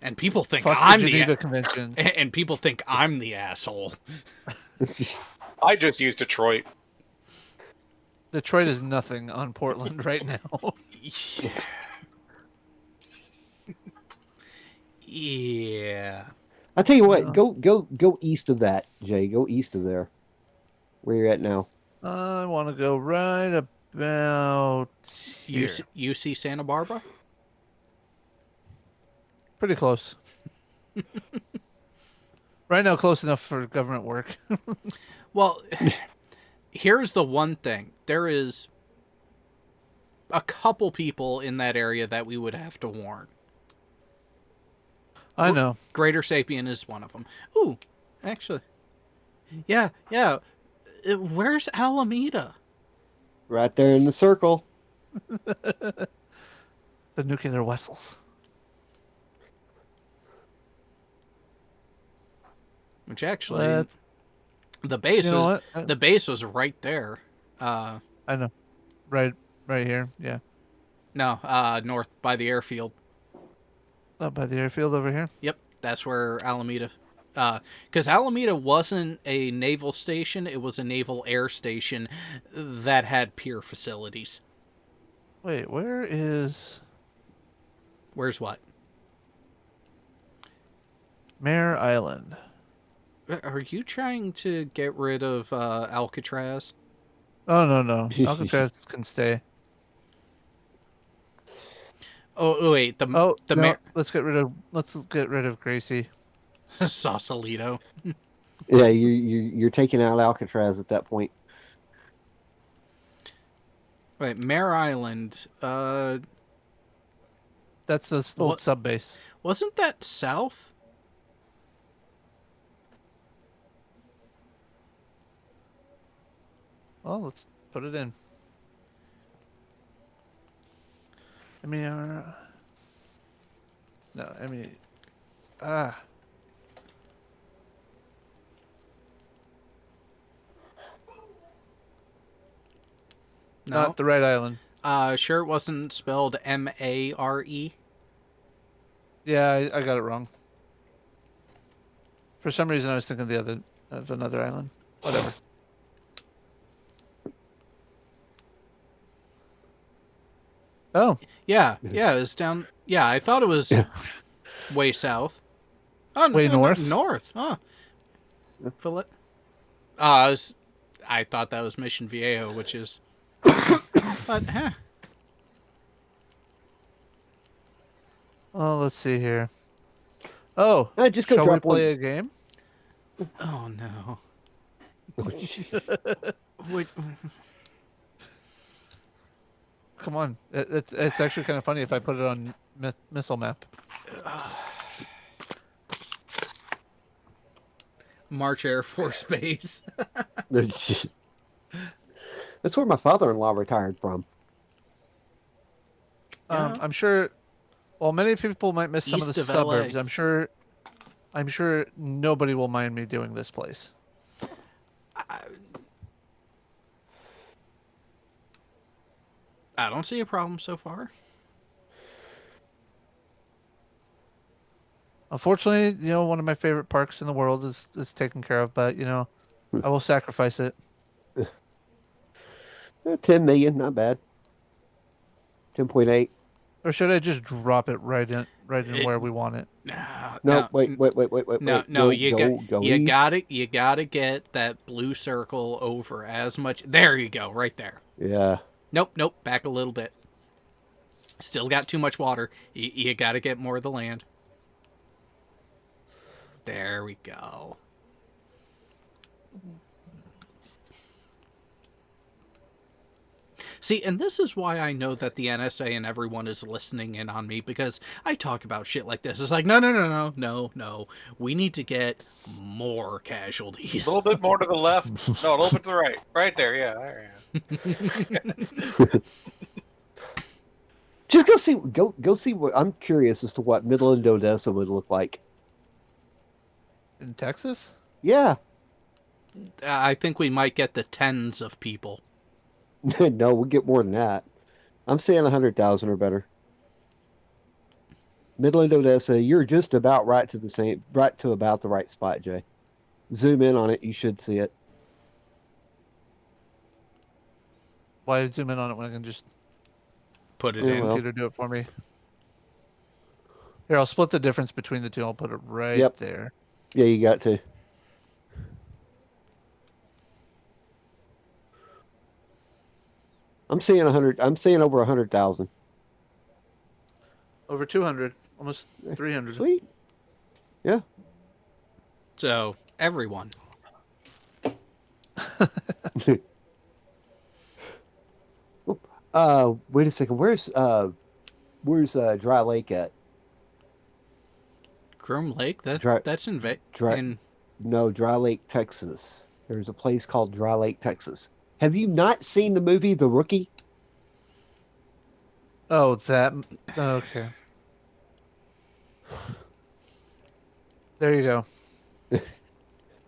And people think Fuck I'm the Geneva Convention. And people think I'm the asshole. I just used Detroit. Detroit is nothing on Portland right now. Yeah. I'll tell you what, go east of that, Jay. Go east of there. Where you're at now. I want to go right about here. UC Santa Barbara? Pretty close. Right now, close enough for government work. Well, here's the one thing. There is a couple people in that area that we would have to warn. I know. Greater Sapien is one of them. Ooh, actually. Yeah. Where's Alameda? Right there in the circle. The nuclear vessels. Which actually, the base the base was right there. I know, right here. Yeah. No, north by the airfield. Oh, by the airfield over here. Yep, that's where Alameda. Because Alameda wasn't a naval station; it was a naval air station that had pier facilities. Wait, where's what? Mare Island. Are you trying to get rid of Alcatraz? Oh no. Alcatraz can stay. Oh wait, let's get rid of Gracie. Sausalito. Yeah, you're taking out Alcatraz at that point. Wait, Mare Island. That's the old sub base. Wasn't that south? Well, let's put it in. No. Not the right island. Sure it wasn't spelled Mare? Yeah, I got it wrong. For some reason, I was thinking of another island. Whatever. Oh. Yeah, it's down. Yeah, I thought it was way south. Oh, way north? North. Oh. I thought that was Mission Viejo, which is... But, Well, let's see here. Oh, Just go shall we drop play one. a game? Oh no. Oh, jeez. Wait, Come on, it's actually kind of funny if I put it on missile map. March Air Force Base. That's where my father-in-law retired from. Yeah. I'm sure. Well, many people might miss some of the East of suburbs. LA. I'm sure nobody will mind me doing this place. I don't see a problem so far. Unfortunately, one of my favorite parks in the world is taken care of, but I will sacrifice it. 10 million, not bad. 10.8. Or should I just drop it right in where we want it? No, wait. No, Go, you east. gotta get that blue circle over as much. There you go, right there. Yeah. Nope, back a little bit. Still got too much water. You gotta get more of the land. There we go. See, and this is why I know that the NSA and everyone is listening in on me, because I talk about shit like this. It's like, no. We need to get more casualties. A little bit more to the left. No, a little bit to the right. Right there, yeah. Just go see what I'm curious as to what Midland, Odessa would look like. In Texas? Yeah. I think we might get the tens of people. No, we'll get more than that. I'm saying 100,000 or better. Midland, Odessa, you're just about right to about the right spot, Jay. Zoom in on it, you should see it. Why zoom in on it when I can just put it the in? computer do it for me? Here, I'll split the difference between the two. I'll put it right there. Yeah, you got to. I'm seeing 100. I'm seeing over 100,000. Over 200, almost 300. Sweet. Yeah. So everyone. Wait a second. Where's Dry Lake at? Groom Lake? That's in No, Dry Lake, Texas. There's a place called Dry Lake, Texas. Have you not seen the movie The Rookie? Oh, that. Okay. There you go.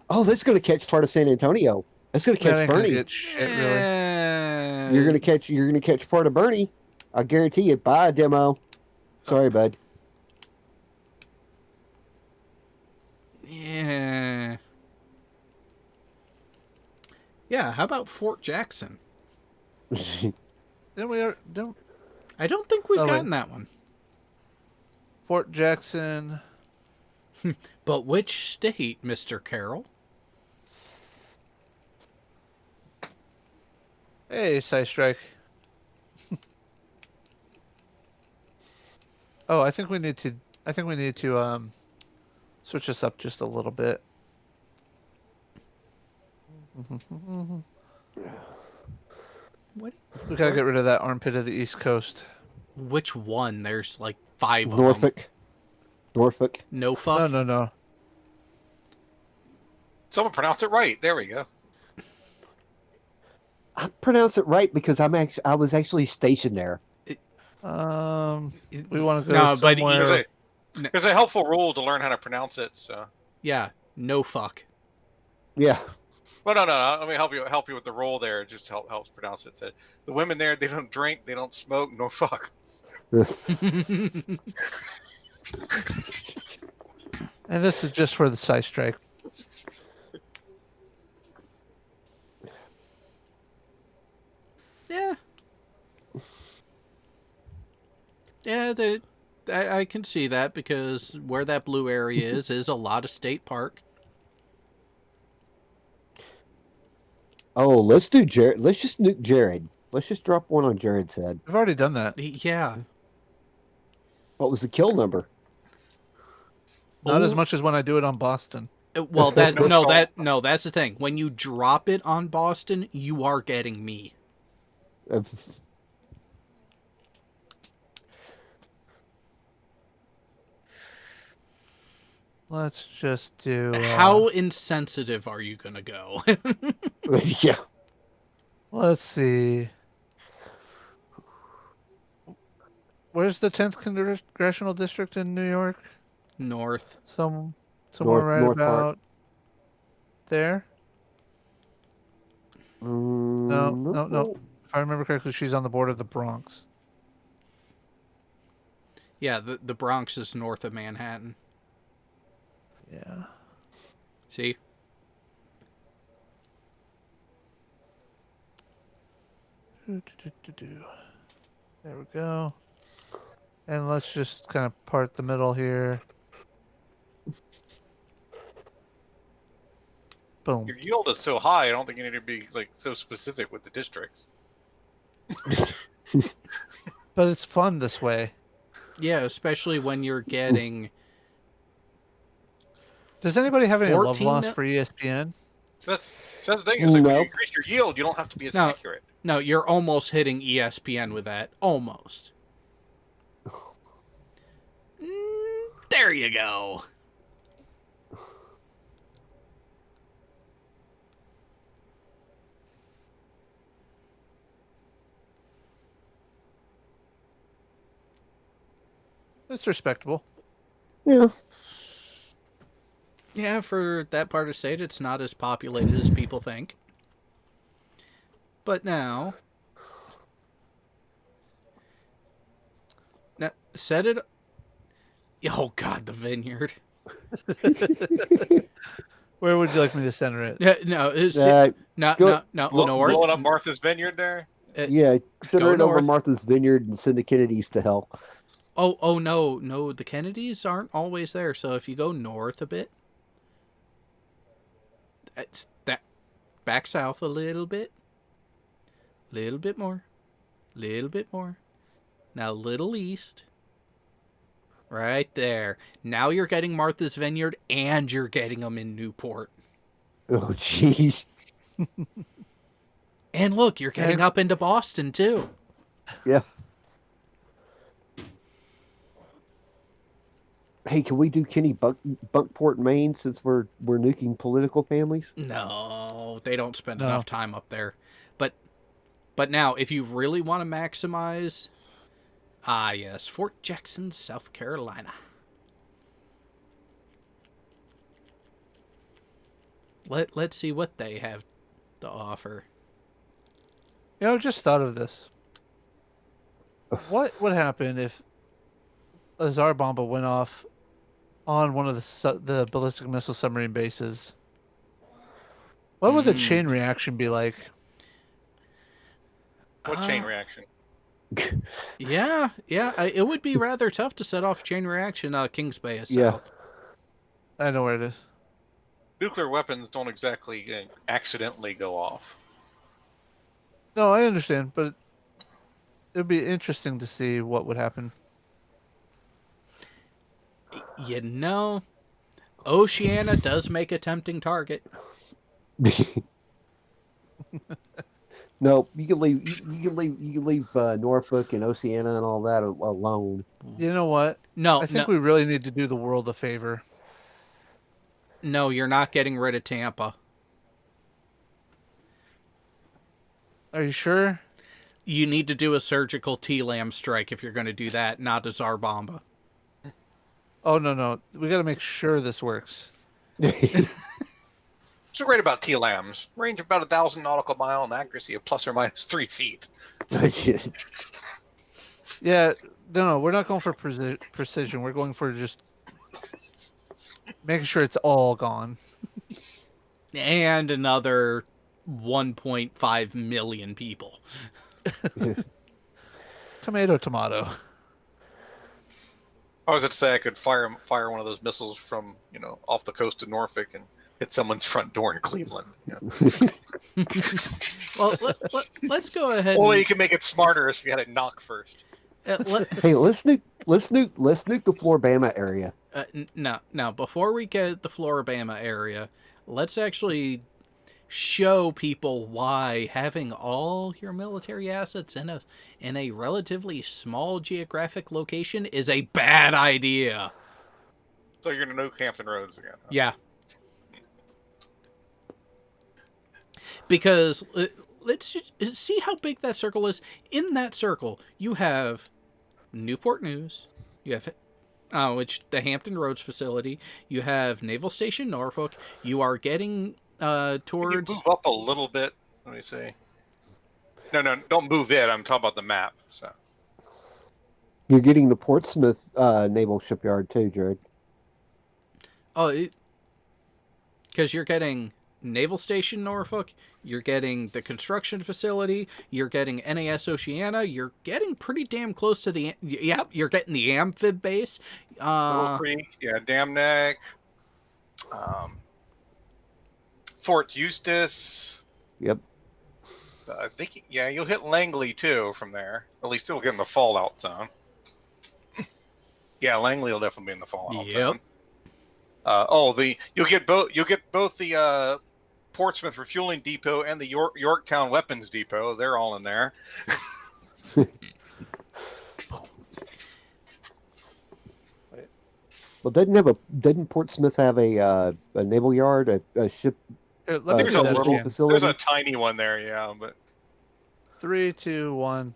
Oh, that's going to catch part of San Antonio. That's going to catch Bernie. Get shit, really. You're gonna catch part of Bernie. I guarantee you. Bye, demo. Sorry, bud. Yeah. Yeah, how about Fort Jackson? I don't think we've gotten that one. Fort Jackson. But which state, Mr. Carroll? Hey, Side Strike. Oh, I think we need to switch this up just a little bit. We gotta get rid of that armpit of the East Coast. Which one? There's like 5 of them. Norfolk. No fuck? No. Someone pronounce it right. There we go. I pronounce it right because I was actually stationed there. We want to go somewhere. There's a helpful rule to learn how to pronounce it. So yeah, no fuck. Yeah. Well, no. Let me help you with the rule there. It just helps pronounce it. So the women there, they don't drink, they don't smoke, no fuck. And this is just for the Side Strike. Yeah. Yeah, I can see that because where that blue area is a lot of state park. Oh, let's do Jared. Let's just nuke Jared. Let's just drop one on Jared's head. We've already done that. Yeah. What was the kill number? Not as much as when I do it on Boston. Well, that's salt. the thing. When you drop it on Boston, you are getting me. Let's just do. How insensitive are you gonna go? Yeah. Let's see. Where's the 10th congressional district in New York? North. Somewhere right North about part. there. No. No. If I remember correctly, she's on the border of the Bronx. Yeah, the Bronx is north of Manhattan. Yeah. See? There we go. And let's just kind of part the middle here. Boom. Your yield is so high, I don't think you need to be like so specific with the districts. But it's fun this way. Yeah, especially when you're getting... Does anybody have any love 14 loss mil- for ESPN? So that's the thing. Is like when No. you increase your yield, you don't have to be as accurate. No, you're almost hitting ESPN with that. Almost. There you go. It's respectable. Yeah. Yeah, for that part of the state, it's not as populated as people think. But now set it... Oh, God, the vineyard. Where would you like me to center it? Yeah, no, north. Blowing up Martha's Vineyard there? Yeah, center it over north. Martha's Vineyard and send the Kennedys to hell. Oh, no, the Kennedys aren't always there. So if you go north a bit, that back south a little bit more, now a little east, right there. Now you're getting Martha's Vineyard and you're getting them in Newport. Oh, jeez. And look, you're getting up into Boston too. Yeah. Hey, can we do Kenny Bunkport, Maine, since we're nuking political families? No, they don't spend enough time up there. But now, if you really want to maximize, yes, Fort Jackson, South Carolina. Let's see what they have to offer. You know, I just thought of this. What would happen if a Tsar Bomba went off on one of the ballistic missile submarine bases? What would the chain reaction be like? What chain reaction? Yeah, it would be rather tough to set off chain reaction. Kings Bay is south. I know where it is. Nuclear weapons don't exactly accidentally go off. No, I understand, but it'd be interesting to see what would happen. You know, Oceania does make a tempting target. No, you can leave Norfolk and Oceania and all that alone. You know what? No, I think we really need to do the world a favor. No, you're not getting rid of Tampa. Are you sure? You need to do a surgical T-Lam strike if you're going to do that, not a Tsar Bomba. Oh, no. We got to make sure this works. What's so great about T-LAMs? Range of about 1,000 nautical mile and accuracy of plus or minus 3 feet. Yeah, no, we're not going for precision. We're going for just making sure it's all gone. And another 1.5 million people. Tomato. I was going to say I could fire one of those missiles from, off the coast of Norfolk and hit someone's front door in Cleveland. Yeah. Well, let's go ahead. Only you can make it smarter if you had it knock first. Hey, let's nuke Let's nuke the Floribama area. Now, before we get the Floribama area, let's actually show people why having all your military assets in a relatively small geographic location is a bad idea. So you're gonna nuke Hampton Roads again? Huh? Yeah. Because let's just see how big that circle is. In that circle, you have Newport News, you have which the Hampton Roads facility, you have Naval Station Norfolk. You are getting Can towards. you move up a little bit? Let me see. No, don't move it. I'm talking about the map. So You're getting the Portsmouth Naval Shipyard too, Jared. Oh, because you're getting Naval Station Norfolk, you're getting the construction facility, you're getting NAS Oceana, you're getting pretty damn close to the. Yep, you're getting the amphib base. Little Creek, yeah, Dam Neck, Fort Eustis. Yep. I think you'll hit Langley too from there. At least it'll get in the fallout zone. Yeah, Langley will definitely be in the fallout zone. You'll get both the Portsmouth Refueling Depot and the Yorktown Weapons Depot. They're all in there. Well, didn't Portsmouth have a naval yard, a ship? Here, let me There's do a that little, again. facility? there's a tiny one there, yeah, but 3, 2, 1.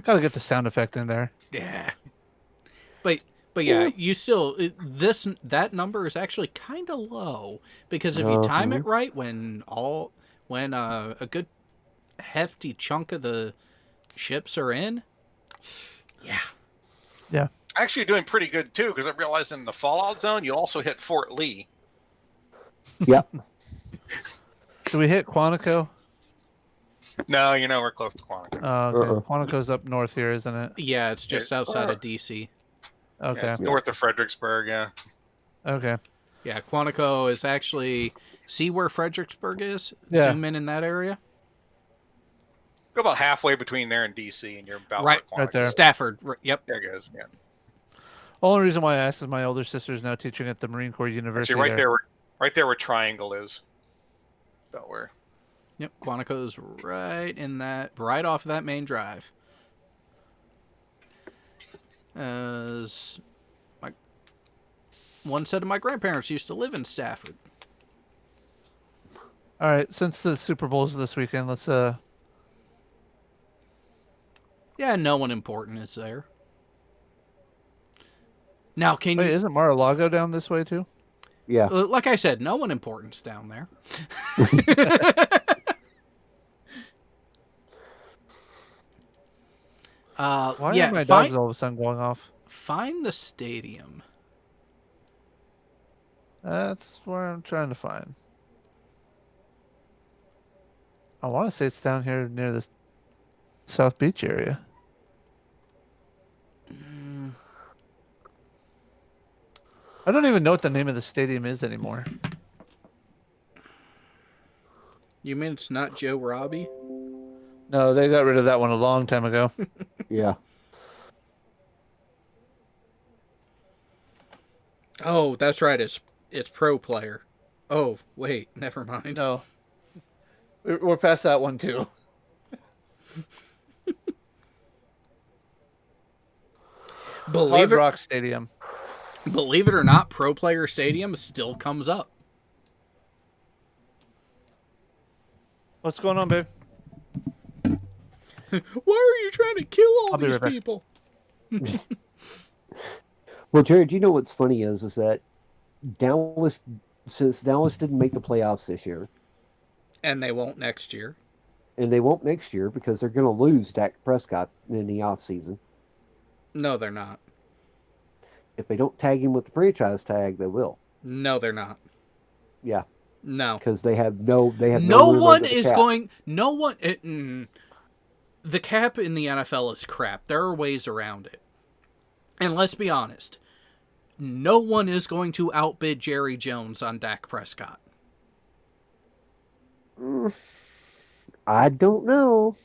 Gotta get the sound effect in there. Yeah. But yeah, you still that number is actually kind of low because if you time it right, when a good hefty chunk of the ships are in, yeah, actually doing pretty good too. Because I realized in the fallout zone, you also hit Fort Lee. Yep. Do we hit Quantico? No, we're close to Quantico. Oh, okay. Quantico's up north here, isn't it? Yeah, it's just outside of DC. Okay. Yeah, it's north of Fredericksburg, yeah. Okay. Yeah, Quantico is actually... See where Fredericksburg is? Yeah. Zoom in that area. Go about halfway between there and DC, and you're about right there. Stafford. Yep. There it goes, yeah. Only reason why I asked is my older sister's now teaching at the Marine Corps University. Actually, right there where Triangle is. About where. Yep, Quantico's right in that... Right off of that main drive. As one said of my grandparents used to live in Stafford. All right, since the Super Bowl's this weekend, let's Yeah, no one important is there. Now, Wait, isn't Mar-a-Lago down this way too? Yeah. Like I said, no one important's down there. Why are my dogs all of a sudden going off? Find the stadium. That's where I'm trying to find. I want to say it's down here near the South Beach area. I don't even know what the name of the stadium is anymore. You mean it's not Joe Robbie? No, they got rid of that one a long time ago. Yeah. Oh, that's right. It's Pro Player. Oh, wait, never mind. No. We're past that one too. Hard Rock Stadium. Believe it or not, Pro Player Stadium still comes up. What's going on, babe? Why are you trying to kill all these right people? Well, Jared, you know what's funny is that since Dallas didn't make the playoffs this year, and they won't next year, because they're going to lose Dak Prescott in the offseason. No, they're not. If they don't tag him with the franchise tag, they will. No, they're not. Yeah. No, because they have no one is going. No one. The cap in the NFL is crap. There are ways around it. And let's be honest, no one is going to outbid Jerry Jones on Dak Prescott. I don't know.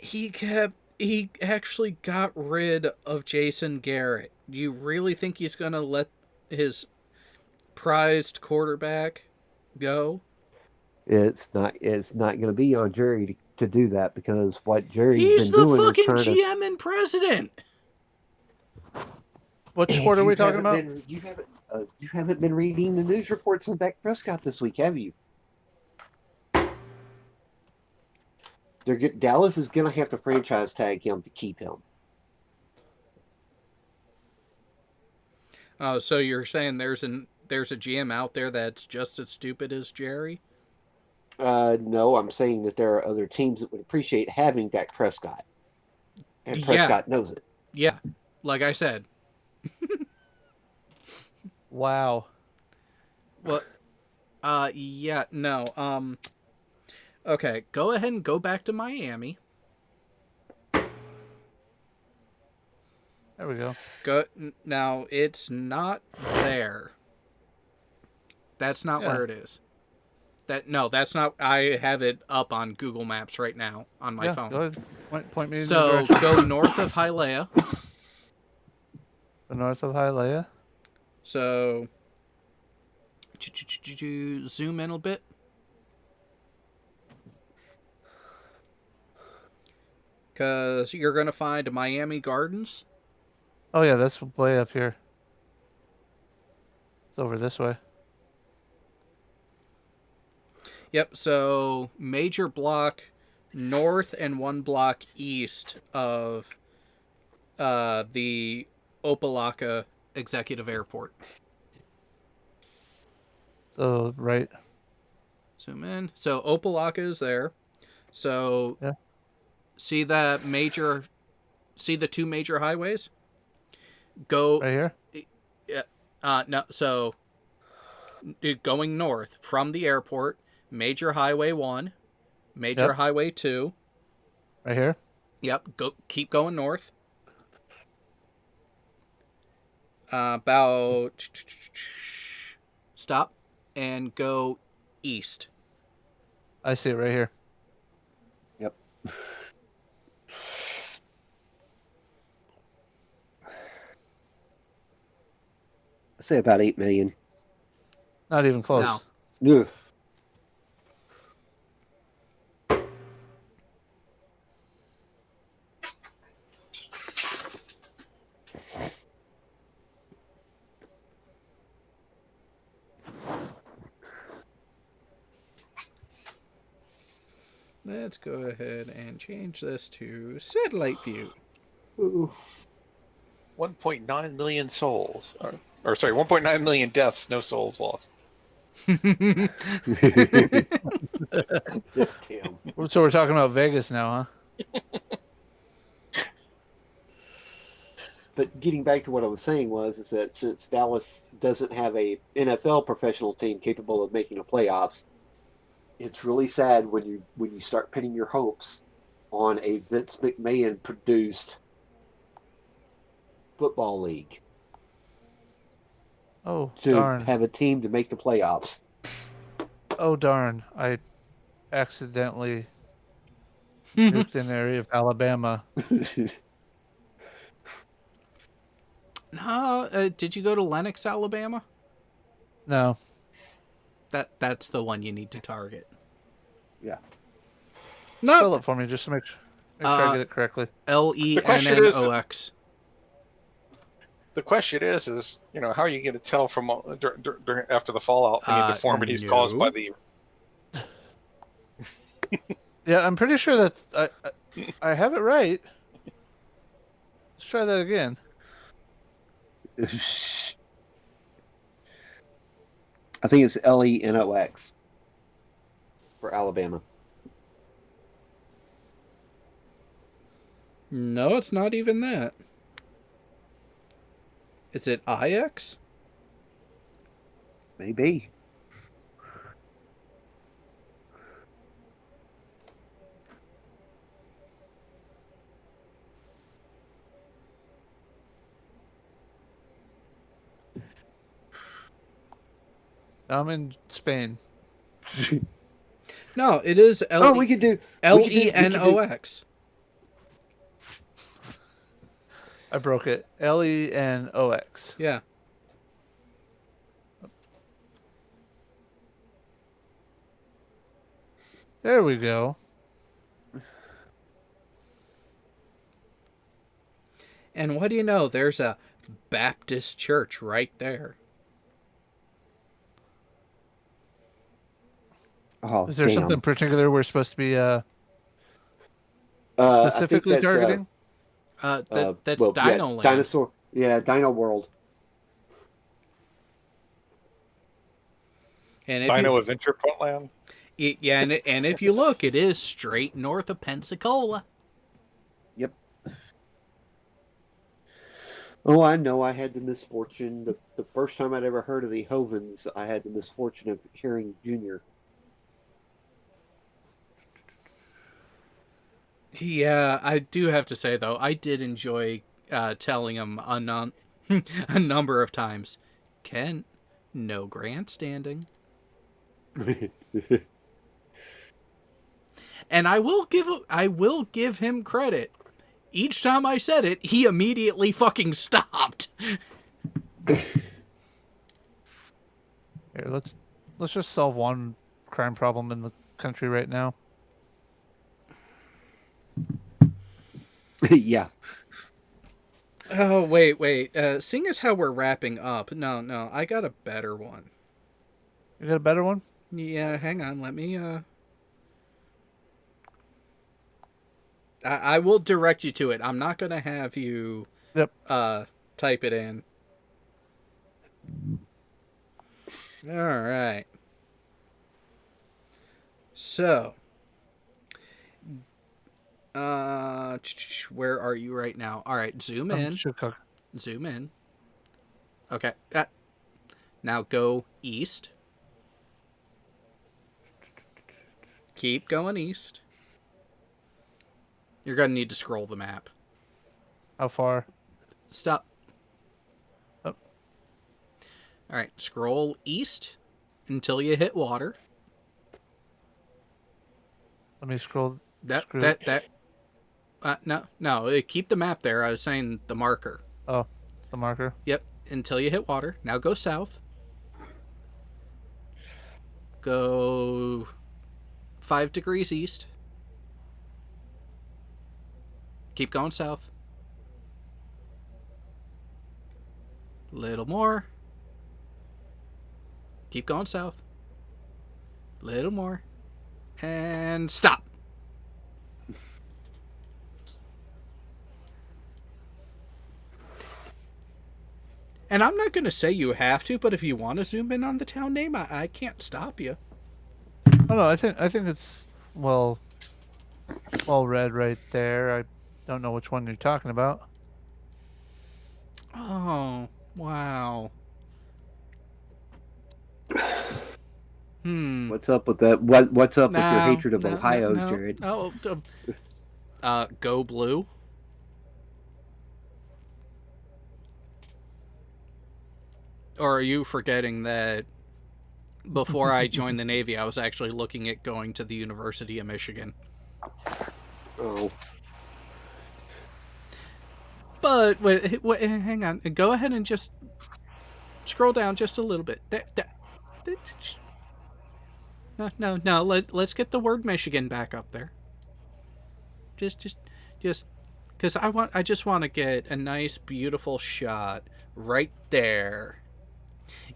He actually got rid of Jason Garrett. Do you really think he's going to let his prized quarterback go? It's not going to be on Jerry to do that, because what Jerry's He's been the doing is fucking trying to. GM and president. What sport are we talking about? You haven't been reading the news reports on Dak Prescott this week, have you? Dallas is going to have to franchise tag him to keep him. Oh, so you're saying there's a GM out there that's just as stupid as Jerry? No, I'm saying that there are other teams that would appreciate having Dak Prescott, and Prescott knows it. Yeah, like I said. Wow. What? Yeah, no. Okay, go ahead and go back to Miami. There we go. Now, it's not there. That's not where it is. That's not. I have it up on Google Maps right now on my phone. Go ahead. Point me in the So direction. go north of Hialeah. North of Hialeah. So zoom in a bit. Because you're going to find Miami Gardens. Oh, yeah, that's way up here. It's over this way. Yep, so major block north and 1 block east of the Opelika Executive Airport. So, right. Zoom in. So Opelika is there. So see the 2 major highways? Go right here? No, so going north from the airport, Major Highway 1, Major Highway 2. Right here? Yep, keep going north. About stop and go east. I see it right here. Yep. I say about 8 million. Not even close. No. Ugh. Let's go ahead and change this to satellite view. 1.9 million souls. Or sorry, 1.9 million deaths, no souls lost. So we're talking about Vegas now, huh? But getting back to what I was saying is that since Dallas doesn't have a NFL professional team capable of making the playoffs, it's really sad when you start pinning your hopes on a Vince McMahon produced football league. Oh, to darn. have a team to make the playoffs. Oh, darn. I accidentally nuked an area of Alabama. No, did you go to Lenox, Alabama? No. That's the one you need to target. Yeah. Spell it for me just to make sure I get it correctly. Lennox. The question is, how are you going to tell from after the fallout any deformities caused by the? Yeah, I'm pretty sure that I have it right. Let's try that again. I think it's Lenox for Alabama. No, it's not even that. Is it IX? Maybe. I'm in Spain. No, it is we could do Lenox. I broke it. Lenox. Yeah. There we go. And what do you know? There's a Baptist church right there. Oh, Is there damn. something particular we're supposed to be I think specifically that's targeting? That's well, yeah, Dino Land. dinosaur. Yeah, Dino World. And if Dino you, Adventure Puntland. yeah, and if you look, it is straight north of Pensacola. Yep. Oh, I know. I had the misfortune. The first time I'd ever heard of the Hovens, I had the misfortune of hearing Junior. Yeah, I do have to say though, I did enjoy telling him a number of times, Kent, no grandstanding. And I will give him credit. Each time I said it, he immediately fucking stopped. Here, let's just solve one crime problem in the country right now. Yeah. Oh, wait. Seeing as how we're wrapping up, no, I got a better one. You got a better one? Yeah, hang on, let me, I will direct you to it. I'm not gonna have you, type it in. Alright. So, where are you right now? Alright, zoom in. Chicago. Zoom in. Okay. Now go east. Keep going east. You're going to need to scroll the map. How far? Stop. Oh. All right, scroll east until you hit water. Let me scroll. No, keep the map there. I was saying the marker. Oh, the marker. Yep, until you hit water. Now go south. Go 5 degrees east. Keep going south. Little more. Keep going south. Little more. And stop. And I'm not going to say you have to, but if you want to zoom in on the town name, I can't stop you. Oh no, I think it's well read right there. I don't know which one you're talking about. Oh, wow. What's up with that? What's up with your hatred of Ohio, Jared? Oh, go blue. Or are you forgetting that before I joined the Navy, I was actually looking at going to the University of Michigan? Oh. But wait, hang on. Go ahead and just scroll down just a little bit. No. Let's get the word Michigan back up there. Just, because I just want to get a nice, beautiful shot right there.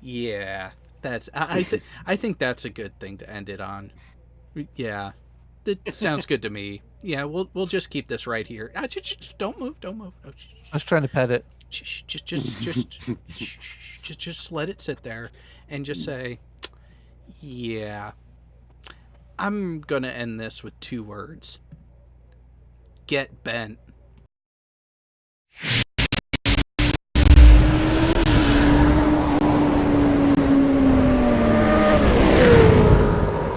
Yeah, I think that's a good thing to end it on. Yeah, that sounds good to me. Yeah, we'll just keep this right here. Don't move. Oh, I was trying to pet it. Just let it sit there and just say, yeah. I'm gonna end this with 2 words. Get bent.